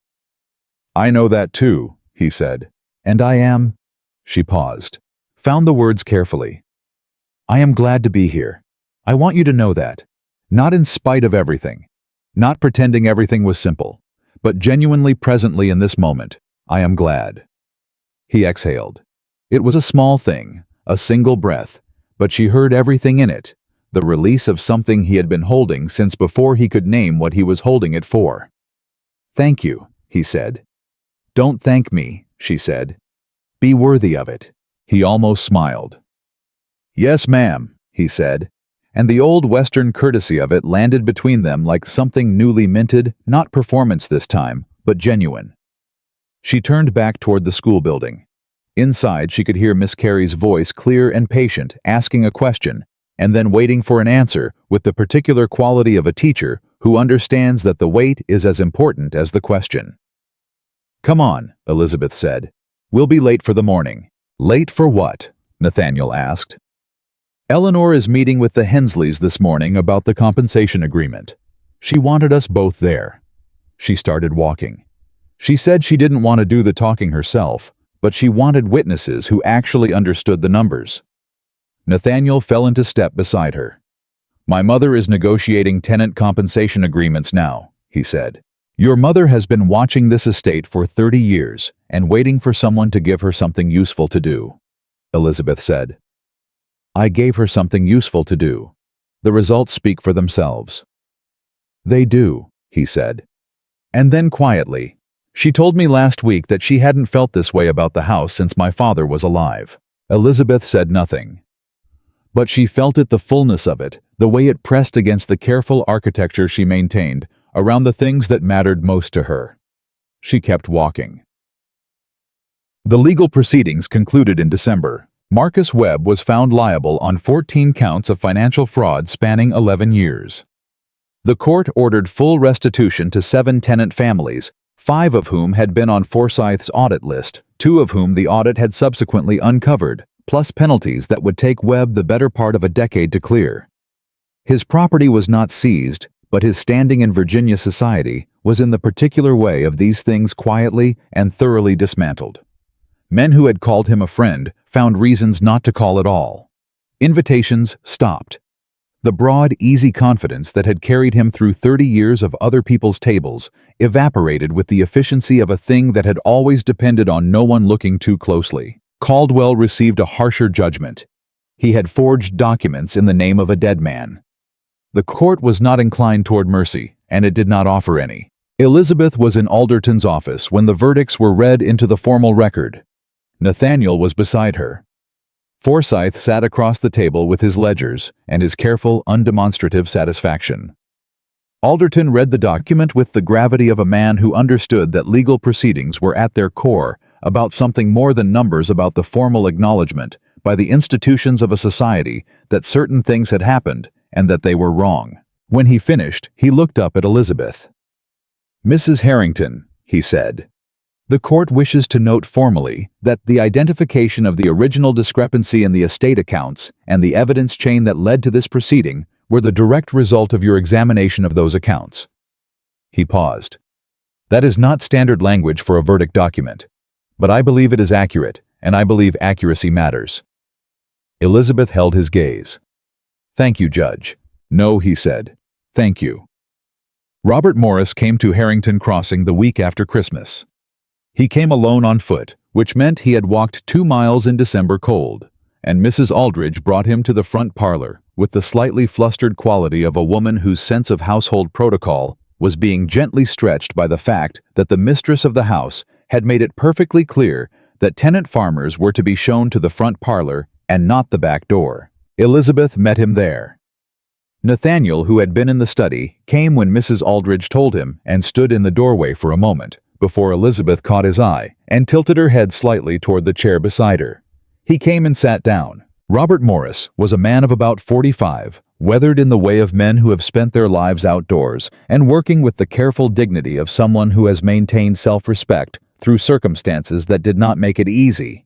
I know that too, he said. And I am... She paused, found the words carefully. I am glad to be here. I want you to know that. Not in spite of everything. Not pretending everything was simple, but genuinely presently in this moment, I am glad. He exhaled. It was a small thing, a single breath, but she heard everything in it, the release of something he had been holding since before he could name what he was holding it for. Thank you, he said. Don't thank me, she said. Be worthy of it. He almost smiled. Yes, ma'am, he said, and the old Western courtesy of it landed between them like something newly minted, not performance this time, but genuine. She turned back toward the school building. Inside, she could hear Miss Carey's voice clear and patient, asking a question, and then waiting for an answer with the particular quality of a teacher who understands that the wait is as important as the question. Come on, Elizabeth said. We'll be late for the morning. Late for what? Nathaniel asked. Eleanor is meeting with the Hensleys this morning about the compensation agreement. She wanted us both there. She started walking. She said she didn't want to do the talking herself, but she wanted witnesses who actually understood the numbers. Nathaniel fell into step beside her. My mother is negotiating tenant compensation agreements now, he said. Your mother has been watching this estate for 30 years and waiting for someone to give her something useful to do, Elizabeth said. I gave her something useful to do. The results speak for themselves. They do, he said. And then quietly, she told me last week that she hadn't felt this way about the house since my father was alive. Elizabeth said nothing. But she felt it, the fullness of it, the way it pressed against the careful architecture she maintained around the things that mattered most to her. She kept walking. The legal proceedings concluded in December. Marcus Webb was found liable on 14 counts of financial fraud spanning 11 years. The court ordered full restitution to 7 tenant families, 5 of whom had been on Forsyth's audit list, 2 of whom the audit had subsequently uncovered, plus penalties that would take Webb the better part of a decade to clear. His property was not seized, but his standing in Virginia society was in the particular way of these things quietly and thoroughly dismantled. Men who had called him a friend found reasons not to call at all. Invitations stopped. The broad, easy confidence that had carried him through 30 years of other people's tables evaporated with the efficiency of a thing that had always depended on no one looking too closely. Caldwell received a harsher judgment. He had forged documents in the name of a dead man. The court was not inclined toward mercy, and it did not offer any. Elizabeth was in Alderton's office when the verdicts were read into the formal record. Nathaniel was beside her. Forsyth sat across the table with his ledgers and his careful, undemonstrative satisfaction. Alderton read the document with the gravity of a man who understood that legal proceedings were at their core about something more than numbers, about the formal acknowledgement by the institutions of a society that certain things had happened and that they were wrong. When he finished, he looked up at Elizabeth. "Mrs. Harrington," he said, "the court wishes to note formally that the identification of the original discrepancy in the estate accounts and the evidence chain that led to this proceeding were the direct result of your examination of those accounts." He paused. "That is not standard language for a verdict document, but I believe it is accurate, and I believe accuracy matters." Elizabeth held his gaze. "Thank you, Judge." "No," he said. "Thank you." Robert Morris came to Harrington Crossing the week after Christmas. He came alone on foot, which meant he had walked 2 miles in December cold, and Mrs. Aldridge brought him to the front parlor with the slightly flustered quality of a woman whose sense of household protocol was being gently stretched by the fact that the mistress of the house had made it perfectly clear that tenant farmers were to be shown to the front parlor and not the back door. Elizabeth met him there. Nathaniel, who had been in the study, came when Mrs. Aldridge told him and stood in the doorway for a moment, before Elizabeth caught his eye and tilted her head slightly toward the chair beside her. He came and sat down. Robert Morris was a man of about 45, weathered in the way of men who have spent their lives outdoors and working with the careful dignity of someone who has maintained self-respect through circumstances that did not make it easy.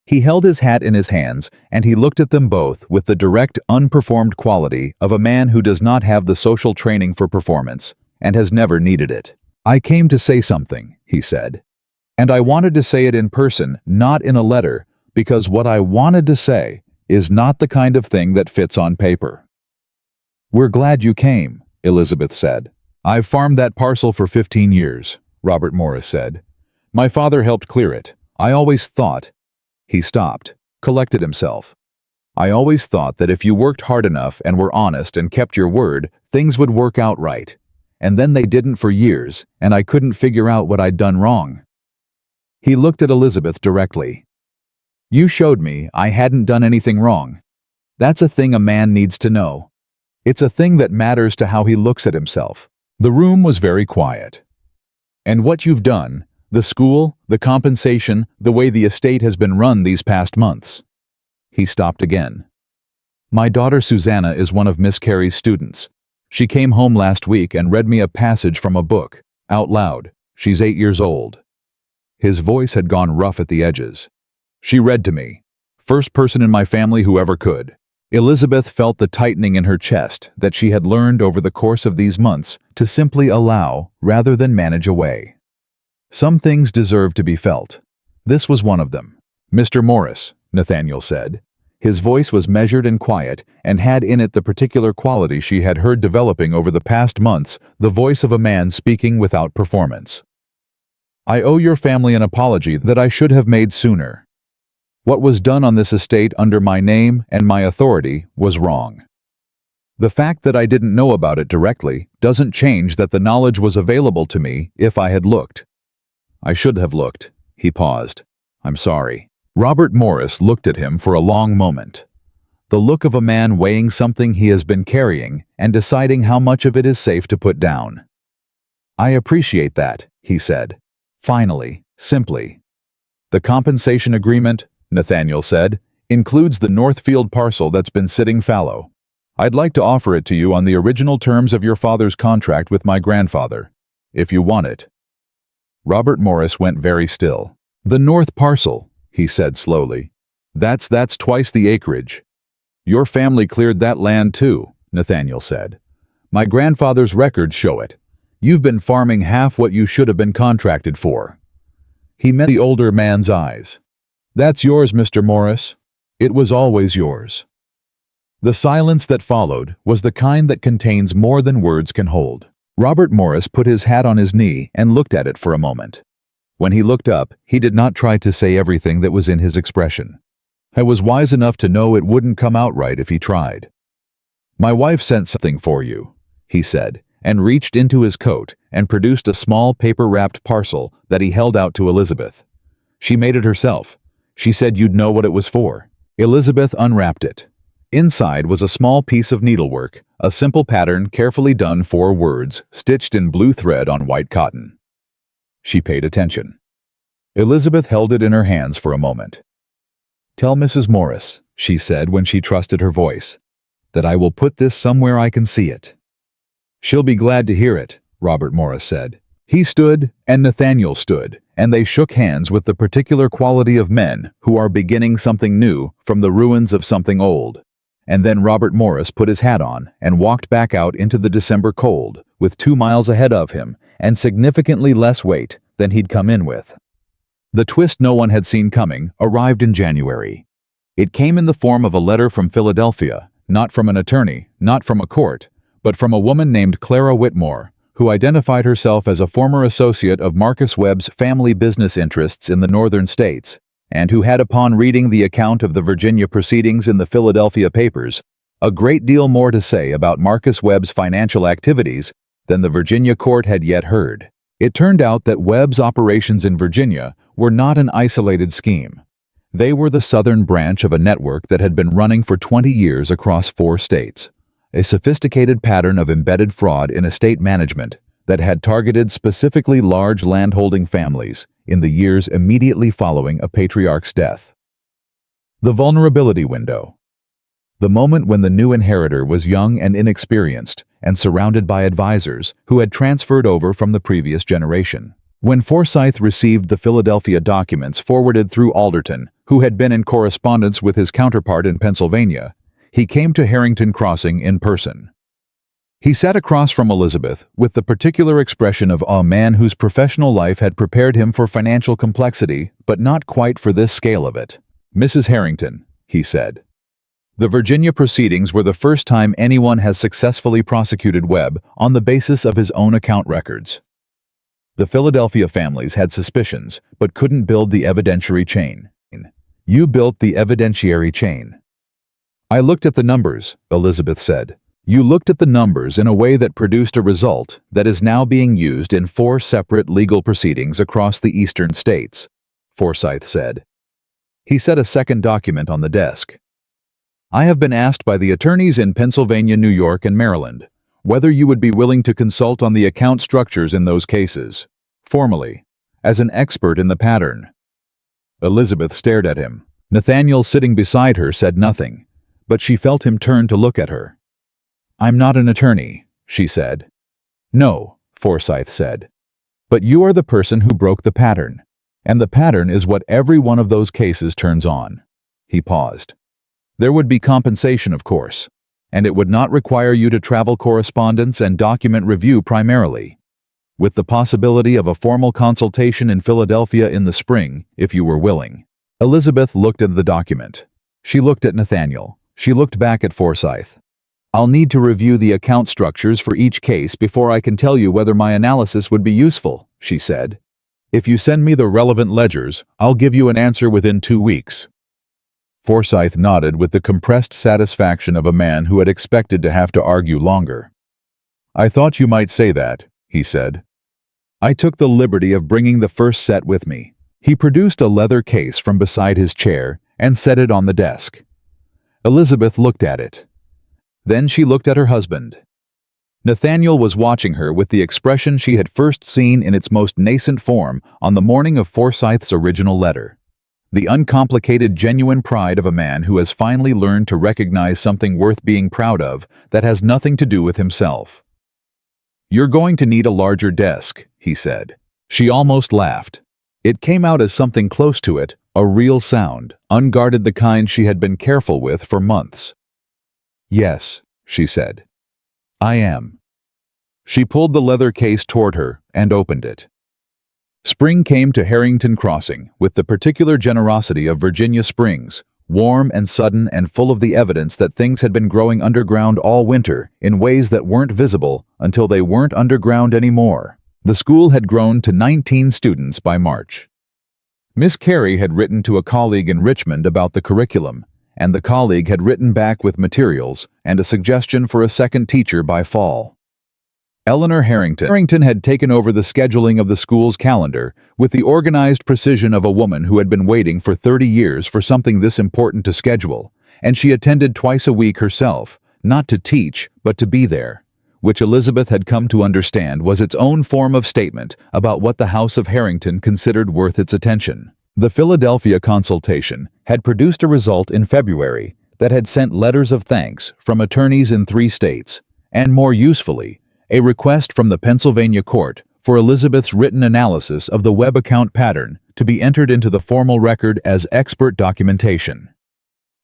He held his hat in his hands, and he looked at them both with the direct, unperformed quality of a man who does not have the social training for performance and has never needed it. "I came to say something," he said. "And I wanted to say it in person, not in a letter, because what I wanted to say is not the kind of thing that fits on paper." "We're glad you came," Elizabeth said. "I've farmed that parcel for 15 years, Robert Morris said. "My father helped clear it. I always thought—" He stopped, collected himself. "I always thought that if you worked hard enough and were honest and kept your word, things would work out right. And then they didn't for years, and I couldn't figure out what I'd done wrong." He looked at Elizabeth directly. "You showed me I hadn't done anything wrong. That's a thing a man needs to know. It's a thing that matters to how he looks at himself." The room was very quiet. "And what you've done, the school, the compensation, the way the estate has been run these past months." He stopped again. "My daughter Susanna is one of Miss Carey's students. She came home last week and read me a passage from a book, out loud. She's 8 years old." His voice had gone rough at the edges. "She read to me. First person in my family who ever could." Elizabeth felt the tightening in her chest that she had learned over the course of these months to simply allow rather than manage away. Some things deserve to be felt. This was one of them. "Mr. Morris," Nathaniel said. His voice was measured and quiet, and had in it the particular quality she had heard developing over the past months, the voice of a man speaking without performance. "I owe your family an apology that I should have made sooner. What was done on this estate under my name and my authority was wrong. The fact that I didn't know about it directly doesn't change that the knowledge was available to me if I had looked. I should have looked." He paused. "I'm sorry." Robert Morris looked at him for a long moment. The look of a man weighing something he has been carrying and deciding how much of it is safe to put down. "I appreciate that," he said. Finally, simply. "The compensation agreement," Nathaniel said, "includes the Northfield parcel that's been sitting fallow. I'd like to offer it to you on the original terms of your father's contract with my grandfather, if you want it." Robert Morris went very still. "The north parcel," he said slowly. That's twice the acreage." "Your family cleared that land too," Nathaniel said. "My grandfather's records show it. You've been farming half what you should have been contracted for." He met the older man's eyes. "That's yours, Mr. Morris. It was always yours." The silence that followed was the kind that contains more than words can hold. Robert Morris put his hat on his knee and looked at it for a moment. When he looked up, he did not try to say everything that was in his expression. I was wise enough to know it wouldn't come out right if he tried. "My wife sent something for you," he said, and reached into his coat and produced a small paper-wrapped parcel that he held out to Elizabeth. "She made it herself. She said you'd know what it was for." Elizabeth unwrapped it. Inside was a small piece of needlework, a simple pattern carefully done, 4 words, stitched in blue thread on white cotton. She paid attention. Elizabeth held it in her hands for a moment. "Tell Mrs. Morris," she said when she trusted her voice, "that I will put this somewhere I can see it." "She'll be glad to hear it," Robert Morris said. He stood, and Nathaniel stood, and they shook hands with the particular quality of men who are beginning something new from the ruins of something old. And then Robert Morris put his hat on and walked back out into the December cold, with 2 miles ahead of him and significantly less weight than he'd come in with. The twist no one had seen coming arrived in January. It came in the form of a letter from Philadelphia, not from an attorney, not from a court, but from a woman named Clara Whitmore, who identified herself as a former associate of Marcus Webb's family business interests in the northern states, and who had, upon reading the account of the Virginia proceedings in the Philadelphia papers, a great deal more to say about Marcus Webb's financial activities than the Virginia court had yet heard. It turned out that Webb's operations in Virginia were not an isolated scheme. They were the southern branch of a network that had been running for 20 years across 4 states, a sophisticated pattern of embedded fraud in estate management that had targeted specifically large landholding families in the years immediately following a patriarch's death. The vulnerability window. The moment when the new inheritor was young and inexperienced and surrounded by advisors who had transferred over from the previous generation. When Forsyth received the Philadelphia documents forwarded through Alderton, who had been in correspondence with his counterpart in Pennsylvania, he came to Harrington Crossing in person. He sat across from Elizabeth with the particular expression of a man whose professional life had prepared him for financial complexity, but not quite for this scale of it. "Mrs. Harrington," he said, "the Virginia proceedings were the first time anyone has successfully prosecuted Webb on the basis of his own account records. The Philadelphia families had suspicions, but couldn't build the evidentiary chain. You built the evidentiary chain." "I looked at the numbers," Elizabeth said. "You looked at the numbers in a way that produced a result that is now being used in 4 separate legal proceedings across the eastern states," Forsyth said. He set a second document on the desk. "I have been asked by the attorneys in Pennsylvania, New York, and Maryland whether you would be willing to consult on the account structures in those cases, formally, as an expert in the pattern." Elizabeth stared at him. Nathaniel, sitting beside her, said nothing, but she felt him turn to look at her. "I'm not an attorney," she said. "No," Forsyth said. "But you are the person who broke the pattern, and the pattern is what every one of those cases turns on." He paused. "There would be compensation, of course, and it would not require you to travel correspondence and document review primarily, with the possibility of a formal consultation in Philadelphia in the spring, if you were willing." Elizabeth looked at the document. She looked at Nathaniel. She looked back at Forsyth. "I'll need to review the account structures for each case before I can tell you whether my analysis would be useful," she said. "If you send me the relevant ledgers, I'll give you an answer within 2 weeks." Forsyth nodded with the compressed satisfaction of a man who had expected to have to argue longer. "I thought you might say that," he said. "I took the liberty of bringing the first set with me." He produced a leather case from beside his chair and set it on the desk. Elizabeth looked at it. Then she looked at her husband. Nathaniel was watching her with the expression she had first seen in its most nascent form on the morning of Forsyth's original letter. The uncomplicated, genuine pride of a man who has finally learned to recognize something worth being proud of that has nothing to do with himself. "You're going to need a larger desk," he said. She almost laughed. It came out as something close to it, a real sound, unguarded, the kind she had been careful with for months. "Yes," she said. "I am." She pulled the leather case toward her and opened it. Spring came to Harrington Crossing with the particular generosity of Virginia springs, warm and sudden and full of the evidence that things had been growing underground all winter in ways that weren't visible until they weren't underground anymore. The school had grown to 19 students by March. Miss Carey had written to a colleague in Richmond about the curriculum, and the colleague had written back with materials and a suggestion for a second teacher by fall. Eleanor Harrington had taken over the scheduling of the school's calendar with the organized precision of a woman who had been waiting for 30 years for something this important to schedule, and she attended twice a week herself, not to teach, but to be there, which Elizabeth had come to understand was its own form of statement about what the House of Harrington considered worth its attention. The Philadelphia consultation had produced a result in February that had sent letters of thanks from attorneys in 3 states, and more usefully, a request from the Pennsylvania court for Elizabeth's written analysis of the web account pattern to be entered into the formal record as expert documentation.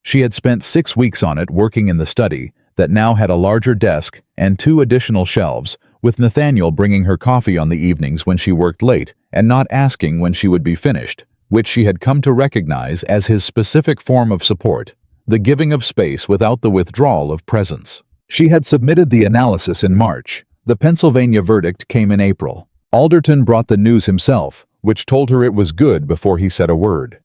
She had spent 6 weeks on it, working in the study that now had a larger desk and 2 additional shelves, with Nathaniel bringing her coffee on the evenings when she worked late and not asking when she would be finished, which she had come to recognize as his specific form of support, the giving of space without the withdrawal of presence. She had submitted the analysis in March. The Pennsylvania verdict came in April. Alderton brought the news himself, which told her it was good before he said a word.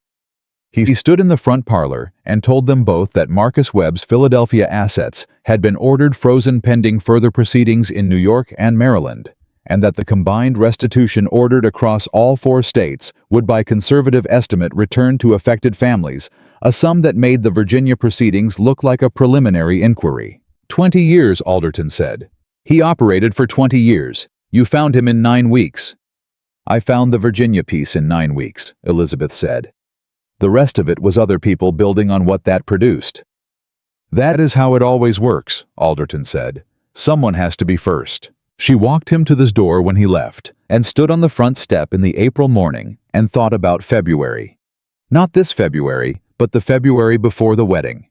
He stood in the front parlor and told them both that Marcus Webb's Philadelphia assets had been ordered frozen pending further proceedings in New York and Maryland, and that the combined restitution ordered across all 4 states would by conservative estimate return to affected families a sum that made the Virginia proceedings look like a preliminary inquiry. 20 years, Alderton said. "He operated for 20 years. You found him in 9 weeks. "I found the Virginia piece in 9 weeks, Elizabeth said. The rest of it was other people building on what that produced. "That is how it always works," Alderton said. "Someone has to be first." She walked him to his door when he left, and stood on the front step in the April morning and thought about February. Not this February, but the February before the wedding.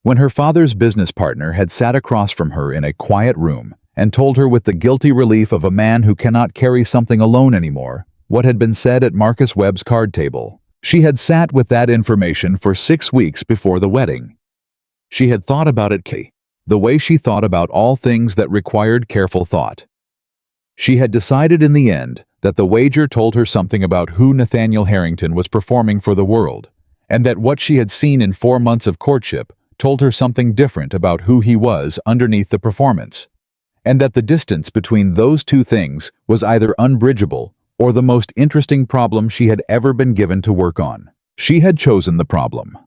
When her father's business partner had sat across from her in a quiet room and told her with the guilty relief of a man who cannot carry something alone anymore what had been said at Marcus Webb's card table. She had sat with that information for 6 weeks before the wedding. She had thought about it the way she thought about all things that required careful thought. She had decided in the end that the wager told her something about who Nathaniel Harrington was performing for the world, and that what she had seen in 4 months of courtship told her something different about who he was underneath the performance, and that the distance between those 2 things was either unbridgeable or the most interesting problem she had ever been given to work on. She had chosen the problem.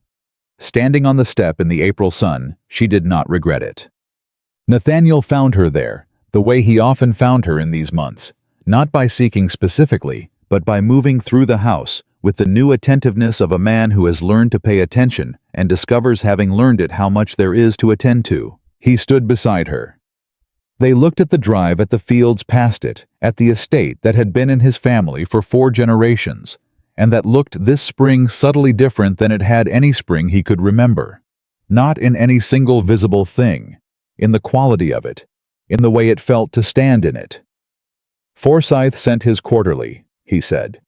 Standing on the step in the April sun, she did not regret it. Nathaniel found her there, the way he often found her in these months, not by seeking specifically, but by moving through the house with the new attentiveness of a man who has learned to pay attention and discovers, having learned it, how much there is to attend to. He stood beside her. They looked at the drive, at the fields past it, at the estate that had been in his family for 4 generations, and that looked this spring subtly different than it had any spring he could remember. Not in any single visible thing, in the quality of it, in the way it felt to stand in it. "Forsyth sent his quarterly," he said.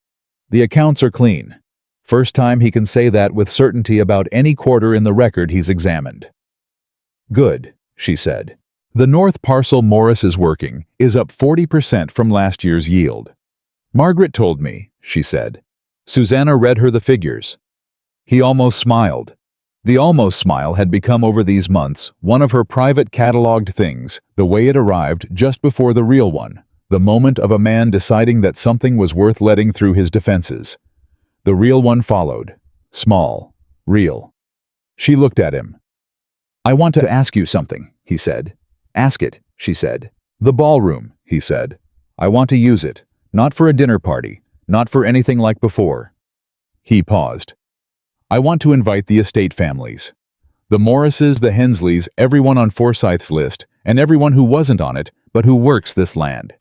"The accounts are clean. First time he can say that with certainty about any quarter in the record he's examined." "Good," she said. "The north parcel Morris is working is up 40% from last year's yield. Margaret told me," she said. Susanna read her the figures. He almost smiled. The almost smile had become over these months one of her private catalogued things, the way it arrived just before the real one, the moment of a man deciding that something was worth letting through his defenses. The real one followed. Small. Real. She looked at him. "I want to ask you something," he said. "Ask it," she said. "The ballroom," he said. "I want to use it, not for a dinner party, not for anything like before." He paused. I want to invite the estate families. The Morrises, the Hensleys, everyone on Forsyth's list, and everyone who wasn't on it, but who works this land.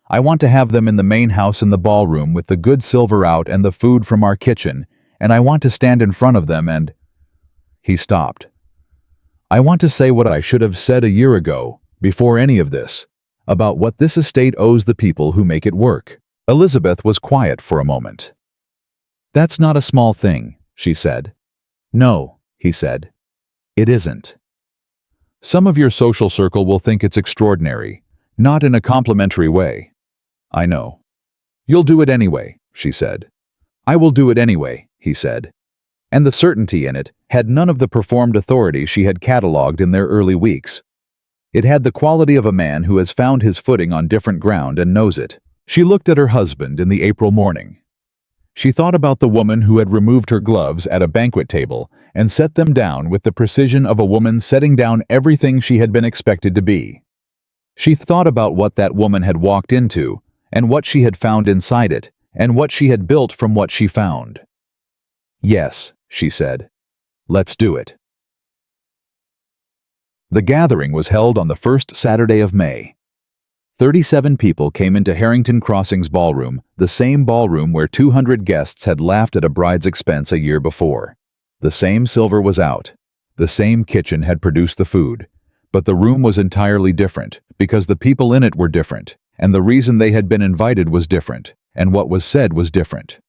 I want to have them in the main house in the ballroom with the good silver out and the food from our kitchen, and I want to stand in front of them and—" He stopped. "I want to say what I should have said a year ago, before any of this, about what this estate owes the people who make it work." Elizabeth was quiet for a moment. "That's not a small thing," she said. "No," he said. "It isn't. Some of your social circle will think it's extraordinary, not in a complimentary way. I know. You'll do it anyway," she said. "I will do it anyway," he said. And the certainty in it had none of the performed authority she had catalogued in their early weeks. It had the quality of a man who has found his footing on different ground and knows it. She looked at her husband in the April morning. She thought about the woman who had removed her gloves at a banquet table and set them down with the precision of a woman setting down everything she had been expected to be. She thought about what that woman had walked into, and what she had found inside it, and what she had built from what she found. "Yes," she said. "Let's do it." The gathering was held on the first Saturday of May. 37 people came into Harrington Crossing's ballroom, the same ballroom where 200 guests had laughed at a bride's expense a year before. The same silver was out. The same kitchen had produced the food. But the room was entirely different, because the people in it were different, and the reason they had been invited was different, and what was said was different.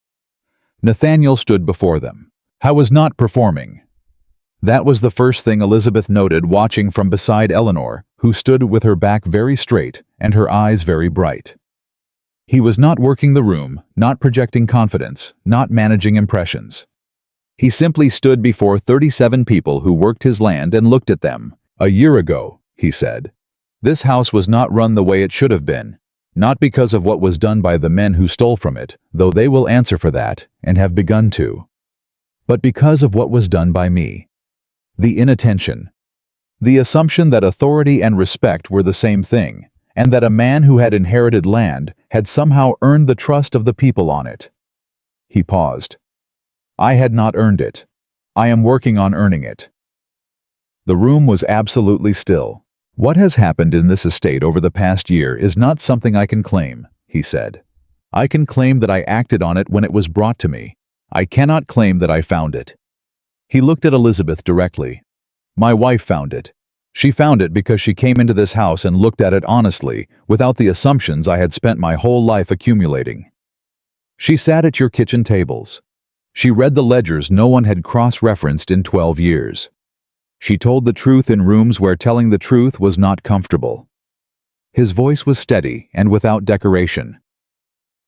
Nathaniel stood before them. How was not performing? That was the first thing Elizabeth noted watching from beside Eleanor, who stood with her back very straight and her eyes very bright. He was not working the room, not projecting confidence, not managing impressions. He simply stood before 37 people who worked his land and looked at them. "A year ago," he said, "this house was not run the way it should have been, not because of what was done by the men who stole from it, though they will answer for that, and have begun to, but because of what was done by me. The inattention. The assumption that authority and respect were the same thing, and that a man who had inherited land had somehow earned the trust of the people on it." He paused. "I had not earned it. I am working on earning it." The room was absolutely still. "What has happened in this estate over the past year is not something I can claim," he said. "I can claim that I acted on it when it was brought to me. I cannot claim that I found it." He looked at Elizabeth directly. "My wife found it. She found it because she came into this house and looked at it honestly, without the assumptions I had spent my whole life accumulating. She sat at your kitchen tables. She read the ledgers no one had cross-referenced in 12 years. She told the truth in rooms where telling the truth was not comfortable." His voice was steady and without decoration.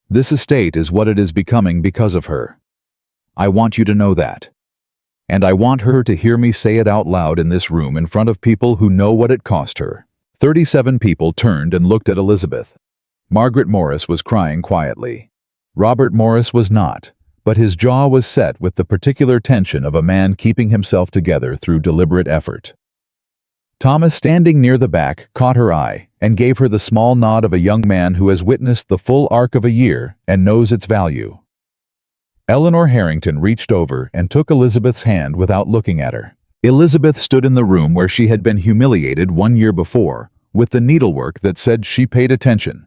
"This estate is what it is becoming because of her. I want you to know that. And I want her to hear me say it out loud in this room in front of people who know what it cost her." 37 people turned and looked at Elizabeth. Margaret Morris was crying quietly. Robert Morris was not, but his jaw was set with the particular tension of a man keeping himself together through deliberate effort. Thomas, standing near the back, caught her eye and gave her the small nod of a young man who has witnessed the full arc of a year and knows its value. Eleanor Harrington reached over and took Elizabeth's hand without looking at her. Elizabeth stood in the room where she had been humiliated 1 year before, with the needlework that said she paid attention.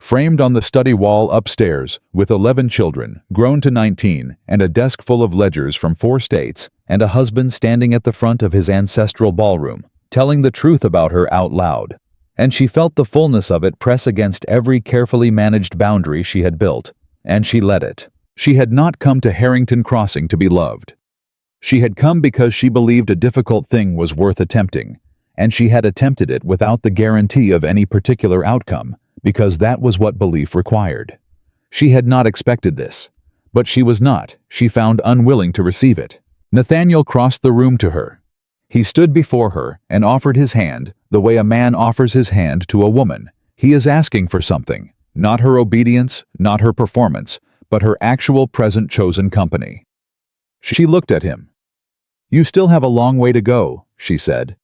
Framed on the study wall upstairs, with 11 children, grown to 19, and a desk full of ledgers from 4 states, and a husband standing at the front of his ancestral ballroom, telling the truth about her out loud. And she felt the fullness of it press against every carefully managed boundary she had built, and she let it. She had not come to Harrington Crossing to be loved. She had come because she believed a difficult thing was worth attempting, and she had attempted it without the guarantee of any particular outcome, because that was what belief required. She had not expected this, but she was not, she found, unwilling to receive it. Nathaniel crossed the room to her. He stood before her and offered his hand the way a man offers his hand to a woman. He is asking for something, not her obedience, not her performance, but her actual present chosen company. She looked at him. "You still have a long way to go," she said.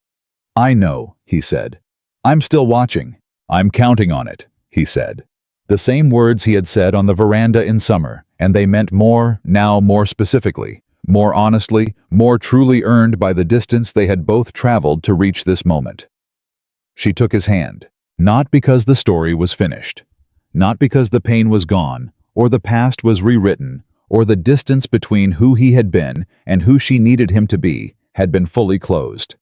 "I know," he said. "I'm still watching. I'm counting on it," he said. The same words he had said on the veranda in summer, and they meant more, now more specifically, more honestly, more truly earned by the distance they had both traveled to reach this moment. She took his hand, not because the story was finished, not because the pain was gone, or the past was rewritten, or the distance between who he had been and who she needed him to be had been fully closed.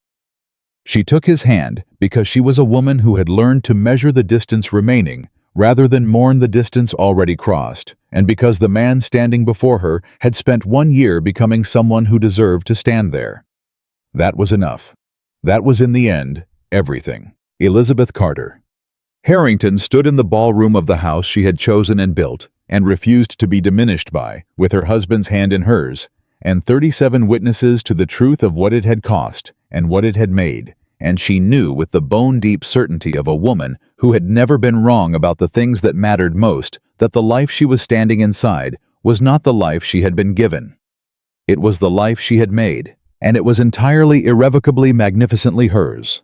She took his hand because she was a woman who had learned to measure the distance remaining rather than mourn the distance already crossed, and because the man standing before her had spent 1 year becoming someone who deserved to stand there. That was enough. That was, in the end, everything. Elizabeth Carter. Harrington stood in the ballroom of the house she had chosen and built, and refused to be diminished by, with her husband's hand in hers, and 37 witnesses to the truth of what it had cost and what it had made, and she knew with the bone-deep certainty of a woman who had never been wrong about the things that mattered most that the life she was standing inside was not the life she had been given. It was the life she had made, and it was entirely, irrevocably, magnificently hers.